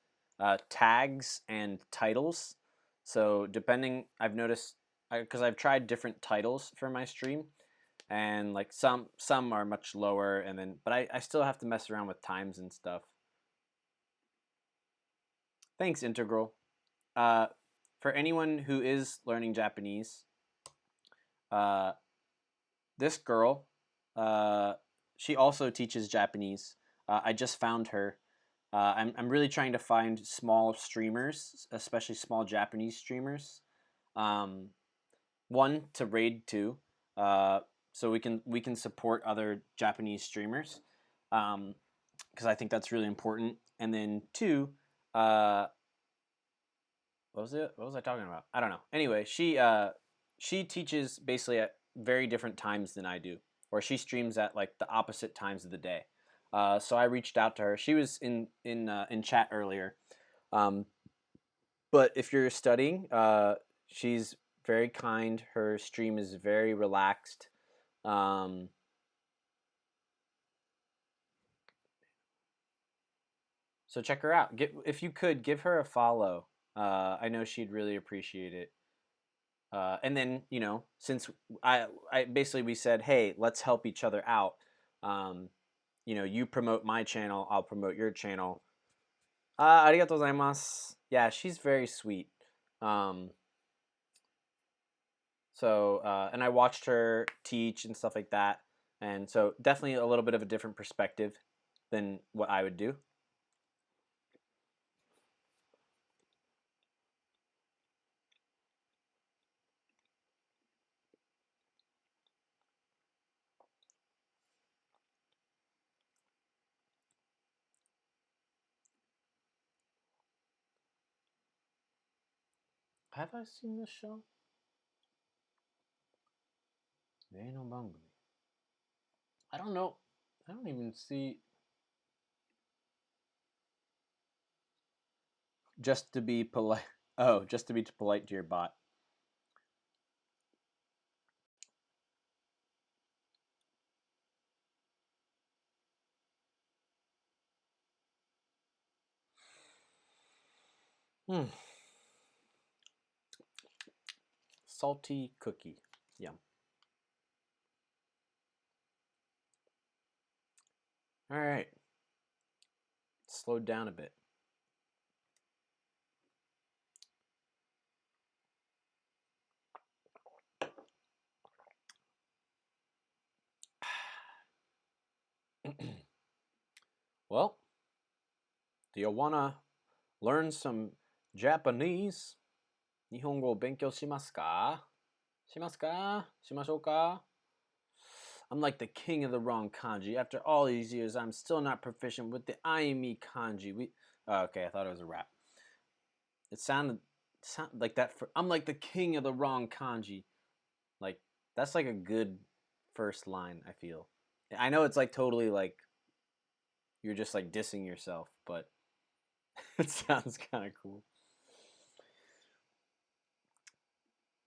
[SPEAKER 1] tags and titles. So depending, I've noticed because I've tried different titles for my stream, and like some are much lower, and then but I still have to mess around with times and stuff. Thanks, Integral. For anyone who is learning Japanese, this girl, she also teaches Japanese. I just found her. I'm really trying to find small streamers, especially small Japanese streamers. One to raid to, so we can support other Japanese streamers, because I think that's really important. And then two, what was it? What was I talking about? I don't know. Anyway, she teaches basically at very different times than I do, or she streams at like the opposite times of the day. So I reached out to her. She was in chat earlier. But if you're studying, she's very kind. Her stream is very relaxed. So check her out. If you could give her a follow. I know she'd really appreciate it. And then since I basically we said, hey, let's help each other out. You promote my channel, I'll promote your channel. Arigatou gozaimasu. Yeah, she's very sweet. And I watched her teach and stuff like that, and so definitely a little bit of a different perspective than what I would do. Have I seen this show? I don't know. I don't even see. Just to be polite. Oh, just to be polite to your bot. Salty cookie. Yum. All right. Slowed down a bit. Well, do you wanna learn some Japanese? 日本語を勉強しますか？しますか？しましょうか? I'm like the king of the wrong kanji. After all these years, I'm still not proficient with the Aimi kanji. Okay, I thought it was a rap. It sounded like that. I'm like the king of the wrong kanji. Like that's like a good first line. I feel. I know it's like totally like you're just like dissing yourself, but it sounds kind of cool.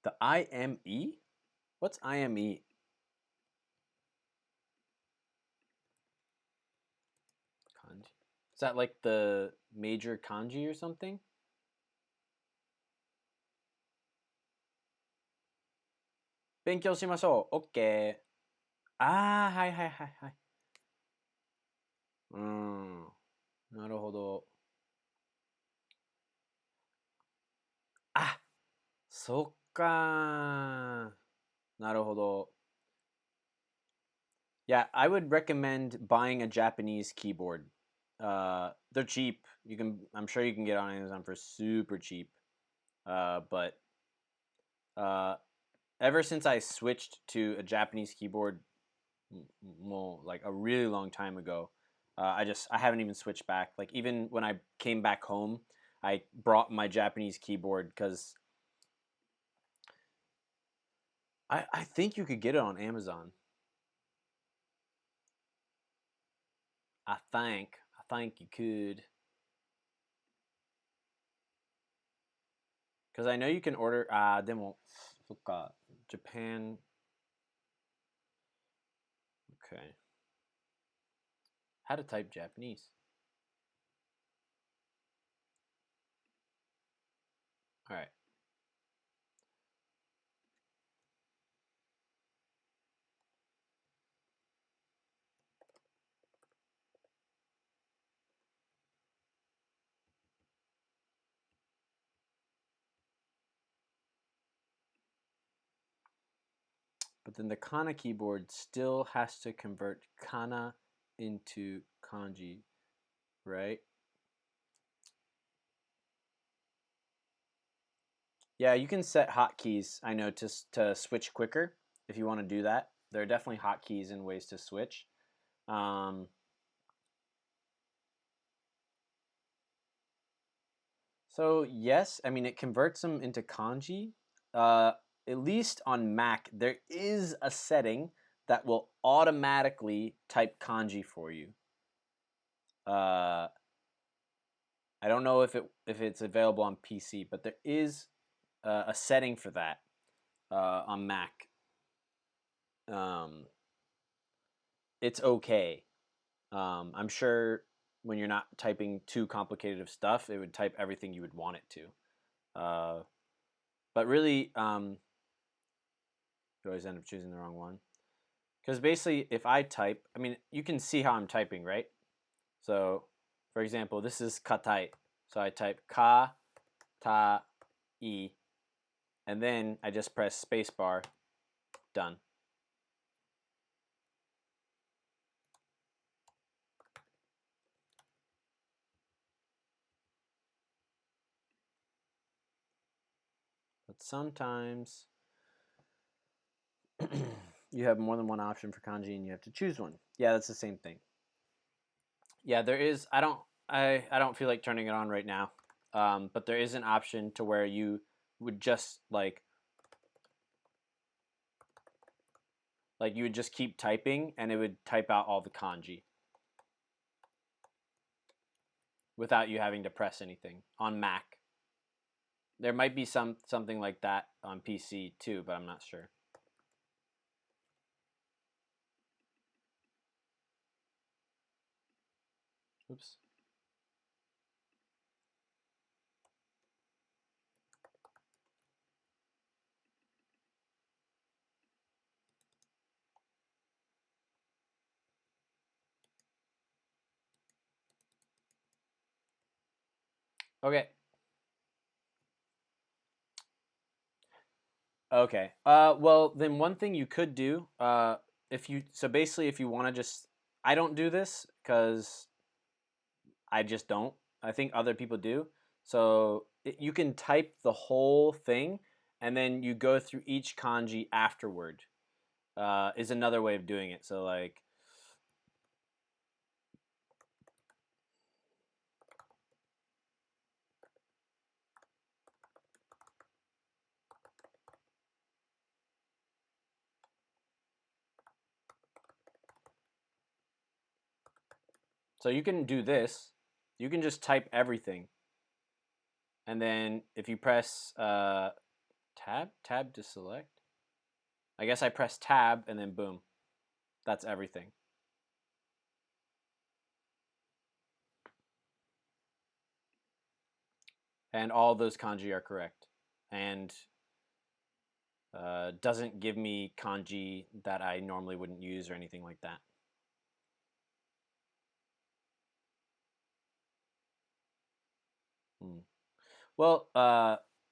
[SPEAKER 1] The IME? What's IME? Kanji. Is that like the major kanji or something? 勉強しましょう。OK。ああ、はいはいはいはい。なるほど。あ、そっか。なるほど。Yeah, I would recommend buying a Japanese keyboard. They're cheap. I'm sure you can get on Amazon for super cheap. But ever since I switched to a Japanese keyboard, more like a really long time ago, I haven't even switched back. Like even when I came back home, I brought my Japanese keyboard because I think you could get it on Amazon. I think you could. Because I know you can order. Demo. Japan. Okay. How to type Japanese. All right. but then the kana keyboard still has to convert kana into kanji, right? Yeah, you can set hotkeys, I know, to switch quicker if you want to do that. There are definitely hotkeys and ways to switch. So yes, I mean, it converts them into kanji. At least on Mac, there is a setting that will automatically type kanji for you. I don't know if it's available on PC, but there is a setting for that on Mac. It's okay. I'm sure when you're not typing too complicated of stuff, it would type everything you would want it to. But really, you always end up choosing the wrong one. Because basically, if I type, I mean, you can see how I'm typing, right? So, for example, this is katai. So I type ka, ta, I, and then I just press spacebar, done. But sometimes you have more than one option for kanji and you have to choose one. Yeah, that's the same thing. Yeah, there is. I don't feel like turning it on right now. But there is an option to where you would just like you would just keep typing and it would type out all the kanji without you having to press anything on Mac. There might be something like that on PC too, but I'm not sure. Oops. Okay. Okay. Well, then one thing you could do, if you want to just, I don't do this because I just don't. I think other people do. So you can type the whole thing, and then you go through each kanji afterward. Is another way of doing it. So like, so you can do this. You can just type everything, and then if you press tab to select. I guess I press tab and then boom, that's everything. And all those kanji are correct, and doesn't give me kanji that I normally wouldn't use or anything like that. Well,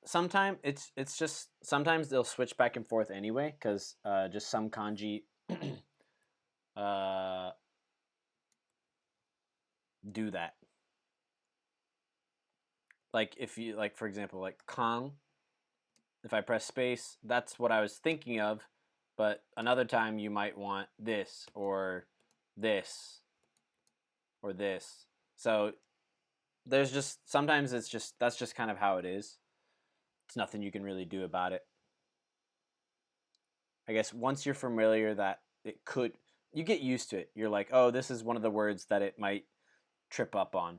[SPEAKER 1] sometimes it's just sometimes they'll switch back and forth anyway because just some kanji do that. Like if you like, for example, like kang. If I press space, that's what I was thinking of. But another time you might want this or this or this. So there's just sometimes it's just that's just kind of how it is. It's nothing you can really do about it. I guess once you're familiar that it could, you get used to it. You're like, oh, this is one of the words that it might trip up on.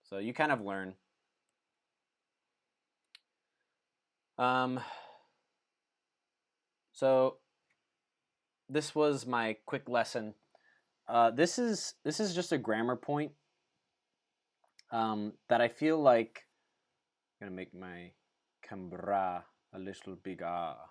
[SPEAKER 1] So you kind of learn. Um, so this was my quick lesson. This is just a grammar point that I feel like I'm gonna make my camera a little bigger. Ah.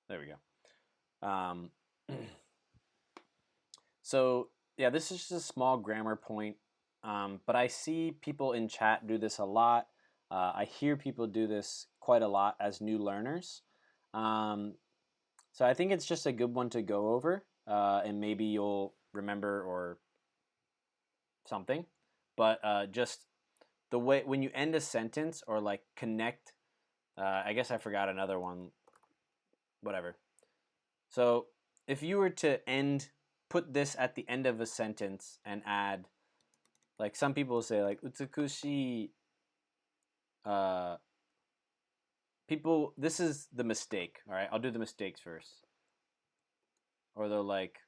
[SPEAKER 1] There we go. So yeah, this is just a small grammar point, but I see people in chat do this a lot. I hear people do this quite a lot as new learners. So I think it's just a good one to go over, and maybe you'll remember or something. But just the way when you end a sentence or like connect, I guess I forgot another one. Whatever. So if you were to put this at the end of a sentence and add, like some people say like utsukushi. People, this is the mistake. All right, I'll do the mistakes first. Or they're like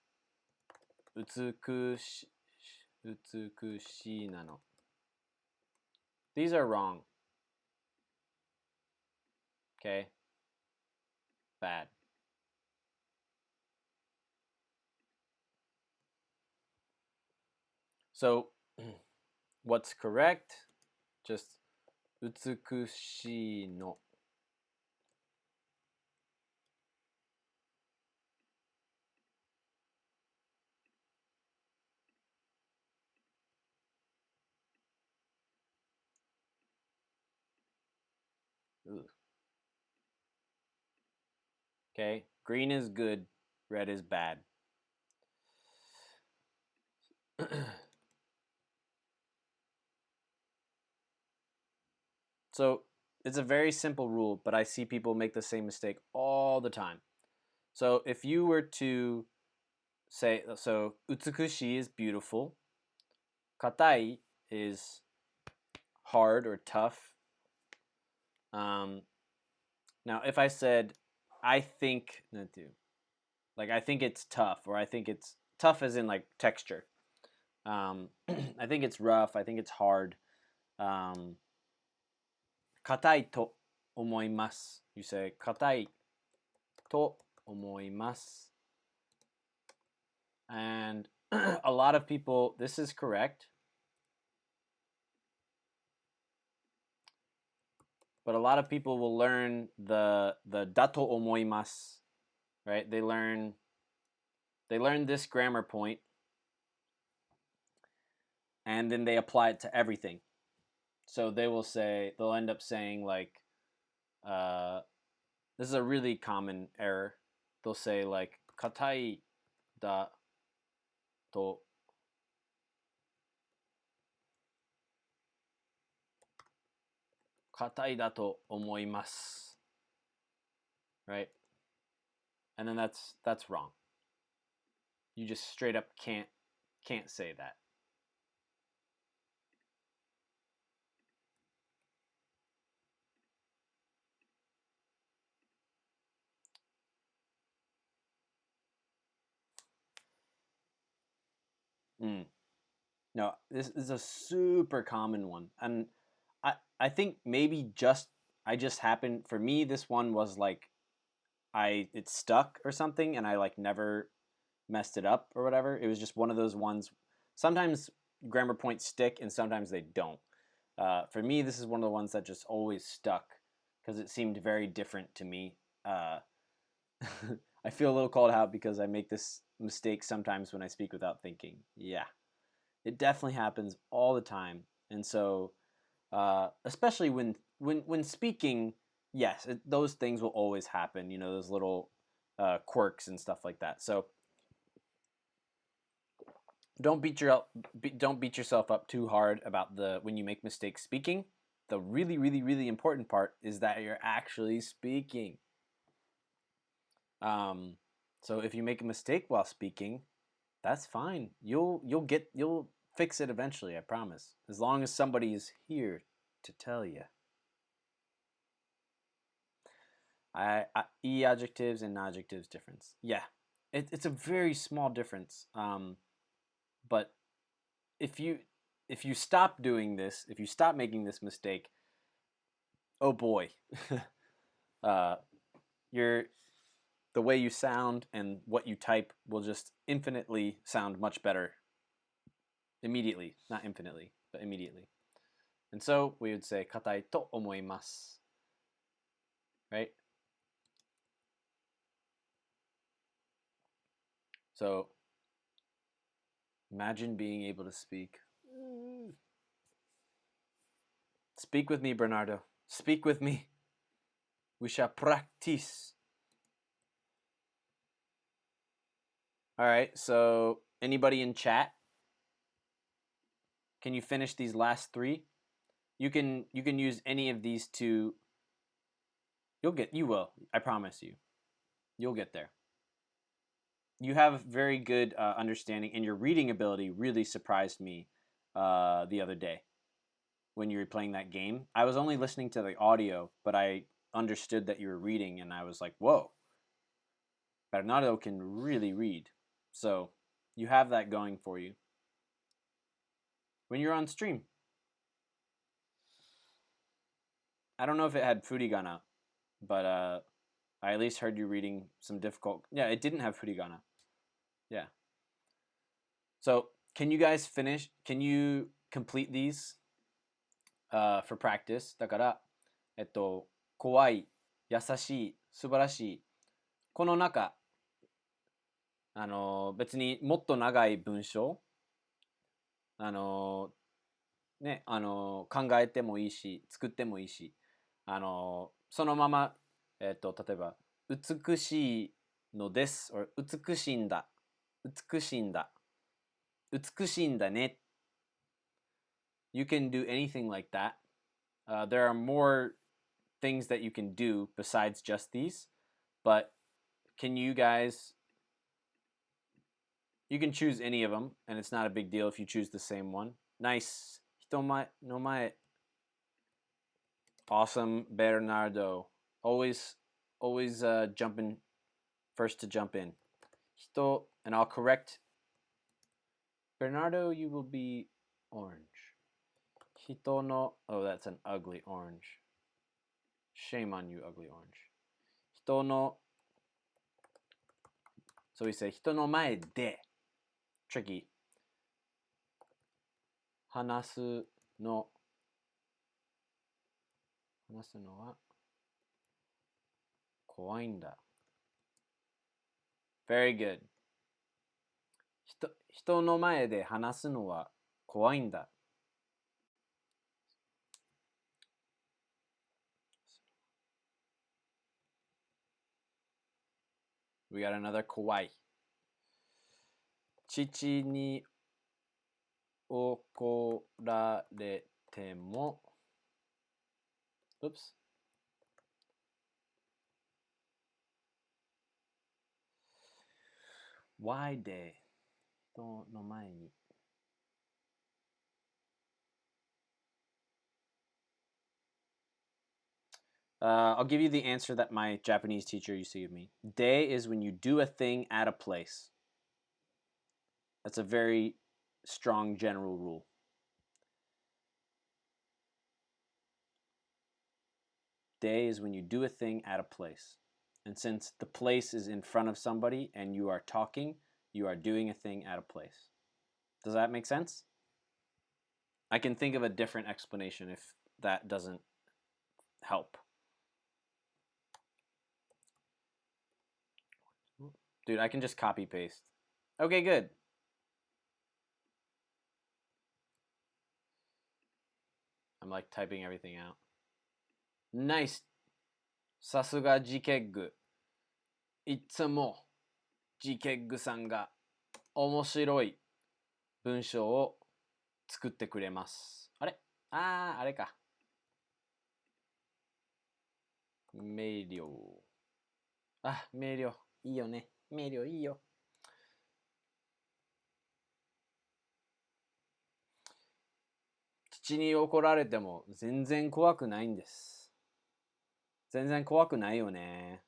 [SPEAKER 1] utsukushi nano. These are wrong. Okay, bad. So what's correct? Just utsukushi no. Ooh. Okay, green is good, red is bad. So it's a very simple rule, but I see people make the same mistake all the time. So if you were to say, so utsukushi is beautiful, katai is hard or tough. Now if I said, I think, like I think it's tough, or I think it's tough as in like texture. I think it's rough, I think it's hard. Katai to omoimasu. You say katai to omoimasu. And a lot of people, this is correct. But a lot of people will learn the dato omoimasu, right? They learn this grammar point, and then they apply it to everything. So they'll end up saying like, this is a really common error. They'll say like katai da to katai da to omoimasu, right? And then that's wrong. You just straight up can't say that. No, this is a super common one, and I think maybe I just happened for me. This one was like it stuck or something, and I like never messed it up or whatever. It was just one of those ones. Sometimes grammar points stick, and sometimes they don't. For me, this is one of the ones that just always stuck because it seemed very different to me. I feel a little called out because I make this mistake sometimes when I speak without thinking. Yeah. It definitely happens all the time, and so especially when speaking, yes, those things will always happen. You know, those little quirks and stuff like that. So don't beat yourself up too hard about when you make mistakes speaking. The really really really important part is that you're actually speaking. Um, so if you make a mistake while speaking, that's fine. You'll fix it eventually, I promise. As long as somebody is here to tell you. E adjectives and adjectives difference. Yeah, it's a very small difference. But if you stop doing this, if you stop making this mistake, oh boy, uh, you're the way you sound and what you type will just infinitely sound much better immediately. Not infinitely, but immediately. And so we would say katai to omoimasu, right? So imagine being able to speak. Speak with me, Bernardo. Speak with me. We shall practice. All right, so anybody in chat? Can you finish these last three? You can use any of these to. You will. I promise you. You'll get there. You have very good understanding, and your reading ability really surprised me the other day when you were playing that game. I was only listening to the audio, but I understood that you were reading, and I was like, whoa, Bernardo can really read. So you have that going for you. When you're on stream, I don't know if it had furigana, but I at least heard you reading some difficult. Yeah, it didn't have furigana. Yeah. So can you guys finish? Can you complete these for practice? だから、怖い、優しい、素晴らしい。この中、別にもっと長い文章、考えてもいいし、作ってもいいし、そのまま、例えば、美しいのです、or 美しいんだ、美しいんだ、美しいんだね。You can do anything like that. There are more things that you can do besides just these, but can you guys, you can choose any of them, and it's not a big deal if you choose the same one. Nice. 人前の前. Awesome, Bernardo. Always jumping first to jump in. And I'll correct. Bernardo, you will be orange. Hito no. Oh, that's an ugly orange. Shame on you, ugly orange. Hito no. So we say hito no mae de. Tricky. Hanasu no. Hanasu no wa kowai n da. Very good. 人の前で話すのは怖いんだ。We got another 怖い。父に怒られても Oops. Why で人の前にI'll give you the answer that my Japanese teacher used to give me. De is when you do a thing at a place. That's a very strong general rule. De is when you do a thing at a place. And since the place is in front of somebody and you are talking, you are doing a thing at a place. Does that make sense? I can think of a different explanation if that doesn't help. Dude, I can just copy paste. Okay, good. I'm like typing everything out. Nice. さすがジケッグ。いつもジケッグさんが面白い文章を作ってくれます。あれ？あれか。明瞭。明瞭。いいよね。明瞭いいよ。父に怒られても全然怖くないんです。全然怖くないよね。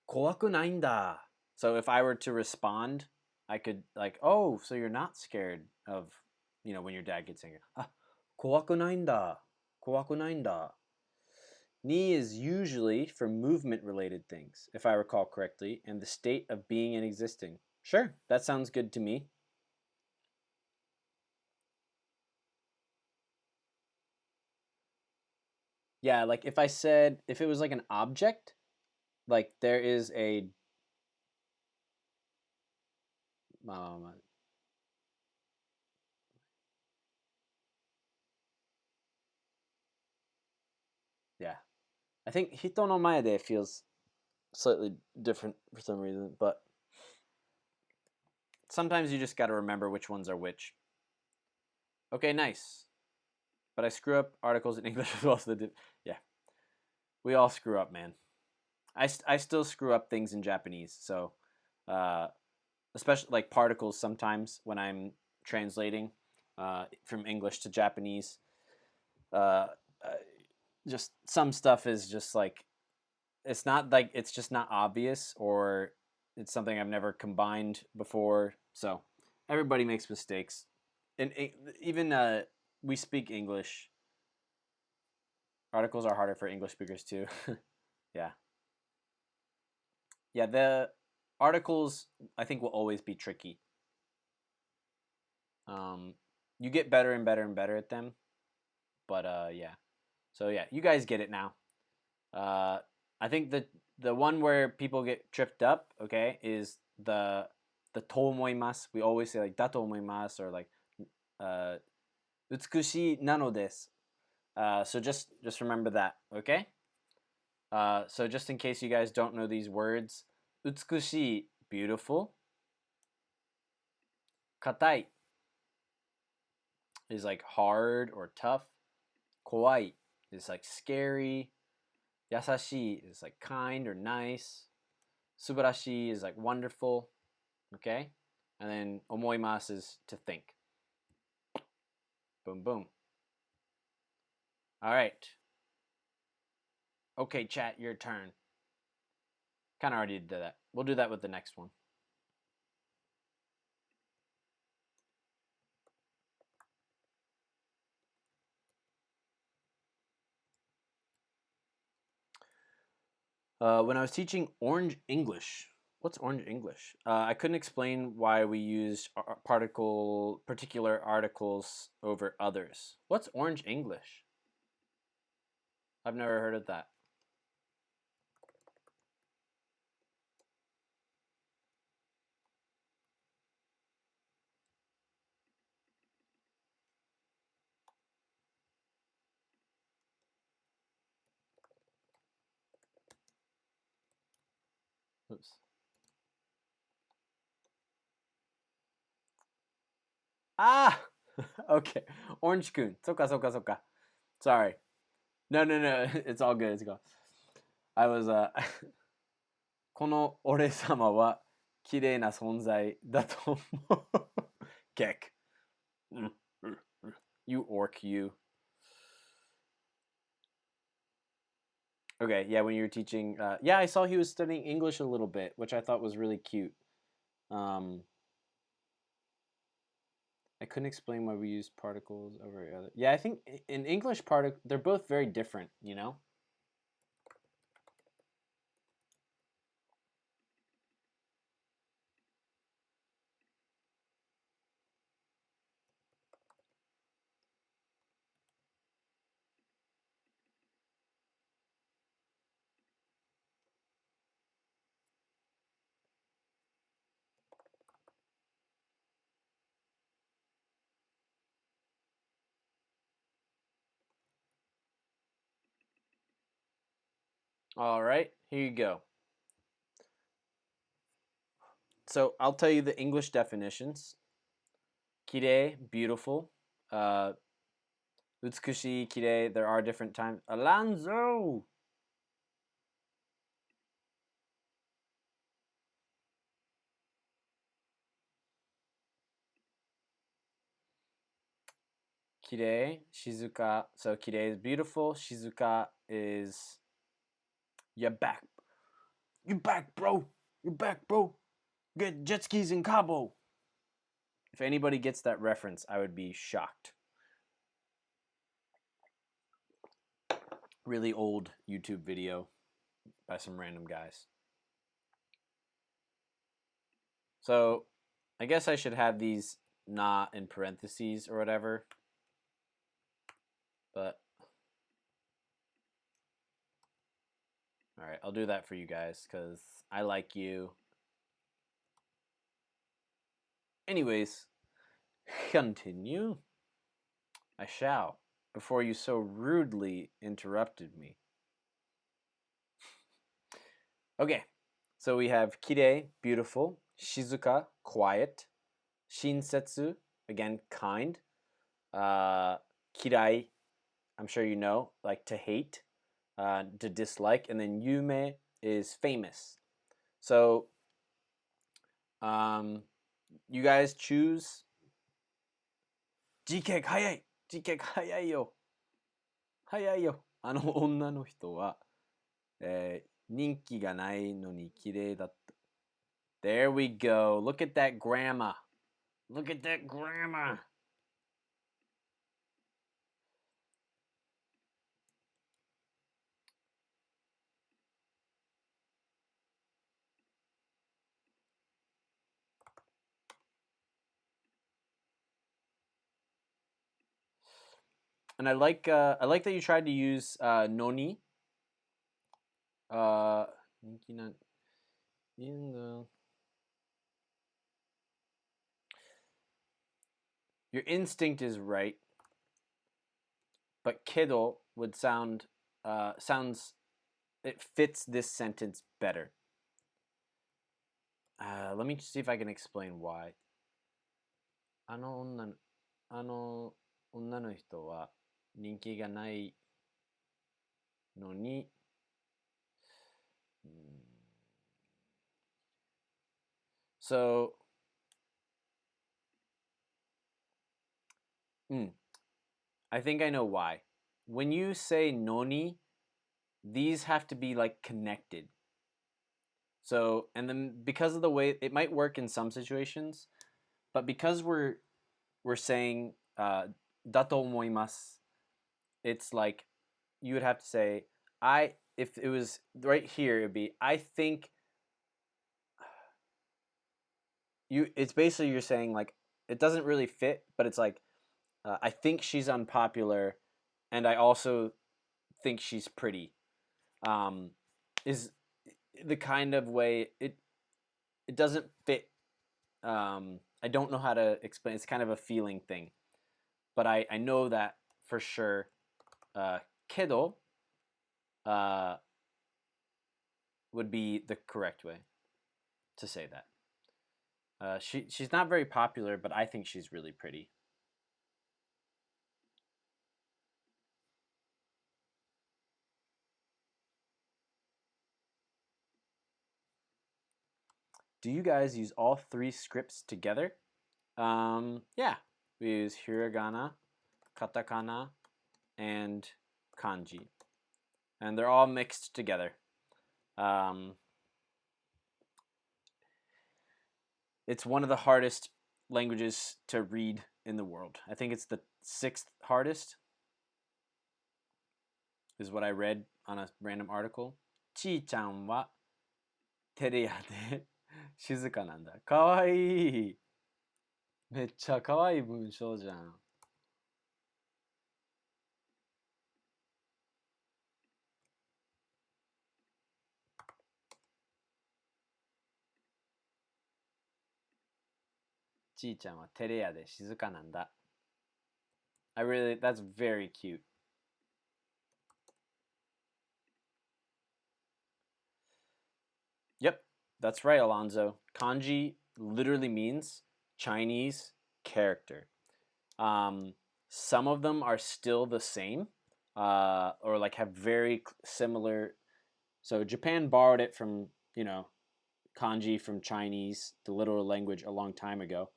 [SPEAKER 1] 怖くないんだ。So if I were to respond, I could like, oh, so you're not scared of, when your dad gets angry. 怖くないんだ。怖くないんだ。Ni is usually for movement related things, if I recall correctly, and the state of being and existing. Sure, that sounds good to me. Yeah, like if it was like an object, like there is a Yeah. I think hito no mae de feels slightly different for some reason, but sometimes you just got to remember which ones are which. Okay, nice. But I screw up articles in English as well. So yeah, we all screw up, man. I still screw up things in Japanese. So, especially like particles sometimes when I'm translating from English to Japanese. Uh, just some stuff is just like it's not like it's just not obvious or it's something I've never combined before. So everybody makes mistakes, and even we speak English. Articles are harder for English speakers too. Yeah, yeah. The articles I think will always be tricky. Um, you get better and better and better at them, but yeah. So yeah, you guys get it now. Uh, I think the one where people get tripped up, okay, is the to omoimasu. We always say like da to omoimasu or like uh, utsukushi nano desu. So just remember that, okay? So just in case you guys don't know these words, utsukushi, beautiful. Katai is like hard or tough. Kawaii is like scary. Yasashi is like kind or nice. Subarashi is like wonderful. Okay? And then omoimasu is to think. Boom, boom. All right. Okay, chat, your turn. Kind of already did that. We'll do that with the next one. When I was teaching Orange English, what's Orange English? I couldn't explain why we used particular articles over others. What's Orange English? I've never heard of that. Oops. Ah! Okay. Orange Kun. Soka, soka, soka. Sorry. No, no, no. It's all good. It's good. I was, この俺様は綺麗な存在だと思う。Kick. You orc, you. Okay, yeah, when you were teaching, yeah, I saw he was studying English a little bit, which I thought was really cute. Um, I couldn't explain why we use particles over other. Yeah, I think in English, they're both very different, you know? All right, here you go. So I'll tell you the English definitions. Kirei, beautiful. Utsukushi, kirei, there are different times. Alonzo! Kirei, shizuka. So kirei is beautiful. Shizuka is you're back. You're back, bro. You're back, bro. Get jet skis in Cabo. If anybody gets that reference, I would be shocked. Really old YouTube video by some random guys. So I guess I should have these not in parentheses or whatever. But all right, I'll do that for you guys because I like you. Anyways, continue. I shall, before you so rudely interrupted me. Okay, so we have kirei, beautiful, shizuka, quiet, shinsetsu, again, kind, kirai, I'm sure you know, like to hate, to dislike, and then yume is famous. So, you guys choose. GK 早い GK 早いよ早いよあの女の人は、人気がないのに綺麗だった。There we go. Look at that grammar. Look at that grammar. And I like that you tried to use noni. Your instinct is right, but kedo would sounds it fits this sentence better. Let me see if I can explain why. あの女の人は人気がないのに、So, I think I know why. When you say noni, these have to be like connected. So, and then because of the way it might work in some situations, but because we're saying だと思います, it's like you would have to say if it was right here, it'd be I think it's basically you're saying like it doesn't really fit, but it's like I think she's unpopular, and I also think she's pretty. Is the kind of way it doesn't fit. I don't know how to explain. It's kind of a feeling thing, but I know that for sure. Kedo would be the correct way to say that. She's not very popular, but I think she's really pretty. Do you guys use all three scripts together? Yeah, we use hiragana, katakana, and kanji, and they're all mixed together. It's one of the hardest languages to read in the world. I think it's the 6th hardest, is what I read on a random article. ちーちゃんは照れ屋で静かなんだ。かわいい。めっちゃかわいい文章じゃん。ちーちゃんは照れ屋で静かなんだ。That's very cute. Yep, that's right, Alonzo. Kanji literally means Chinese character. Some of them are still the same, or like have very similar. So Japan borrowed it from, kanji from Chinese, the literal language, a long time ago.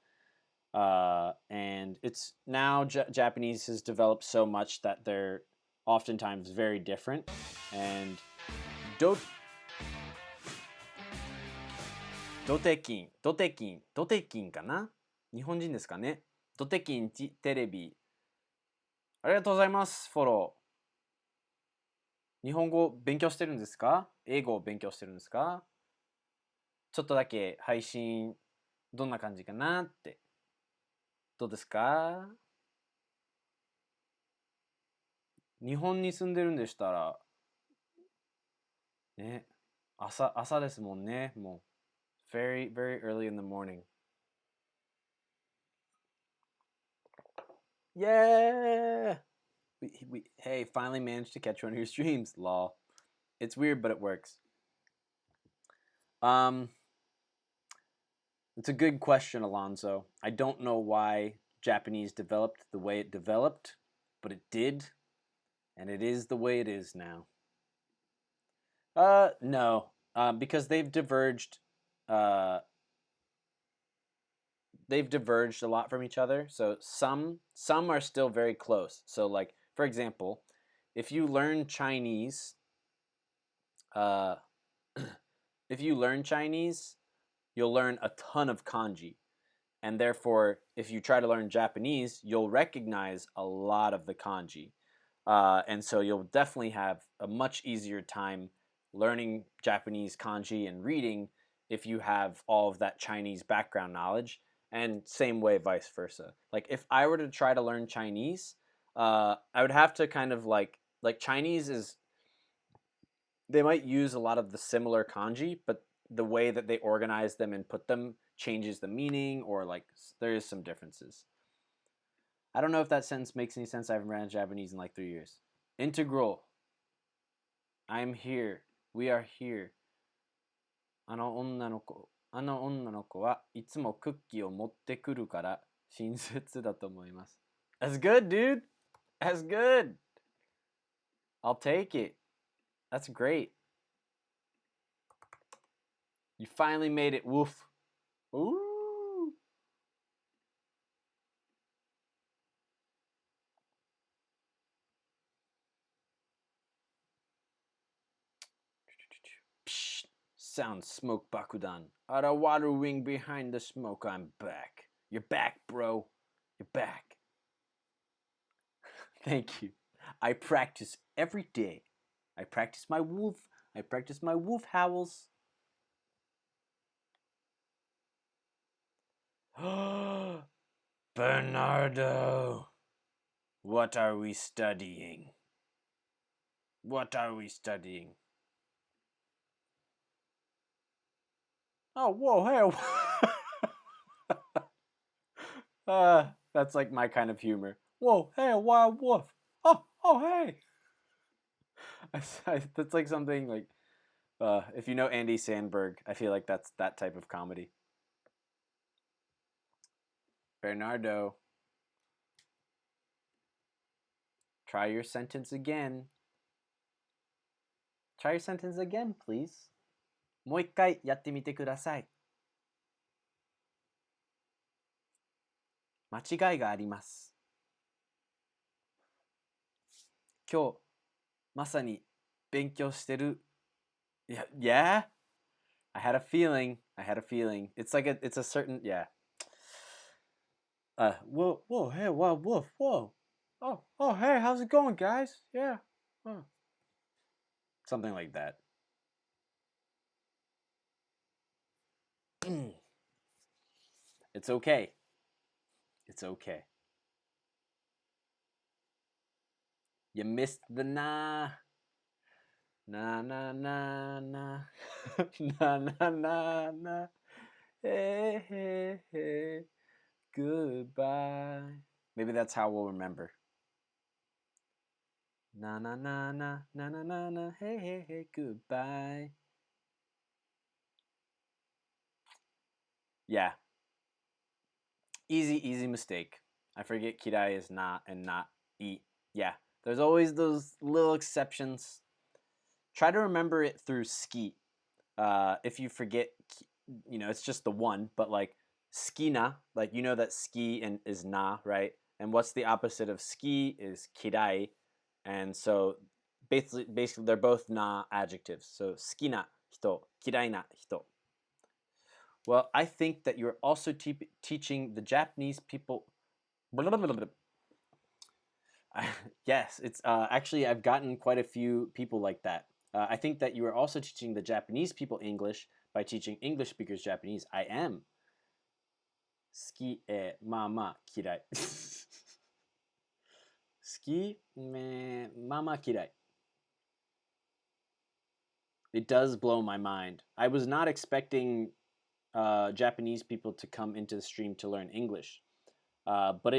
[SPEAKER 1] And it's now Japanese has developed so much that they're oftentimes very different. And ドテキンかな日本人ですかねドテキンテレビ。ありがとうございます、フォロー。日本語勉強してるんですか英語を勉強してるんですかちょっとだけ配信どんな感じかなって。どうですか日本に住んでるんでしたら、ね、朝ですもんね、もう。Very, very early in the morning. Yeah. Hey, finally managed to catch one of your streams. Lol. It's weird, but it works. It's a good question, Alonzo. I don't know why Japanese developed the way it developed, but it did, and it is the way it is now. No, because they've diverged. They've diverged a lot from each other. So some are still very close. So like for example, if you learn Chinese, uh, if you learn Chinese, you'll learn a ton of kanji. And therefore, if you try to learn Japanese, you'll recognize a lot of the kanji. And so you'll definitely have a much easier time learning Japanese kanji and reading if you have all of that Chinese background knowledge. And same way, vice versa. Like if I were to try to learn Chinese, I would have to kind of like Chinese is, they might use a lot of the similar kanji, but the way that they organize them and put them changes the meaning, or like there is some differences. I don't know if that sentence makes any sense. I haven't read Japanese in like 3 years. Integral. I'm here. We are here. あの女の子はいつもクッキーを持ってくるから親切だと思います。That's good, dude. That's good. I'll take it. That's great. You finally made it. Woof. Ooh. Psh, sound smoke bakudan. Out of water wing behind the smoke, I'm back. You're back, bro. You're back. Thank you. I practice every day. I practice my wolf. I practice my wolf howls. Bernardo, what are we studying? What are we studying? Oh, whoa, hey. That's like my kind of humor. Whoa, hey, a wild wolf. Oh, hey. That's like something like, if you know Andy Sandberg, I feel like that's that type of comedy. Bernardo, try your sentence again. Try your sentence again, please. もう一回やってみてください。間違いがあります。今日、まさに勉強してる。Yeah? I had a feeling. It's like it's a certain, yeah. Whoa, hey, woof, whoa. Oh, hey, how's it going, guys? Yeah. Oh. Something like that. It's okay. It's okay. You missed the nah. Nah, nah, nah, nah. Nah, nah, nah, nah. Hey, hey, hey. Goodbye. Maybe that's how we'll remember. Na na na na na na na na. Hey, hey, hey. Goodbye. Yeah. Easy mistake. I forget kirai is not and not eat. Yeah. There's always those little exceptions. Try to remember it through ski. If you forget, it's just the one, but like skina, like you know that ski and is na, right? And what's the opposite of ski is kirai. And so basically they're both na adjectives. So skina hito, kirai na hito. Well, I think that you're also teaching the Japanese people. Yes, it's actually I've gotten quite a few people like that. I think that you are also teaching the Japanese people English by teaching English speakers Japanese. I am. 好き、まあまあ嫌い。好き、まあまあ嫌い。It does blow my mind. I was not expecting Japanese people to come into the stream to learn English, but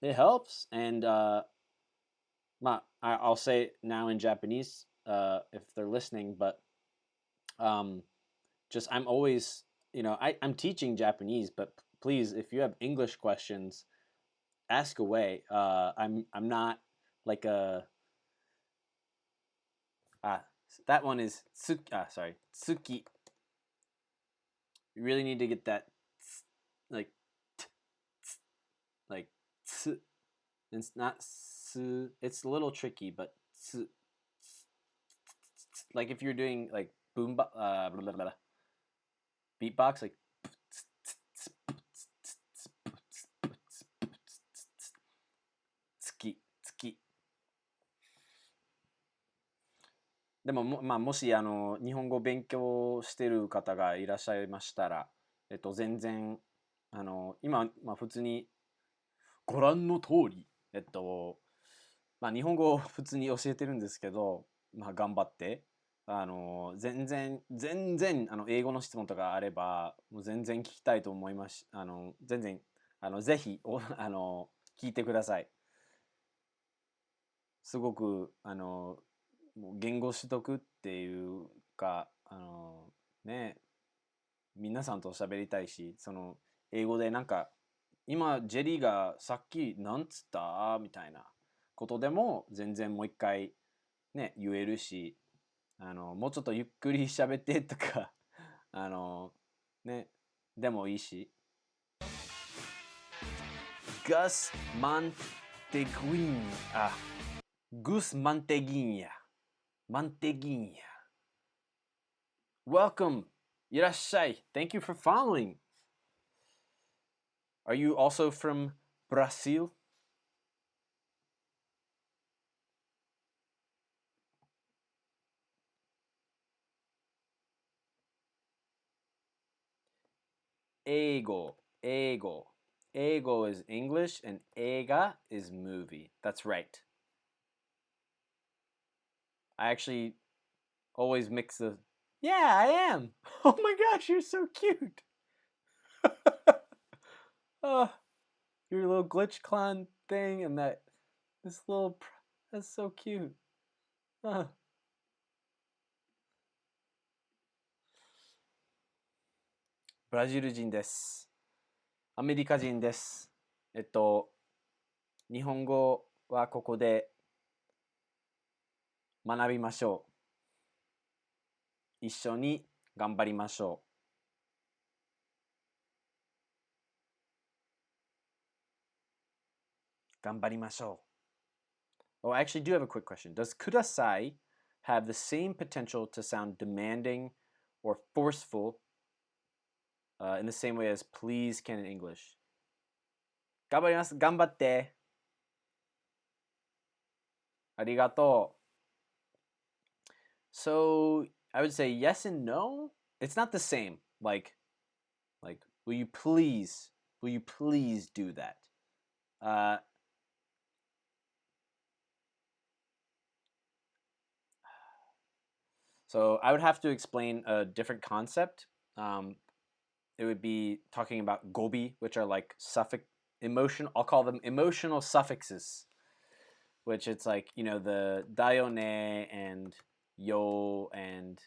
[SPEAKER 1] it helps. And I'll say it now in Japanese if they're listening, but just I'm always, I'm teaching Japanese, but please, if you have English questions, ask away. I'm not like a that one is tsuki. You really need to get that like like tsu. It's not su. It's a little tricky, but tsu, like if you're doing like boom blah, blah, blah, beatbox, like tsuki tsuki。でももし日本語を勉強してる方がいらっしゃいましたら、全然今、普通にご覧の通り、日本語を普通に教えてるんですけど、頑張って、全然英語の質問とかあれば、もう全然聞きたいと思います。全然ぜひ聞いてください。すごくもう言語取得っていうかね、皆さんと喋りたいし、英語でなんか今ジェリーがさっきなんつったみたいなことでも全然もう一回ね言えるし、もうちょっとゆっくり喋ってとかねでもいいし。ガスマンテグイングスマンテギンヤManteguinha. Welcome. Irashai. Thank you for following. Are you also from Brazil? Ego. Ego is English and ega is movie. That's right. I actually always mix the... Yeah, I am. Oh my gosh, you're so cute. Your little glitch clown thing and this little... That's so cute. ブラジル人です。アメリカ人です。日本語はここで学びましょう。一緒に頑張りましょう。頑張りましょう。Oh, I actually do have a quick question. Does kudasai have the same potential to sound demanding or forceful in the same way as please can in English? 頑張ります。頑張って。ありがとう。So, I would say yes and no. It's not the same. Like, will you please do that? So I would have to explain a different concept. It would be talking about gobi, which are like I'll call them emotional suffixes, which it's like, the dayone and yo and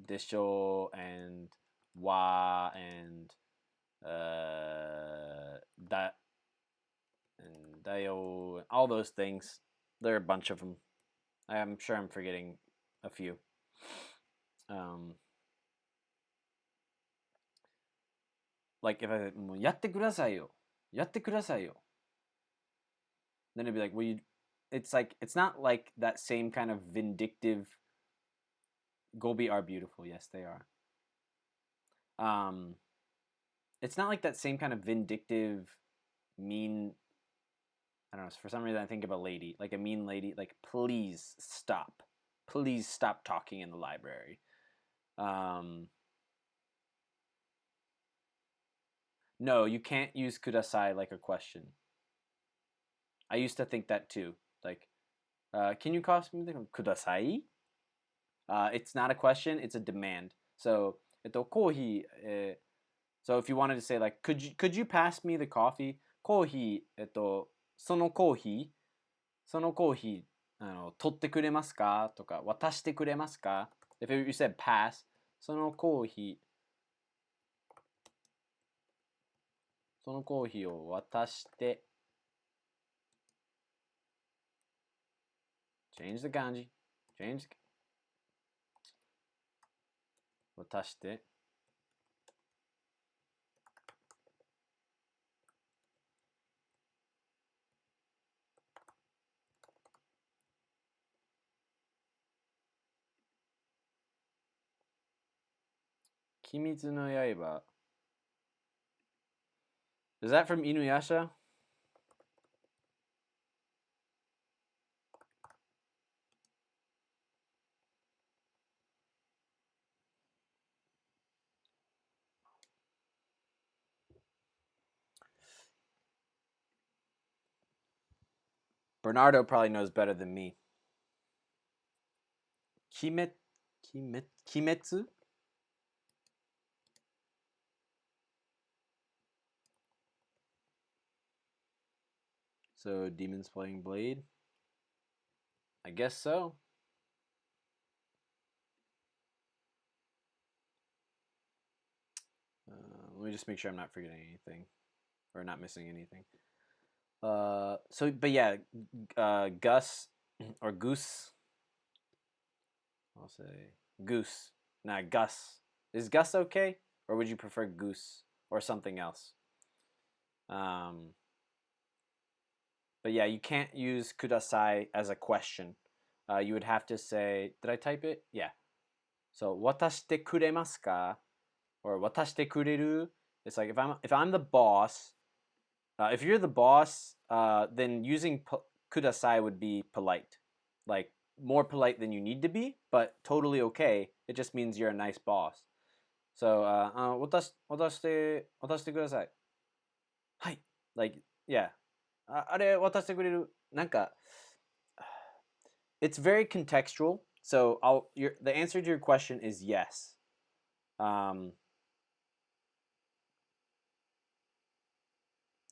[SPEAKER 1] desho and wa and that and dayo, all those things. There are a bunch of them. I'm sure I'm forgetting a few. Like if I もうやってくださいよ、やってくださいよ, then it'd be like, well, it's like it's not like that same kind of vindictive. Gobi are beautiful, yes, they are. It's not like that same kind of vindictive, mean. I don't know. For some reason, I think of a lady, like a mean lady, like please stop talking in the library. No, you can't use kudasai like a question. I used to think that too. Like, can you cost me the kudasai? It's not a question, it's a demand. So, kohi, so if you wanted to say like, could you pass me the coffee? Kohi, そのコーヒー、そのコーヒー、取ってくれますかとか、渡してくれますか ?If you said pass, そのコーヒー、そのコーヒーを渡して、change the kanji, change the, 渡して、鬼滅の刃。Is that from Inuyasha? Bernardo probably knows better than me. Kimetsu? So demons playing Blade? I guess so. Let me just make sure I'm not forgetting anything or not missing anything. But yeah, Gus or Goose. I'll say Goose. Nah, Gus. Is Gus okay, or would you prefer Goose or something else? But yeah, you can't use kudasai as a question. You would have to say, did I type it? Yeah. So watashite kuremasu ka or watashite kureru. It's like if I'm the boss, if you're the boss, then using kudasai would be polite, like more polite than you need to be, but totally okay. It just means you're a nice boss. So, 渡してください。はい。Like, yeah. あれ渡してくれるなんか it's very contextual. So the answer to your question is yes. The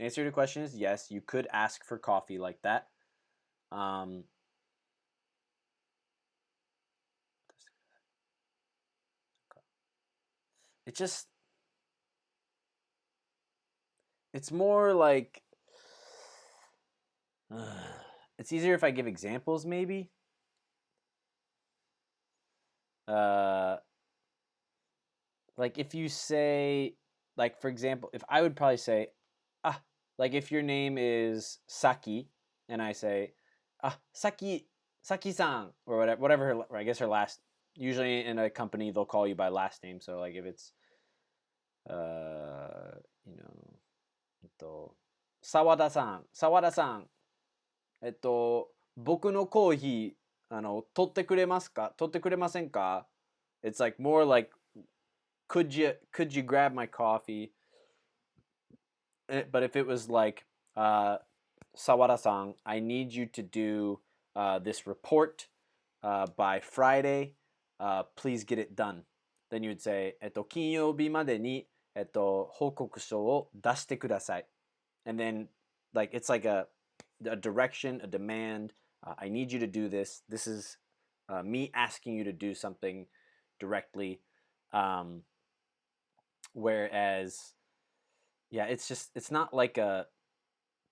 [SPEAKER 1] answer to your question is yes. You could ask for coffee like that. It just it's more like it's easier if I give examples maybe. Like if you say like for example, if I would probably say like if your name is Saki and I say Saki-san or whatever her, I guess her last usually in a company they'll call you by last name. So like if it's you know, Sawada-san, 僕のコーヒー取ってくれますか取ってくれませんか It's like more like could you grab my coffee? But if it was like Sawada-san, I need you to do this report by Friday. Please get it done. Then you would say, 金曜日までに報告書を出してください. And then like it's like a direction, a demand. I need you to do this. This is me asking you to do something directly. Whereas, yeah, it's not like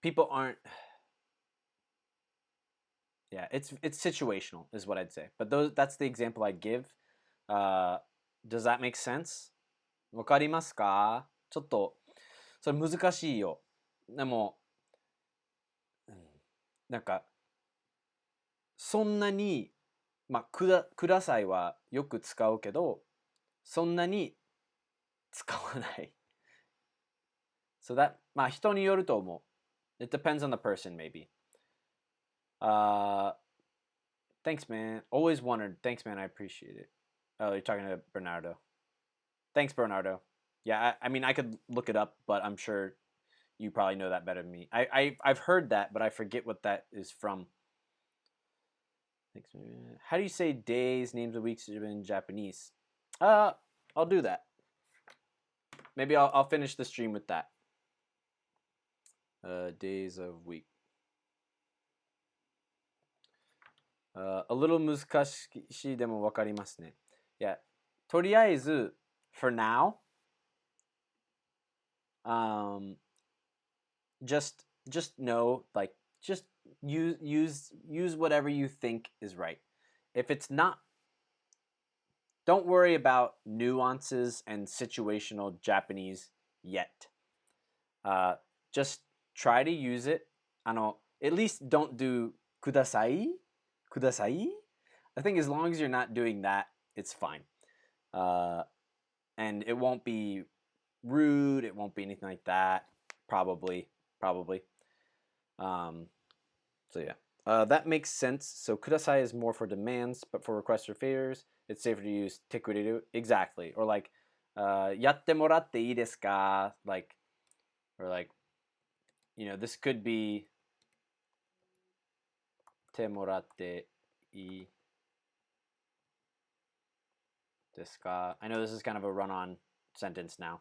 [SPEAKER 1] people aren't. Yeah, it's situational is what I'd say. But that's the example I'd give. Does that make sense? わかりますかちょっとそれ難しいよ。でも、なんかそんなにまあくださいはよく使うけど、そんなに使わない。So that まあ人によると思う。It depends on the person maybe. Thanks, man. Always wondered. Thanks, man. I appreciate it. Oh, you're talking to Bernardo. Thanks, Bernardo. Yeah, I mean, I could look it up, but I'm sure you probably know that better than me. I've heard that, but I forget what that is from. Thanks, man. How do you say days, names of weeks in Japanese? I'll do that. Maybe I'll finish the stream with that. Days of week. a little 難しいでもわかりますね。Yeah. とりあえず for now, just know, like, just use whatever you think is right. If it's not, don't worry about nuances and situational Japanese yet. Just try to use it. At least don't do kudasai. Kudasai. I think as long as you're not doing that, it's fine. And it won't be rude. It won't be anything like that. Probably. So yeah. That makes sense. So kudasai is more for demands, but for requests or favors, it's safer to use tekuriru. Exactly. Or like, やってもらっていいですか? Like, or like, this could be てもらっていいですか? I know this is kind of a run-on sentence now.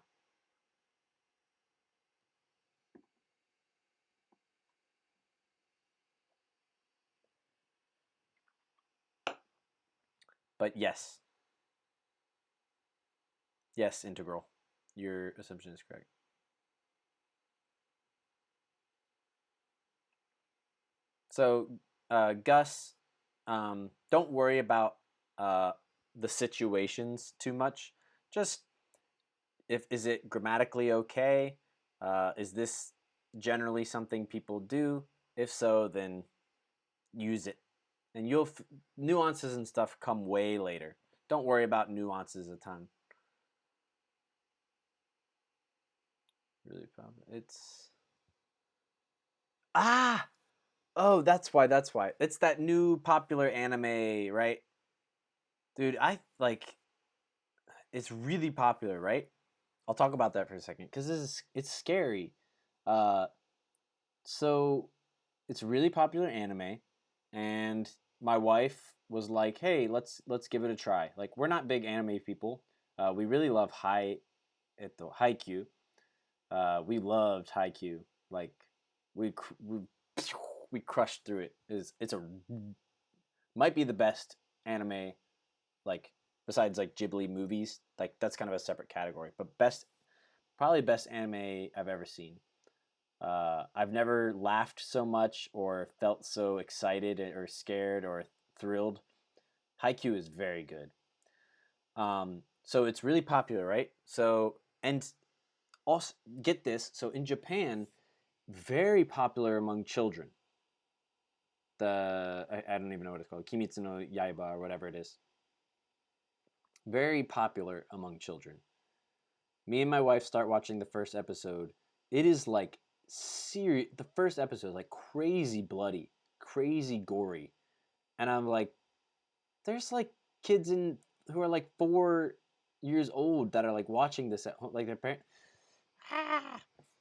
[SPEAKER 1] But yes. Yes, integral. Your assumption is correct. So, Gus, don't worry about the situations too much. Just is it grammatically okay? Is this generally something people do? If so, then use it. And nuances and stuff come way later. Don't worry about nuances a ton. Really popular. It's oh, that's why. It's that new popular anime, right? Dude, I like it's really popular, right? I'll talk about that for a second because it's scary. Uh, so it's really popular anime, and my wife was like, "Hey, let's give it a try." Like we're not big anime people. We really love Haikyuu. We loved Haikyuu. Like we we we crushed through it. It's a might be the best anime, like besides like Ghibli movies. Like that's kind of a separate category, but probably best anime I've ever seen. I've never laughed so much or felt so excited or scared or thrilled. Haikyuu is very good. So it's really popular, right? So and also get this. So in Japan, very popular among children. I don't even know what it's called, Kimitsu no Yaiba or whatever it is. Very popular among children. Me and my wife start watching the first episode. It is like serious. The first episode is like crazy bloody, crazy gory, and I'm like, there's like kids who are like 4 years old that are like watching this at home, like their parent. Ah!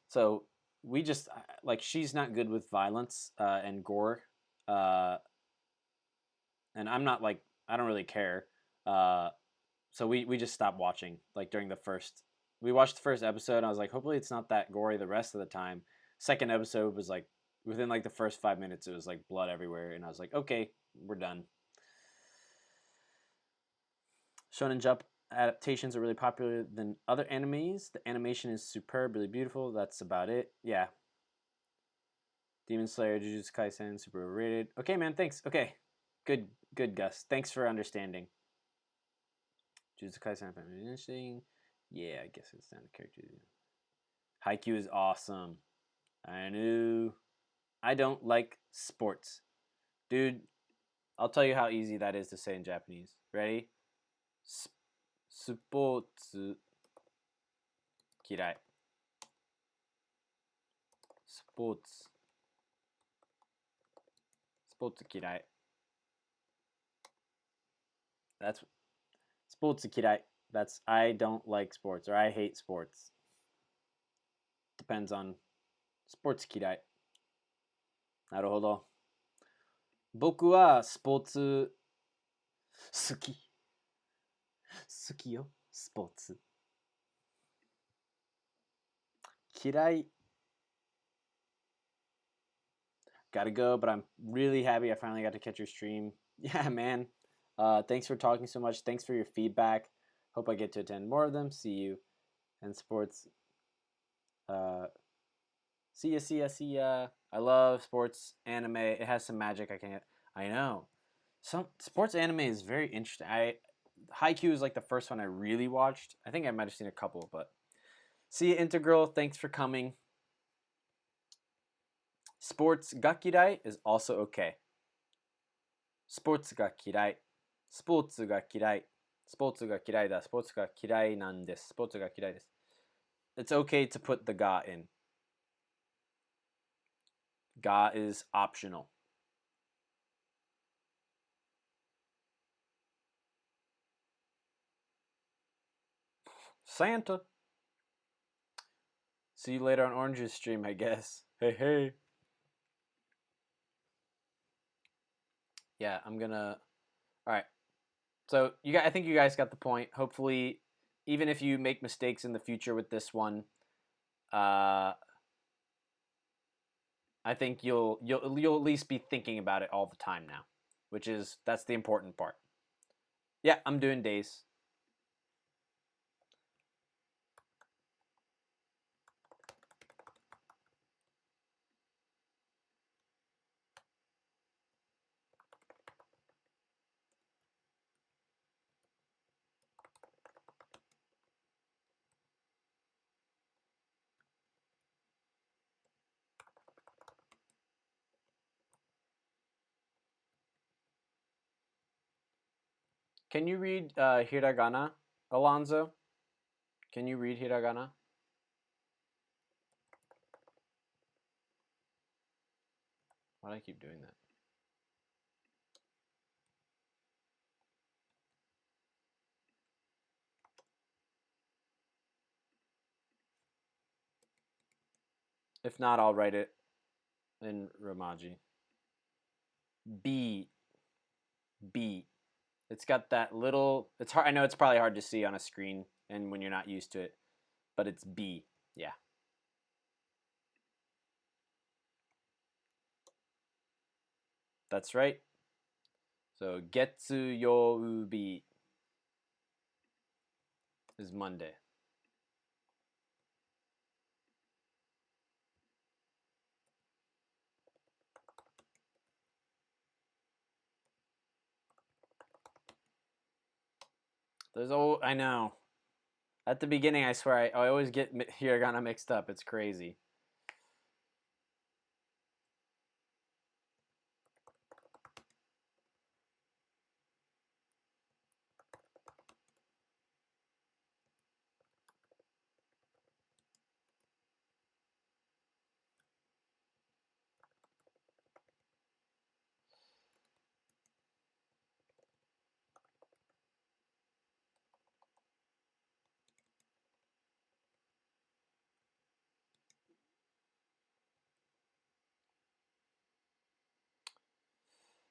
[SPEAKER 1] So we just like she's not good with violence and gore, uh, and I'm not like I don't really care. Uh, so we just stopped watching like during the first. We watched the first episode. And I was like, hopefully it's not that gory the rest of the time. Second episode was like within like the first 5 minutes, it was like blood everywhere, and I was like, okay, we're done. Shonen Jump adaptations are really popular than other animes. The animation is superb, really beautiful. That's about it. Yeah. Demon Slayer, Jujutsu Kaisen, super overrated. Okay, man, thanks. Okay. Good, Gus. Thanks for understanding. Jujutsu Kaisen, interesting. Yeah, I guess it's down to character. Haikyuu is awesome. I knew. I don't like sports. Dude, I'll tell you how easy that is to say in Japanese. Ready? Sports 嫌い。スポーツ嫌い。That's スポーツ嫌い. That's I don't like sports or I hate sports. Depends on スポーツ嫌い。なるほど。僕はスポーツ好き。好きよ、スポーツ。嫌い。Gotta go, but I'm really happy I finally got to catch your stream. Yeah, man. Thanks for talking so much. Thanks for your feedback. Hope I get to attend more of them. See you. And sports. Uh, See ya, see ya, see ya. I love sports anime. It has some magic. I can't. I know. Some sports anime is very interesting. Haikyuu is like the first one I really watched. I think I might have seen a couple, but see ya, Integral. Thanks for coming. Sports ga kirai is also okay. Sports ga kirai. Sports ga kirai. Sports ga kirai da. Sports ga kirai nan desu. Sports ga kirai desu. It's okay to put the ga in. Ga is optional. Santa. See you later on Orange's stream, I guess. Hey, hey. Yeah, I'm gonna. All right. So I think you guys got the point. Hopefully, even if you make mistakes in the future with this one, uh, I think you'll at least be thinking about it all the time now, that's the important part. Yeah, I'm doing days. Can you read hiragana, Alonzo? Can you read hiragana? Why do I keep doing that? If not, I'll write it in Romaji. B. B. It's got that little. It's hard. I know it's probably hard to see on a screen and when you're not used to it, but it's B. Yeah. That's right. So Getsu Youbi is Monday. I know. At the beginning, I swear, I always get hiragana mixed up. It's crazy.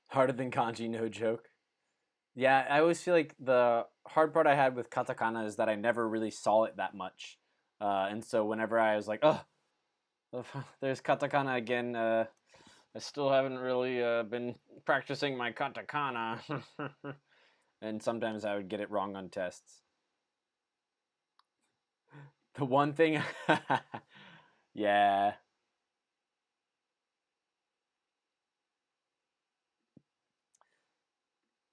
[SPEAKER 1] Harder than kanji, no joke. Yeah, I always feel like the hard part I had with katakana is that I never really saw it that much. And so whenever I was like, oh, there's katakana again, I still haven't really been practicing my katakana. And sometimes I would get it wrong on tests. The one thing, yeah.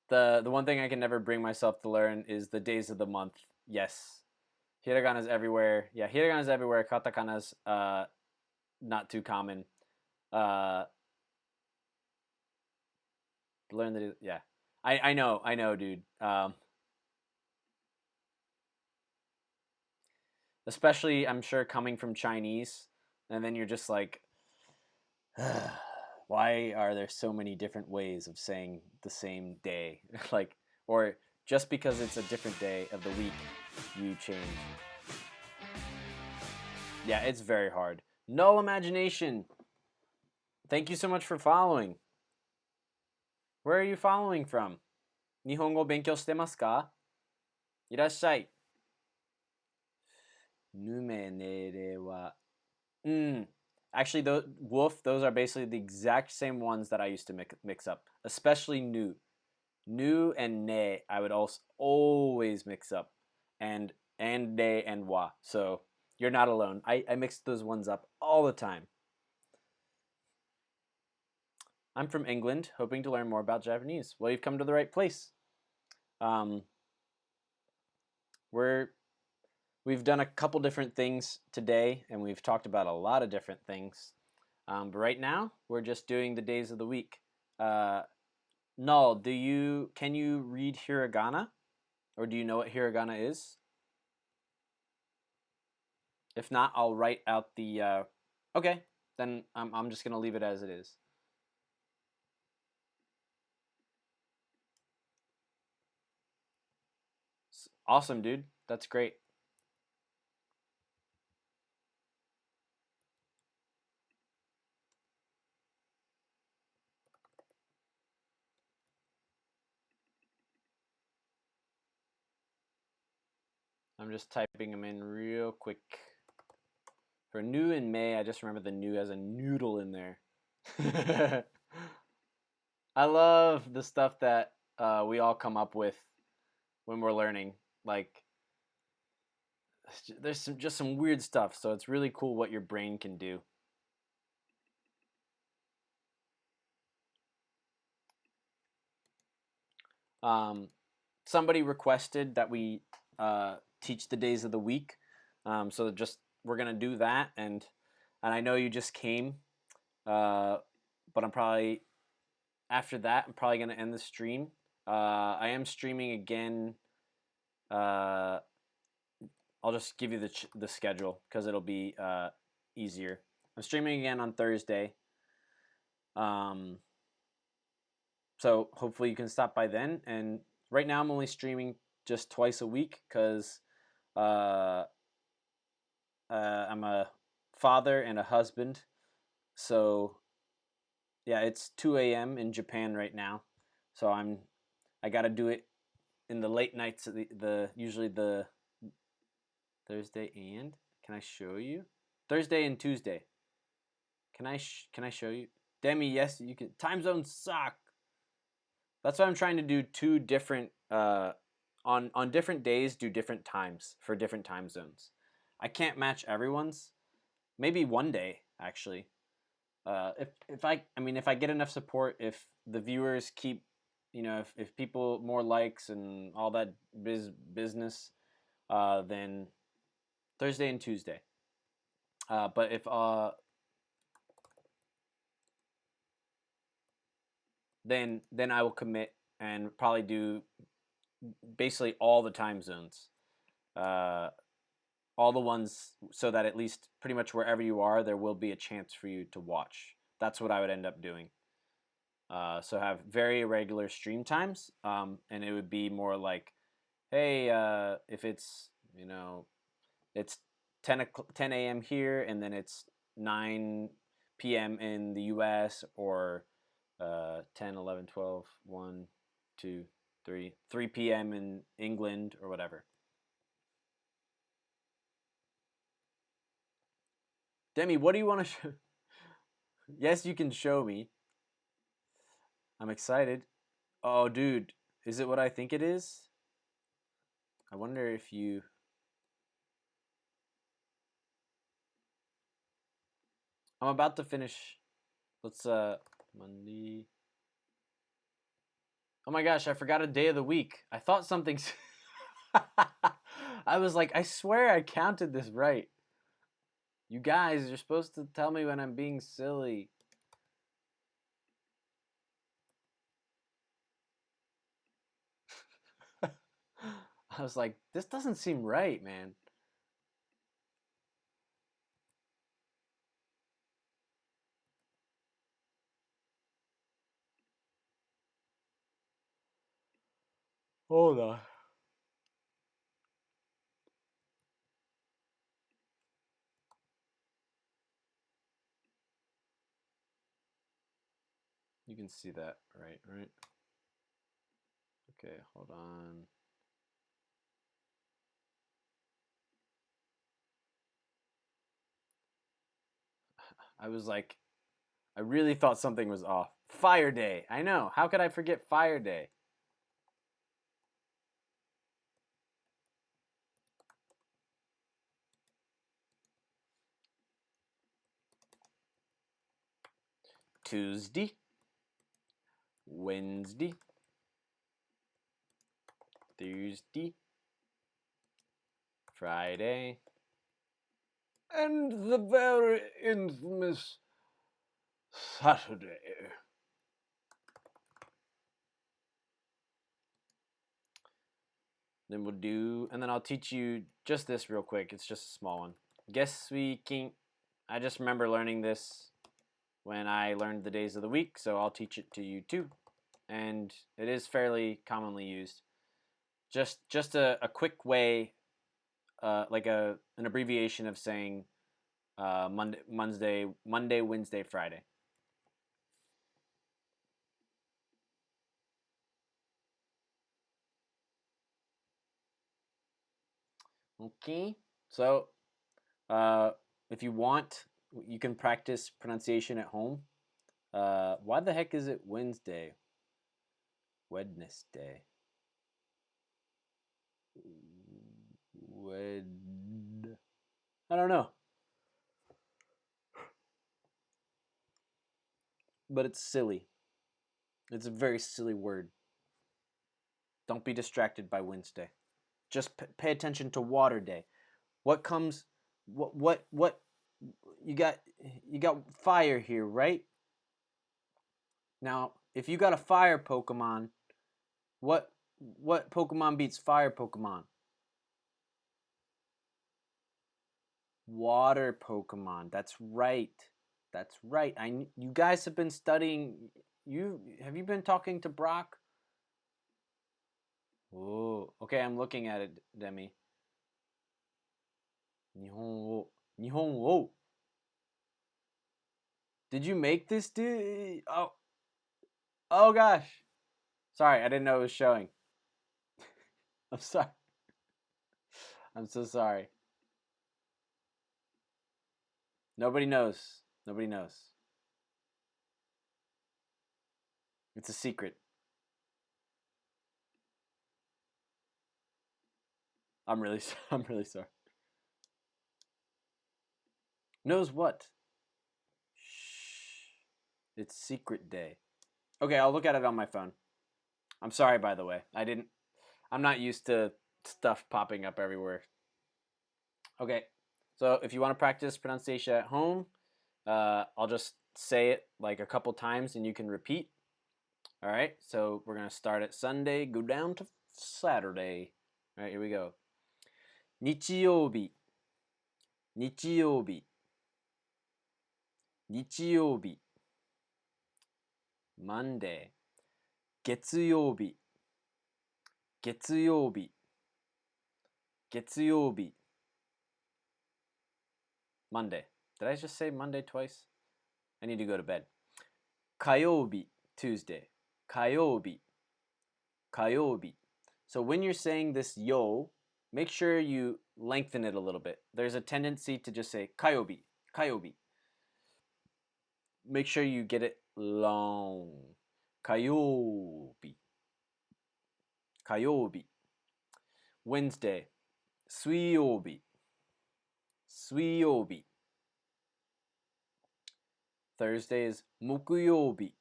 [SPEAKER 1] The one thing I can never bring myself to learn is the days of the month. Yes, hiragana's everywhere. Yeah, hiragana's everywhere. Katakana's not too common. Uh, learn the yeah. I know, dude. Especially I'm sure coming from Chinese, and then you're just like, why are there so many different ways of saying the same day? Like, or just because it's a different day of the week, you change. Yeah, it's very hard. Null imagination. Thank you so much for following. Where are you following from? 日本語勉強してますか？いらっしゃい。ぬめねれは。Actually, those are basically the exact same ones that I used to mix up, especially new. Nu and ne, I would also always mix up, and ne and wa. So you're not alone. I mix those ones up all the time. I'm from England, hoping to learn more about Japanese. Well, you've come to the right place. Um, we've done a couple different things today, and we've talked about a lot of different things. But right now, we're just doing the days of the week. Null, can you read hiragana, or do you know what hiragana is? If not, I'll write out the. Okay, then I'm just gonna leave it as it is. Awesome, dude. That's great. I'm just typing them in real quick. For new in May, I just remember the new as a noodle in there. I love the stuff that we all come up with when we're learning. Like, there's just some weird stuff, so it's really cool what your brain can do. Somebody requested that we teach the days of the week, so just we're gonna do that, and I know you just came, but I'm probably after that I'm probably gonna end the stream. I am streaming again. Uh, I'll just give you the schedule because it'll be easier. I'm streaming again on Thursday. Um, so hopefully you can stop by then. And right now I'm only streaming just twice a week because uh, I'm a father and a husband. So yeah, it's 2 a.m. in Japan right now. So I got to do it in the late nights. The usually the Thursday and can I show you Thursday and Tuesday? Can I show you? Demi, yes, you can. Time zones suck. That's why I'm trying to do two different on different days do different times for different time zones. I can't match everyone's. Maybe one day actually. If I mean if I get enough support, if the viewers keep, if people more likes and all that business, then Thursday and Tuesday. But if then I will commit and probably do basically all the time zones, uh, all the ones, so that at least pretty much wherever you are, there will be a chance for you to watch. That's what I would end up doing. So have very irregular stream times, and it would be more like, hey, if it's it's 10 a.m. here, and then it's 9 p.m. in the U.S., or 10, 11, 12, 1, 2, 3 p.m. in England, or whatever. Demi, what do you want to show? Yes, you can show me. I'm excited. Oh, dude, is it what I think it is? I wonder if you. I'm about to finish. Let's Monday. Oh my gosh, I forgot a day of the week. I thought something's. I was like, I swear I counted this right. You guys, you're supposed to tell me when I'm being silly. I was like, this doesn't seem right, man. Hold on. You can see that, right? Right? Okay, hold on. I was like, I really thought something was off. Fire Day. I know. How could I forget Fire Day? Tuesday, Wednesday, Thursday, Friday, and the very infamous Saturday. Then we'll do, and then I'll teach you just this real quick. It's just a small one. Gesweeking. I just remember learning this when I learned the days of the week, so I'll teach it to you too. And it is fairly commonly used. Just a quick way, like an abbreviation of saying Monday, Wednesday, Friday. Okay, so if you want, you can practice pronunciation at home. Why the heck is it Wednesday? Wednesday. I don't know. But it's silly. It's a very silly word. Don't be distracted by Wednesday. Just pay attention to water day. What comes what you got fire here, right? Now, if you got a fire Pokemon, what Pokemon beats fire Pokemon? Water Pokemon. That's right. That's right. You guys have been studying. Have you been talking to Brock? Oh, okay. I'm looking at it, Demi. Nihongo. Nihongo. Did you make this, dude? Oh gosh. Sorry, I didn't know it was showing. I'm sorry. I'm so sorry. Nobody knows. Nobody knows. It's a secret. I'm really sorry. Knows what? Shh. It's secret day. Okay, I'll look at it on my phone. I'm sorry, by the way. I'm not used to stuff popping up everywhere. Okay, so if you want to practice pronunciation at home, I'll just say it like a couple times and you can repeat. All right, so we're going to start at Sunday, go down to Saturday. All right, here we go. 日曜日、日曜日、日曜日、Monday、月曜日、月曜日、月曜日、Monday. Did I just say Monday twice? I need to go to bed. 火曜日、Tuesday. 火曜日、火曜日. So when you're saying this yo, make sure you lengthen it a little bit. There's a tendency to just say 火曜日、火曜日. Make sure you get it long. 火曜日、火曜日. Wednesday, 水曜日、水曜日. Thursday is 木曜日、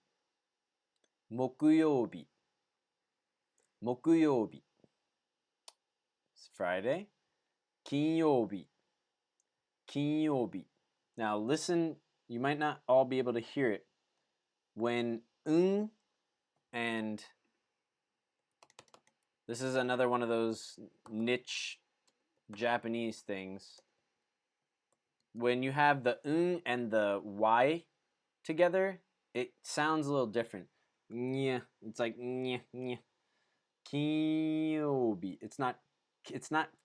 [SPEAKER 1] 木曜日、木曜日. Friday, 金曜日、金曜日. Now listen, you might not all be able to hear it. When and this is another one of those niche Japanese things. When you have the and the y together, it sounds a little different. It's like kinyobi. It's not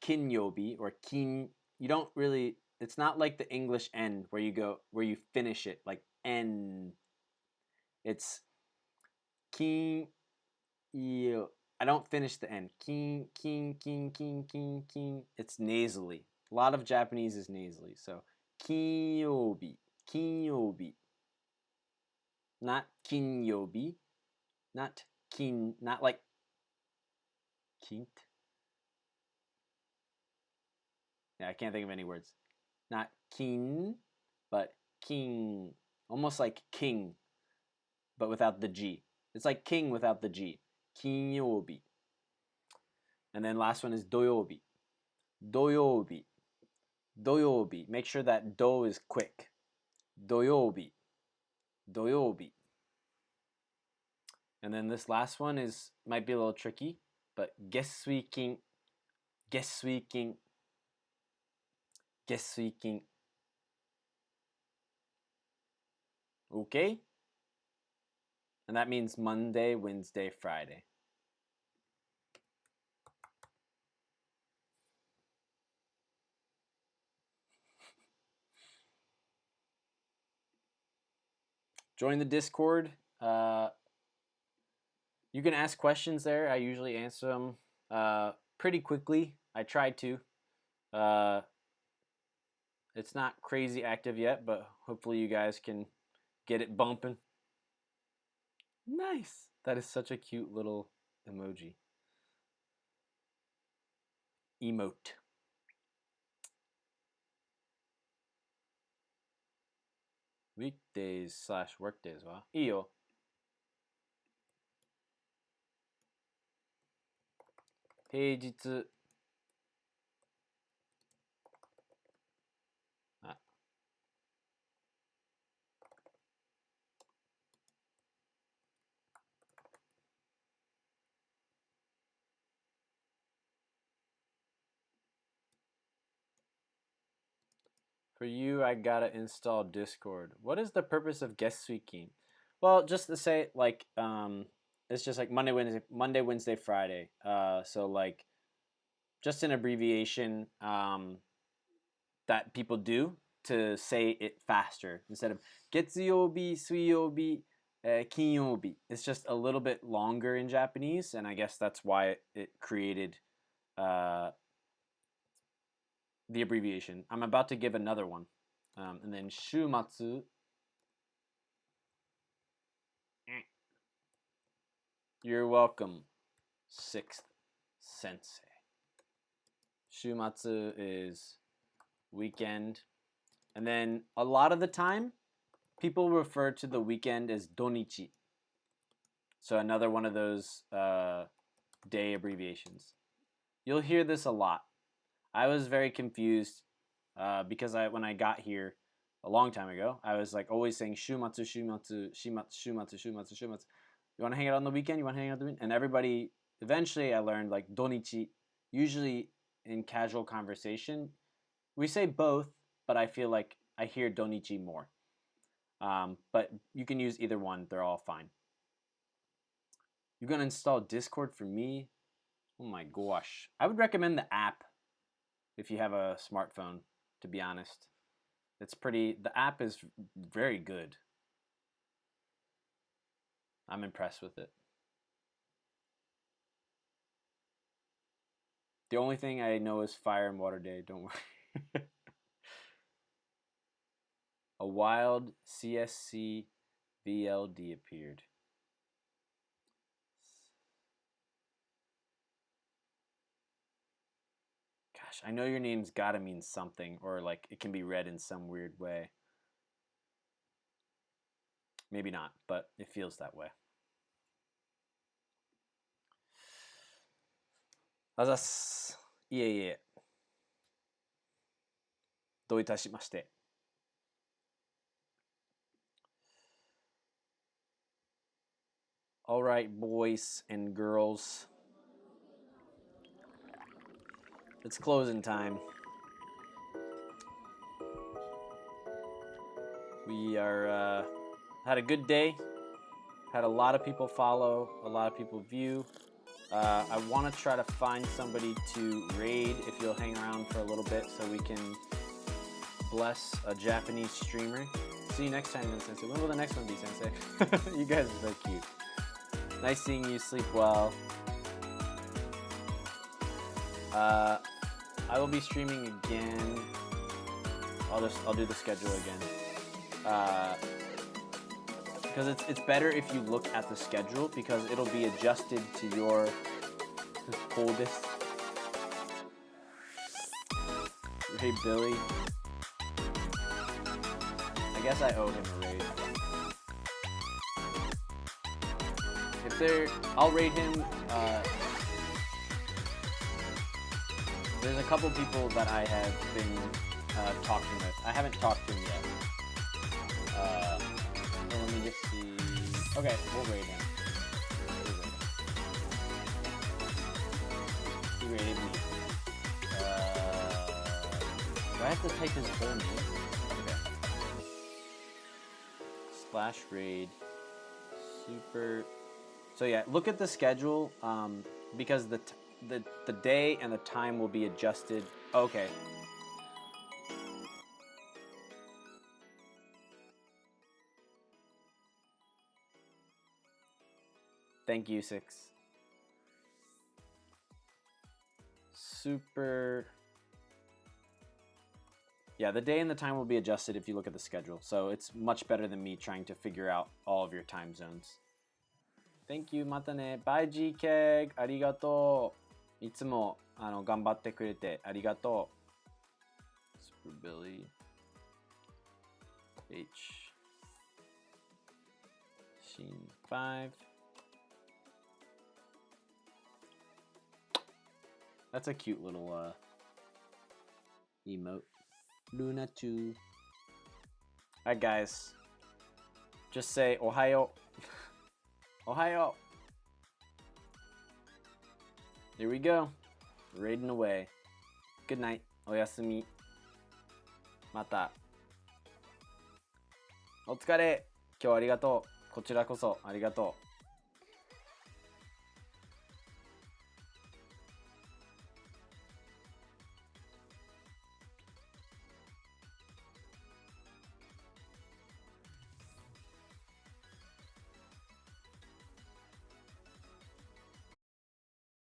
[SPEAKER 1] kinyobi or kin. You don't really. It's not like the English N where you finish it like N. It's kin. I don't finish the N. Kin. It's nasally. A lot of Japanese is nasally. So kinyobi. Not kinyobi. Not kin. Not like kint. Yeah, I can't think of any words. Not kin, but king. Almost like king. but without the G. It's like king without the G. 金曜日. And then last one is 土曜日. 土曜日. 土曜日. Make sure that do is quick. 土曜日. 土曜日. And then this last one might be a little tricky, but 月水金. 月水金. 月水金. Okay? And that means Monday, Wednesday, Friday. Join the Discord. You can ask questions there. I usually answer them pretty quickly. I try to. It's not crazy active yet, but hopefully you guys can get it bumping. Nice. That is such a cute little emoji. Emote. Weekdays / workdays はいいよ。平日。For you, I gotta install Discord. What is the purpose of guest speaking? Well, just to say, like, it's just like Monday, Wednesday, Friday. So like, just an abbreviation that people do to say it faster instead of 月曜日、水曜日、金曜日. It's just a little bit longer in Japanese, and I guess that's why it created the abbreviation. I'm about to give another one. And then 週末. You're welcome, 6th sensei. 週末 is weekend. And then a lot of the time, people refer to the weekend as donichi. So another one of those day abbreviations. You'll hear this a lot. I was very confused because when I got here a long time ago, I was like always saying shumatsu, shumatsu, shimatsu, shumatsu, shumatsu, shumatsu. You want to hang out on the weekend? You want to hang out on the weekend? And everybody, eventually I learned like donichi. Usually in casual conversation, we say both, but I feel like I hear donichi more. But you can use either one. They're all fine. You're going to install Discord for me? Oh my gosh. I would recommend the app if you have a smartphone, to be honest. The app is very good. I'm impressed with it. The only thing I know is Fire and Water Day, don't worry. A wild CSC VLD appeared. Gosh, I know your name's gotta mean something, or like it can be read in some weird way. Maybe not, but it feels that way. あざっす。いえいえ。どういたしまして。All right, boys and girls. It's closing time. We are had a good day. Had a lot of people follow, a lot of people view. I want to try to find somebody to raid if you'll hang around for a little bit so we can bless a Japanese streamer. See you next time then, Sensei. When will the next one be, Sensei? You guys are so cute. Nice seeing you. Sleep well. I will be streaming again. I'll do the schedule again. Because it's better if you look at the schedule because it'll be adjusted to your coldest. Hey Billy. I guess I owe him a raid. If they're, I'll rate him. There's a couple people that I have been talking with. I haven't talked to him yet. So let me just see. Okay, we'll rate him. He rated me. Do I have to type his full name? Okay. Slash raid. Super. So yeah, look at the schedule because the day and the time will be adjusted. Okay. Thank you, 6. Super. Yeah, the day and the time will be adjusted if you look at the schedule. So it's much better than me trying to figure out all of your time zones. Thank you, またね。Bye, G-Keg. ありがとう。いつも頑張ってくれてありがとう。Super Billy. H. Sheen 5. That's a cute little emote. Luna 2. Alright, guys. Just say Ohayo. Ohayo. Here we go. Raiding away. Good night. Oyasumi. Mata. お疲れ。今日はありがとう。こちらこそありがとう。